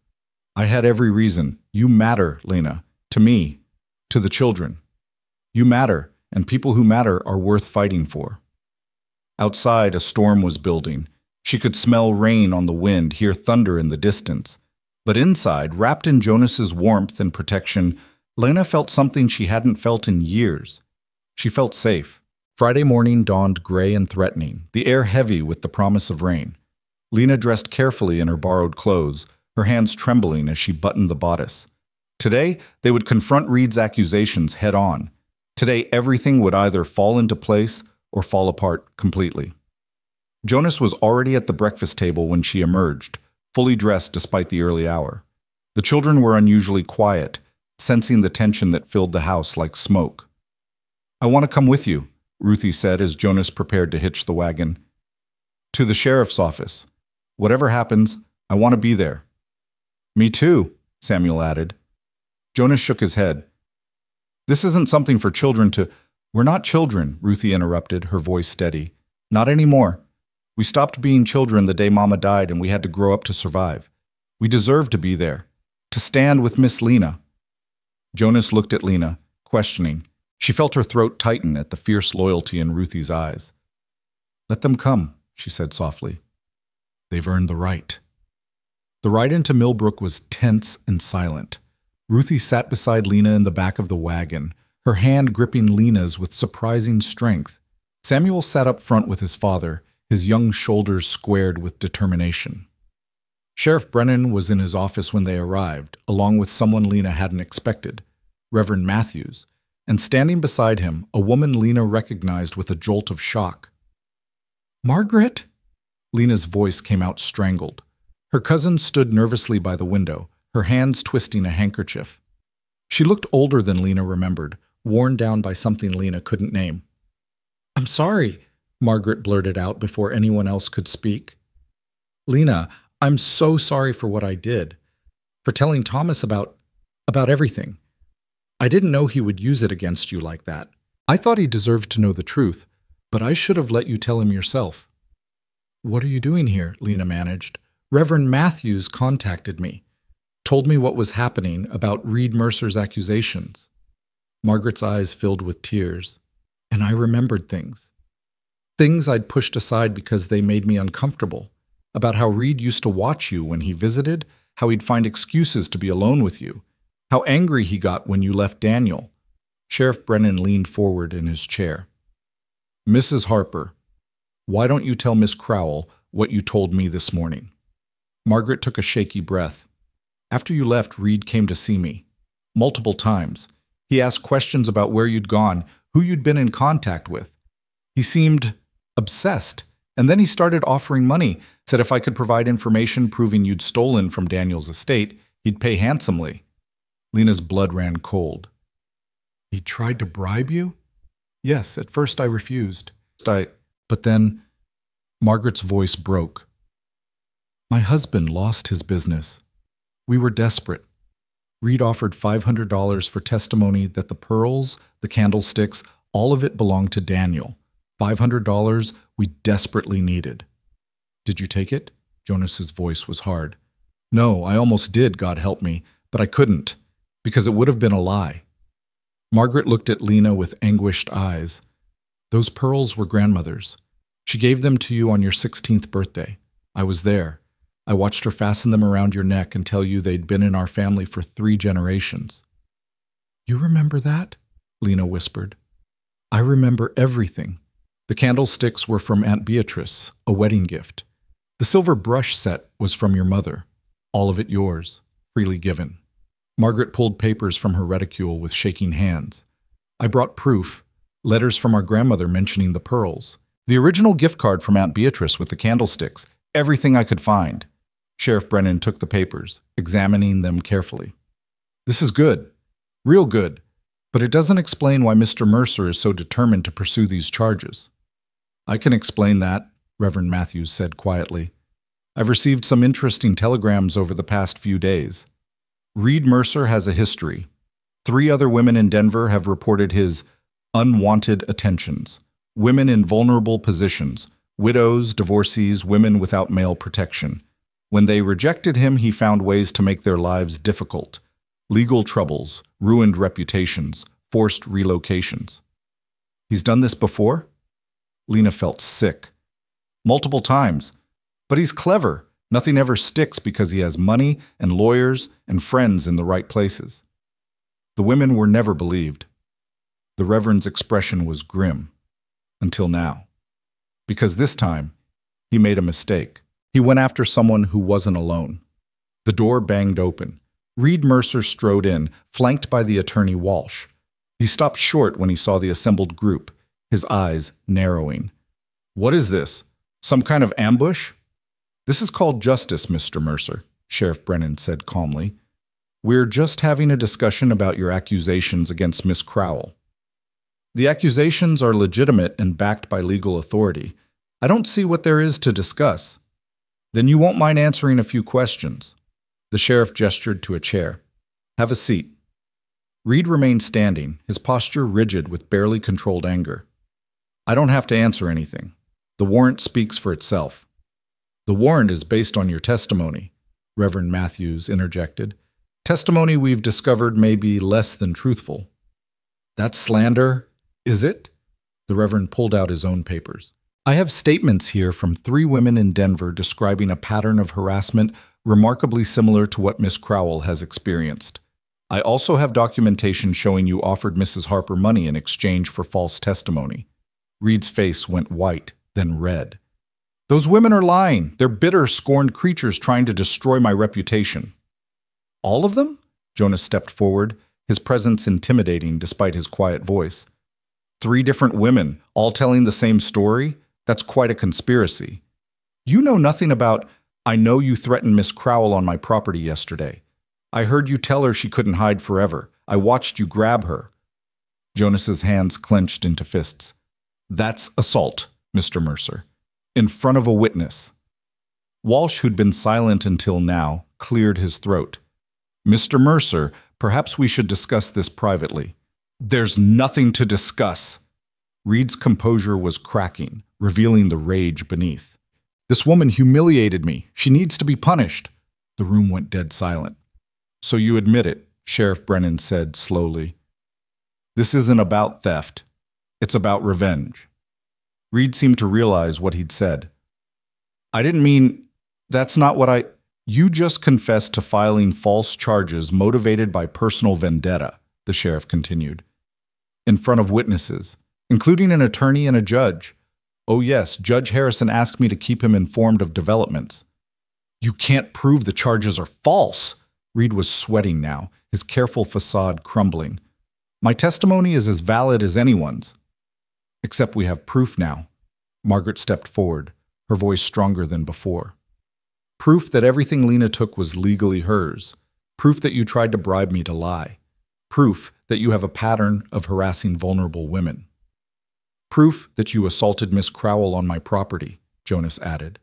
I had every reason. You matter, Lena. To me. To the children. You matter, and people who matter are worth fighting for. Outside, a storm was building. She could smell rain on the wind, hear thunder in the distance. But inside, wrapped in Jonas's warmth and protection, Lena felt something she hadn't felt in years. She felt safe. Friday morning dawned gray and threatening, the air heavy with the promise of rain. Lena dressed carefully in her borrowed clothes, her hands trembling as she buttoned the bodice. Today, they would confront Reed's accusations head-on. Today, everything would either fall into place or fall apart completely. Jonas was already at the breakfast table when she emerged, fully dressed despite the early hour. The children were unusually quiet, sensing the tension that filled the house like smoke. I want to come with you, Ruthie said as Jonas prepared to hitch the wagon. To the sheriff's office. Whatever happens, I want to be there. Me too, Samuel added. Jonas shook his head. This isn't something for children to... We're not children, Ruthie interrupted, her voice steady. Not anymore. We stopped being children the day Mama died and we had to grow up to survive. We deserve to be there. To stand with Miss Lena. Jonas looked at Lena, questioning. She felt her throat tighten at the fierce loyalty in Ruthie's eyes. Let them come, she said softly. They've earned the right. The ride into Millbrook was tense and silent. Ruthie sat beside Lena in the back of the wagon, her hand gripping Lena's with surprising strength. Samuel sat up front with his father, his young shoulders squared with determination. Sheriff Brennan was in his office when they arrived, along with someone Lena hadn't expected, Reverend Matthews. and standing beside him, a woman Lena recognized with a jolt of shock. "Margaret?" Lena's voice came out strangled. Her cousin stood nervously by the window, her hands twisting a handkerchief. She looked older than Lena remembered, worn down by something Lena couldn't name. "I'm sorry," Margaret blurted out before anyone else could speak. "Lena, I'm so sorry for what I did, for telling Thomas about everything. I didn't know he would use it against you like that. I thought he deserved to know the truth, but I should have let you tell him yourself." "What are you doing here?" Lena managed. "Reverend Matthews contacted me, told me what was happening about Reed Mercer's accusations." Margaret's eyes filled with tears, and I remembered things. Things I'd pushed aside because they made me uncomfortable, about how Reed used to watch you when he visited, how he'd find excuses to be alone with you, how angry he got when you left Daniel. Sheriff Brennan leaned forward in his chair. "Mrs. Harper, why don't you tell Miss Crowell what you told me this morning?" Margaret took a shaky breath. "After you left, Reed came to see me. Multiple times. He asked questions about where you'd gone, who you'd been in contact with. He seemed obsessed, and then he started offering money, said if I could provide information proving you'd stolen from Daniel's estate, he'd pay handsomely." Lena's blood ran cold. "He tried to bribe you?" "Yes, at first I refused. But then..." Margaret's voice broke. "My husband lost his business. We were desperate. Reed offered $500 for testimony that the pearls, the candlesticks, all of it belonged to Daniel. $500 we desperately needed." "Did you take it?" Jonas's voice was hard. "No, I almost did, God help me, but I couldn't, because it would have been a lie." Margaret looked at Lena with anguished eyes. "Those pearls were grandmother's. She gave them to you on your 16th birthday. I was there. I watched her fasten them around your neck and tell you they'd been in our family for 3 generations. "You remember that?" Lena whispered. "I remember everything. The candlesticks were from Aunt Beatrice, a wedding gift. The silver brush set was from your mother. All of it yours, freely given." Margaret pulled papers from her reticule with shaking hands. "I brought proof, letters from our grandmother mentioning the pearls. The original gift card from Aunt Beatrice with the candlesticks, everything I could find." Sheriff Brennan took the papers, examining them carefully. "This is good, real good, but it doesn't explain why Mr. Mercer is so determined to pursue these charges." "I can explain that," Reverend Matthews said quietly. "I've received some interesting telegrams over the past few days. Reed Mercer has a history. 3 other women in Denver have reported his unwanted attentions. Women in vulnerable positions, widows, divorcees, women without male protection. When they rejected him, he found ways to make their lives difficult. Legal troubles, ruined reputations, forced relocations." "He's done this before?" Lena felt sick. "Multiple times. But he's clever. Nothing ever sticks because he has money and lawyers and friends in the right places." The women were never believed. The Reverend's expression was grim. Until now. Because this time, he made a mistake. He went after someone who wasn't alone. The door banged open. Reed Mercer strode in, flanked by the attorney Walsh. He stopped short when he saw the assembled group, his eyes narrowing. "What is this? Some kind of ambush?" "This is called justice, Mr. Mercer," Sheriff Brennan said calmly. "We're just having a discussion about your accusations against Miss Crowell. The accusations are legitimate and backed by legal authority. I don't see what there is to discuss." "Then you won't mind answering a few questions." The sheriff gestured to a chair. "Have a seat." Reed remained standing, his posture rigid with barely controlled anger. "I don't have to answer anything. The warrant speaks for itself." "The warrant is based on your testimony," Reverend Matthews interjected. "Testimony we've discovered may be less than truthful." "That's slander, is it?" The Reverend pulled out his own papers. "I have statements here from 3 women in Denver describing a pattern of harassment remarkably similar to what Miss Crowell has experienced. I also have documentation showing you offered Mrs. Harper money in exchange for false testimony." Reed's face went white, then red. "Those women are lying. They're bitter, scorned creatures trying to destroy my reputation." "All of them?" Jonas stepped forward, his presence intimidating despite his quiet voice. 3 different women, all telling the same story? That's quite a conspiracy. You know nothing about, I know you threatened Miss Crowell on my property yesterday. I heard you tell her she couldn't hide forever. I watched you grab her. Jonas's hands clenched into fists. That's assault, Mr. Mercer. In front of a witness. Walsh, who'd been silent until now, cleared his throat. Mr. Mercer, perhaps we should discuss this privately. There's nothing to discuss. Reed's composure was cracking, revealing the rage beneath. This woman humiliated me. She needs to be punished. The room went dead silent. So you admit it, Sheriff Brennan said slowly. This isn't about theft. It's about revenge. Reed seemed to realize what he'd said. I didn't mean, that's not what You just confessed to filing false charges motivated by personal vendetta, the sheriff continued. In front of witnesses, including an attorney and a judge. Oh yes, Judge Harrison asked me to keep him informed of developments. You can't prove the charges are false. Reed was sweating now, his careful facade crumbling. My testimony is as valid as anyone's. Except we have proof now. Margaret stepped forward, her voice stronger than before. Proof that everything Lena took was legally hers. Proof that you tried to bribe me to lie. Proof that you have a pattern of harassing vulnerable women. Proof that you assaulted Miss Crowell on my property, Jonas added.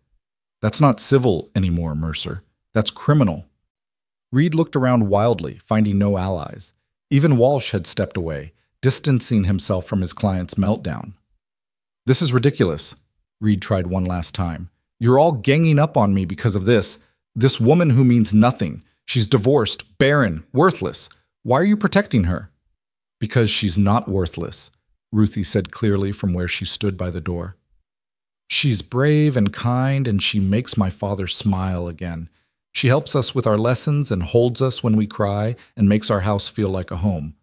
That's not civil anymore, Mercer. That's criminal. Reed looked around wildly, finding no allies. Even Walsh had stepped away, distancing himself from his client's meltdown. This is ridiculous, Reed tried one last time. You're all ganging up on me because of this. This woman who means nothing. She's divorced, barren, worthless. Why are you protecting her? Because she's not worthless, Ruthie said clearly from where she stood by the door. She's brave and kind, and she makes my father smile again. She helps us with our lessons and holds us when we cry and makes our house feel like a home.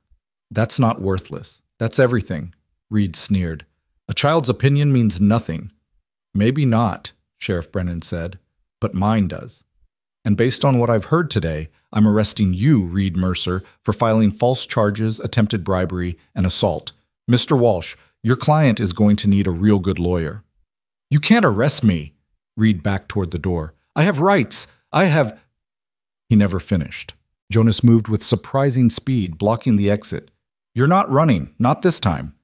That's not worthless. That's everything, Reed sneered. A child's opinion means nothing. Maybe not, Sheriff Brennan said, but mine does. And based on what I've heard today, I'm arresting you, Reed Mercer, for filing false charges, attempted bribery, and assault. Mr. Walsh, your client is going to need a real good lawyer. You can't arrest me, Reed backed toward the door. I have rights. He never finished. Jonas moved with surprising speed, blocking the exit. You're not running, not this time.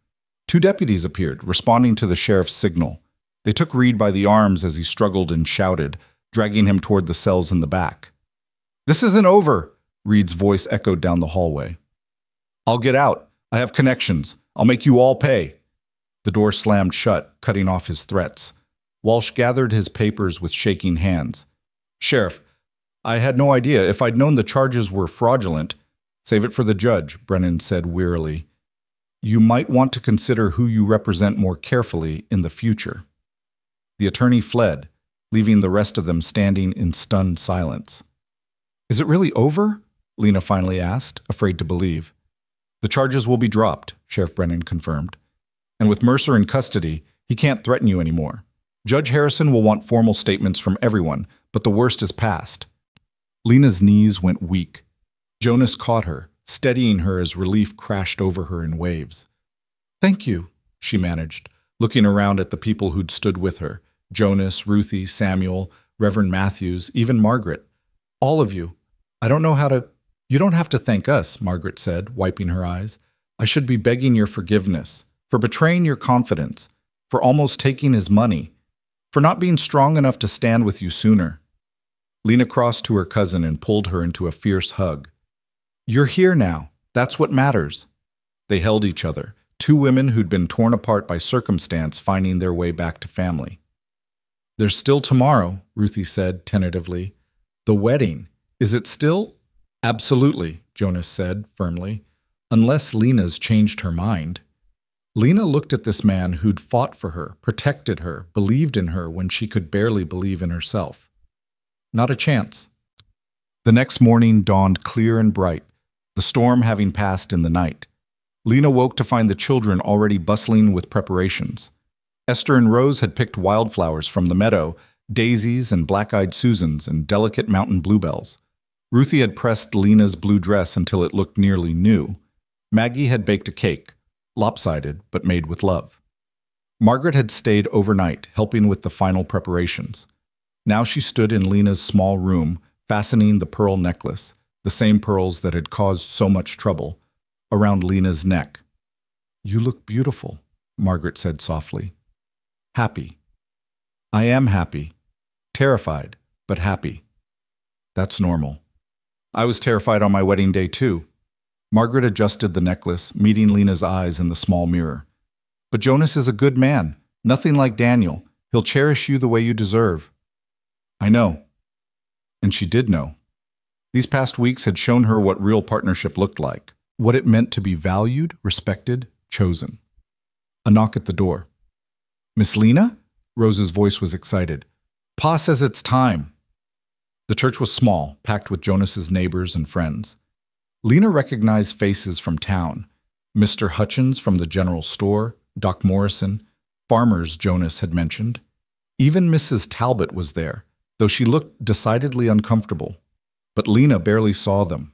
2 deputies appeared, responding to the sheriff's signal. They took Reed by the arms as he struggled and shouted, dragging him toward the cells in the back. This isn't over, Reed's voice echoed down the hallway. I'll get out. I have connections. I'll make you all pay. The door slammed shut, cutting off his threats. Walsh gathered his papers with shaking hands. Sheriff, I had no idea. If I'd known the charges were fraudulent. Save it for the judge, Brennan said wearily. You might want to consider who you represent more carefully in the future. The attorney fled, leaving the rest of them standing in stunned silence. Is it really over? Lena finally asked, afraid to believe. The charges will be dropped, Sheriff Brennan confirmed. And with Mercer in custody, he can't threaten you anymore. Judge Harrison will want formal statements from everyone, but the worst is past. Lena's knees went weak. Jonas caught her, steadying her as relief crashed over her in waves. Thank you, she managed, looking around at the people who'd stood with her. Jonas, Ruthie, Samuel, Reverend Matthews, even Margaret. All of you. I don't know how to... You don't have to thank us, Margaret said, wiping her eyes. I should be begging your forgiveness, for betraying your confidence, for almost taking his money, for not being strong enough to stand with you sooner. Lena crossed to her cousin and pulled her into a fierce hug. You're here now. That's what matters. They held each other, 2 women who'd been torn apart by circumstance finding their way back to family. There's still tomorrow, Ruthie said tentatively. The wedding. Is it still? Absolutely, Jonas said firmly, unless Lena's changed her mind. Lena looked at this man who'd fought for her, protected her, believed in her when she could barely believe in herself. Not a chance. The next morning dawned clear and bright, the storm having passed in the night. Lena woke to find the children already bustling with preparations. Esther and Rose had picked wildflowers from the meadow, daisies and black-eyed Susans and delicate mountain bluebells. Ruthie had pressed Lena's blue dress until it looked nearly new. Maggie had baked a cake, lopsided but made with love. Margaret had stayed overnight, helping with the final preparations. Now she stood in Lena's small room, fastening the pearl necklace, the same pearls that had caused so much trouble, around Lena's neck. "You look beautiful," Margaret said softly. "Happy." "I am happy. Terrified, but happy." "That's normal. I was terrified on my wedding day too." Margaret adjusted the necklace, meeting Lena's eyes in the small mirror. "But Jonas is a good man, nothing like Daniel. He'll cherish you the way you deserve." "I know." And she did know. These past weeks had shown her what real partnership looked like, what it meant to be valued, respected, chosen. A knock at the door. "Miss Lena?" Rose's voice was excited. "Pa says it's time." The church was small, packed with Jonas's neighbors and friends. Lena recognized faces from town. Mr. Hutchins from the general store, Doc Morrison, farmers Jonas had mentioned. Even Mrs. Talbot was there, though she looked decidedly uncomfortable. But Lena barely saw them.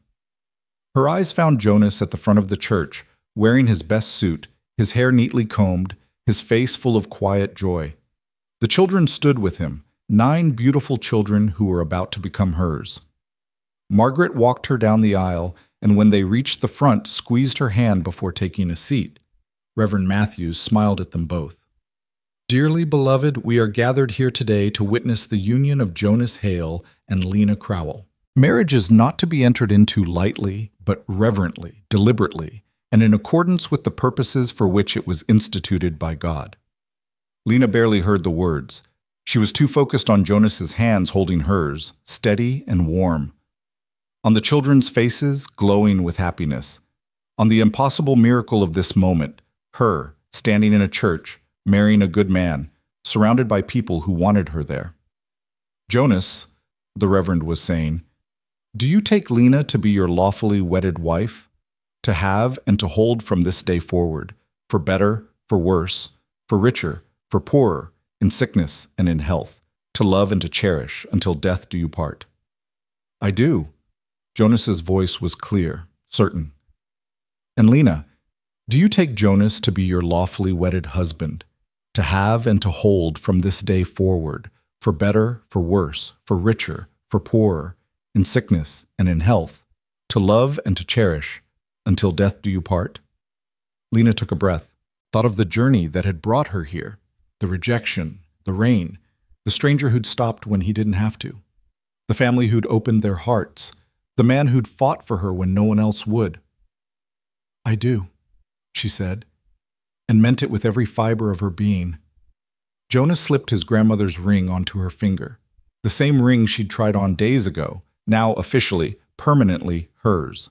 Her eyes found Jonas at the front of the church, wearing his best suit, his hair neatly combed, his face full of quiet joy. The children stood with him, 9 beautiful children who were about to become hers. Margaret walked her down the aisle, and when they reached the front, squeezed her hand before taking a seat. Reverend Matthews smiled at them both. "Dearly beloved, we are gathered here today to witness the union of Jonas Hale and Lena Crowell. Marriage is not to be entered into lightly, but reverently, deliberately, and in accordance with the purposes for which it was instituted by God." Lena barely heard the words. She was too focused on Jonas's hands holding hers, steady and warm. On the children's faces, glowing with happiness. On the impossible miracle of this moment, her, standing in a church, marrying a good man, surrounded by people who wanted her there. "Jonas," the Reverend was saying, "do you take Lena to be your lawfully wedded wife? To have and to hold from this day forward, for better, for worse, for richer, for poorer, in sickness and in health, to love and to cherish until death do you part?" "I do." Jonas's voice was clear, certain. "And Lena, do you take Jonas to be your lawfully wedded husband, to have and to hold from this day forward, for better, for worse, for richer, for poorer, in sickness and in health, to love and to cherish, until death do you part?" Lena took a breath, thought of the journey that had brought her here, the rejection, the rain, the stranger who'd stopped when he didn't have to, the family who'd opened their hearts, the man who'd fought for her when no one else would. "I do," she said, and meant it with every fiber of her being. Jonas slipped his grandmother's ring onto her finger, the same ring she'd tried on days ago, now officially, permanently hers.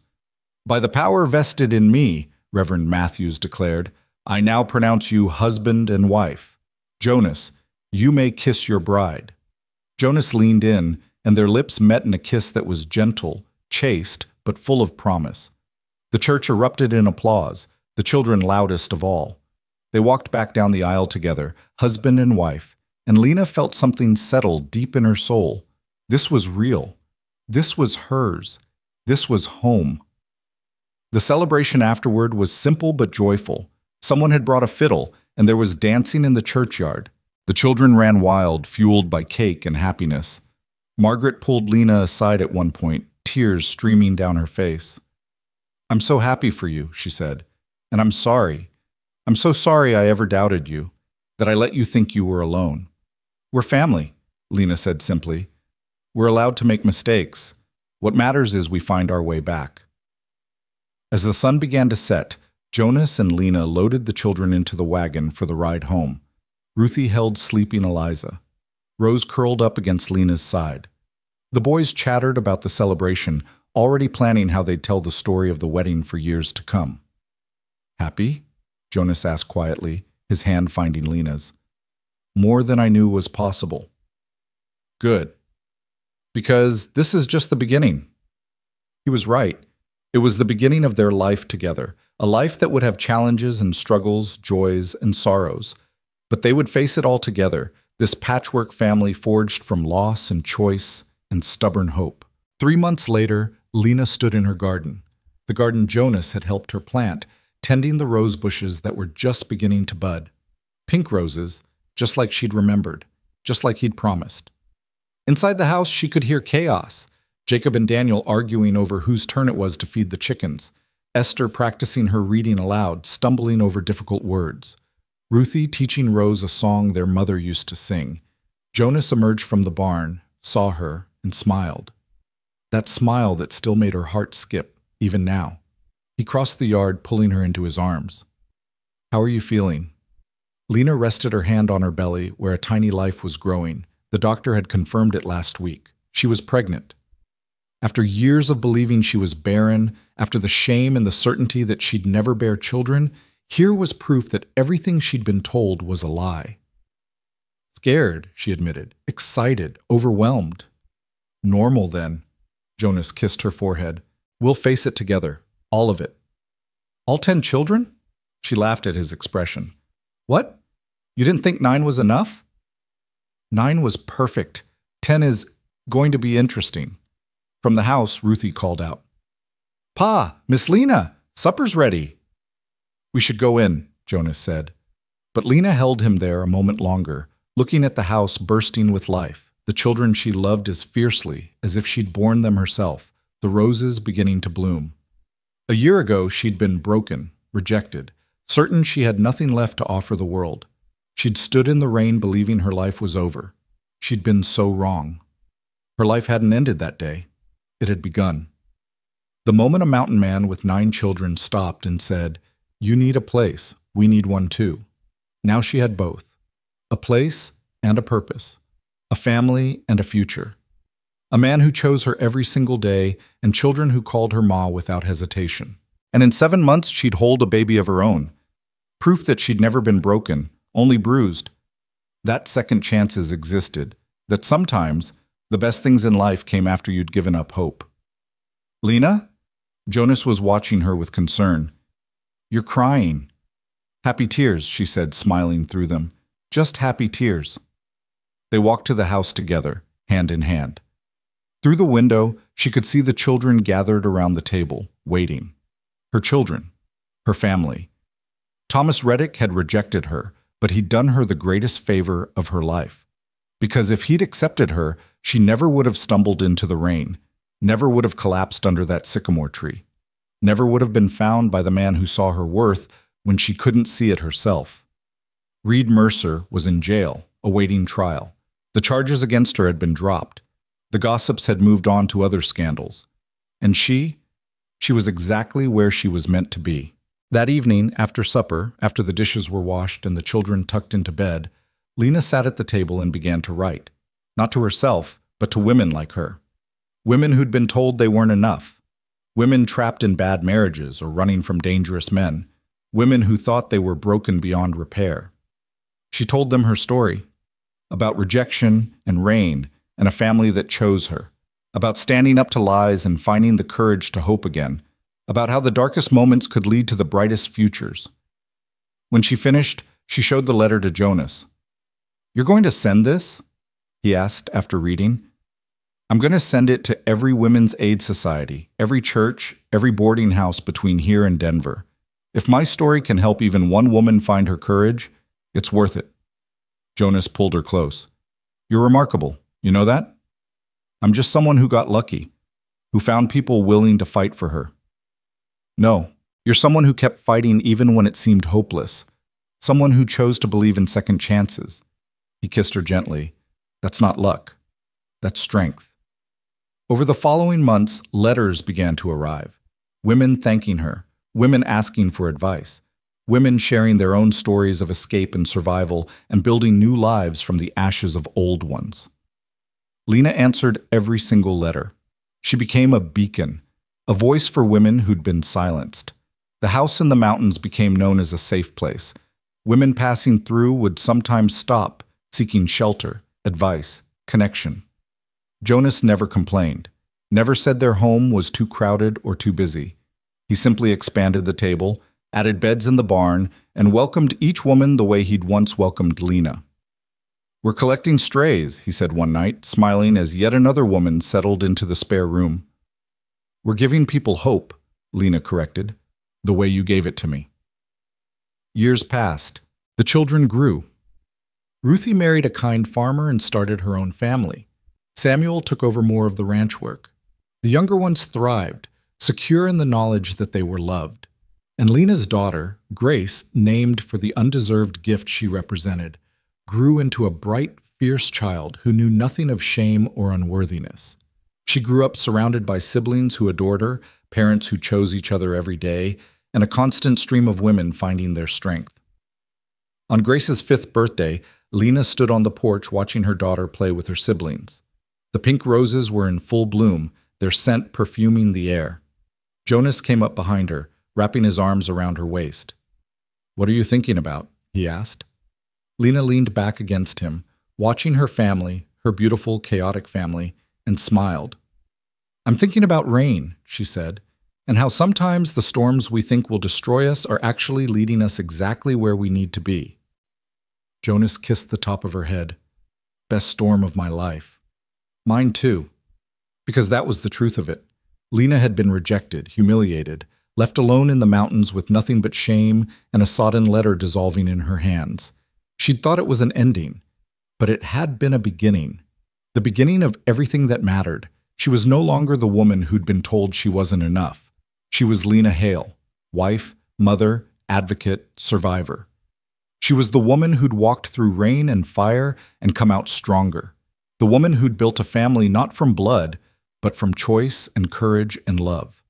"By the power vested in me," Reverend Matthews declared, "I now pronounce you husband and wife. Jonas, you may kiss your bride." Jonas leaned in, and their lips met in a kiss that was gentle, chaste, but full of promise. The church erupted in applause, the children loudest of all. They walked back down the aisle together, husband and wife, and Lena felt something settle deep in her soul. This was real. This was hers. This was home. The celebration afterward was simple but joyful. Someone had brought a fiddle, and there was dancing in the churchyard. The children ran wild, fueled by cake and happiness. Margaret pulled Lena aside at one point, tears streaming down her face. "I'm so happy for you," she said, "and I'm sorry. I'm so sorry I ever doubted you, that I let you think you were alone. We're family," Lena said simply. "We're allowed to make mistakes. What matters is we find our way back." As the sun began to set, Jonas and Lena loaded the children into the wagon for the ride home. Ruthie held sleeping Eliza. Rose curled up against Lena's side. The boys chattered about the celebration, already planning how they'd tell the story of the wedding for years to come. "Happy?" Jonas asked quietly, his hand finding Lena's. "More than I knew was possible." "Good. Because this is just the beginning." He was right. It was the beginning of their life together, a life that would have challenges and struggles, joys and sorrows. But they would face it all together, this patchwork family forged from loss and choice and stubborn hope. 3 months later, Lena stood in her garden, the garden Jonas had helped her plant, tending the rose bushes that were just beginning to bud. Pink roses, just like she'd remembered, just like he'd promised. Inside the house, she could hear chaos. Jacob and Daniel arguing over whose turn it was to feed the chickens. Esther practicing her reading aloud, stumbling over difficult words. Ruthie teaching Rose a song their mother used to sing. Jonas emerged from the barn, saw her, and smiled. That smile that still made her heart skip, even now. He crossed the yard, pulling her into his arms. "How are you feeling?" Lena rested her hand on her belly, where a tiny life was growing. The doctor had confirmed it last week. She was pregnant. After years of believing she was barren, after the shame and the certainty that she'd never bear children, here was proof that everything she'd been told was a lie. Scared, she admitted, excited, overwhelmed. "Normal, then." Jonas kissed her forehead. "We'll face it together, all of it." "All 10 children?" She laughed at his expression. "What? You didn't think 9 was enough?" "9 was perfect. 10 is going to be interesting." From the house, Ruthie called out, "Pa, Miss Lena, supper's ready." "We should go in," Jonas said. But Lena held him there a moment longer, looking at the house bursting with life, the children she loved as fiercely as if she'd borne them herself, the roses beginning to bloom. A year ago, she'd been broken, rejected, certain she had nothing left to offer the world. She'd stood in the rain believing her life was over. She'd been so wrong. Her life hadn't ended that day. It had begun. The moment a mountain man with 9 children stopped and said, "You need a place, we need one too." Now she had both. A place and a purpose. A family and a future. A man who chose her every single day, and children who called her Ma without hesitation. And in 7 months, she'd hold a baby of her own. Proof that she'd never been broken, only bruised. That second chances existed, that sometimes the best things in life came after you'd given up hope. "Lena?" Jonas was watching her with concern. "You're crying." "Happy tears," she said, smiling through them. "Just happy tears." They walked to the house together, hand in hand. Through the window, she could see the children gathered around the table, waiting. Her children. Her family. Thomas Reddick had rejected her, but he'd done her the greatest favor of her life. Because if he'd accepted her, she never would have stumbled into the rain, never would have collapsed under that sycamore tree, never would have been found by the man who saw her worth when she couldn't see it herself. Reed Mercer was in jail, awaiting trial. The charges against her had been dropped. The gossips had moved on to other scandals. And she was exactly where she was meant to be. That evening, after supper, after the dishes were washed and the children tucked into bed, Lena sat at the table and began to write. Not to herself, but to women like her. Women who'd been told they weren't enough. Women trapped in bad marriages or running from dangerous men. Women who thought they were broken beyond repair. She told them her story. About rejection and rain and a family that chose her. About standing up to lies and finding the courage to hope again. About how the darkest moments could lead to the brightest futures. When she finished, she showed the letter to Jonas. "You're going to send this?" he asked after reading. "I'm going to send it to every Women's Aid Society, every church, every boarding house between here and Denver. If my story can help even one woman find her courage, it's worth it." Jonas pulled her close. "You're remarkable, you know that? I'm just someone who got lucky, who found people willing to fight for her." "No, you're someone who kept fighting even when it seemed hopeless. Someone who chose to believe in second chances." He kissed her gently. "That's not luck. That's strength." Over the following months, letters began to arrive. Women thanking her, women asking for advice, women sharing their own stories of escape and survival and building new lives from the ashes of old ones. Lena answered every single letter. She became a beacon, a voice for women who'd been silenced. The house in the mountains became known as a safe place. Women passing through would sometimes stop, seeking shelter, advice, connection. Jonas never complained, never said their home was too crowded or too busy. He simply expanded the table, added beds in the barn, and welcomed each woman the way he'd once welcomed Lena. "We're collecting strays," he said one night, smiling as yet another woman settled into the spare room. "We're giving people hope," Lena corrected, "the way you gave it to me." Years passed. The children grew. Ruthie married a kind farmer and started her own family. Samuel took over more of the ranch work. The younger ones thrived, secure in the knowledge that they were loved. And Lena's daughter, Grace, named for the undeserved gift she represented, grew into a bright, fierce child who knew nothing of shame or unworthiness. She grew up surrounded by siblings who adored her, parents who chose each other every day, and a constant stream of women finding their strength. On Grace's 5th birthday, Lena stood on the porch watching her daughter play with her siblings. The pink roses were in full bloom, their scent perfuming the air. Jonas came up behind her, wrapping his arms around her waist. "What are you thinking about?" he asked. Lena leaned back against him, watching her family, her beautiful, chaotic family, and smiled. "I'm thinking about rain," she said, "and how sometimes the storms we think will destroy us are actually leading us exactly where we need to be." Jonas kissed the top of her head. "Best storm of my life." "Mine too." Because that was the truth of it. Lena had been rejected, humiliated, left alone in the mountains with nothing but shame and a sodden letter dissolving in her hands. She'd thought it was an ending, but it had been a beginning. The beginning of everything that mattered. She was no longer the woman who'd been told she wasn't enough. She was Lena Hale, wife, mother, advocate, survivor. She was the woman who'd walked through rain and fire and come out stronger. The woman who'd built a family not from blood, but from choice and courage and love.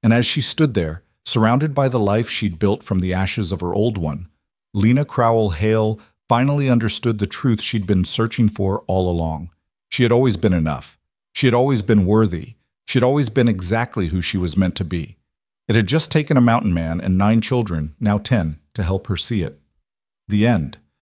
And as she stood there, surrounded by the life she'd built from the ashes of her old one, Lena Crowell Hale finally understood the truth she'd been searching for all along. She had always been enough. She had always been worthy. She had always been exactly who she was meant to be. It had just taken a mountain man and 9 children, now 10, to help her see it. The end.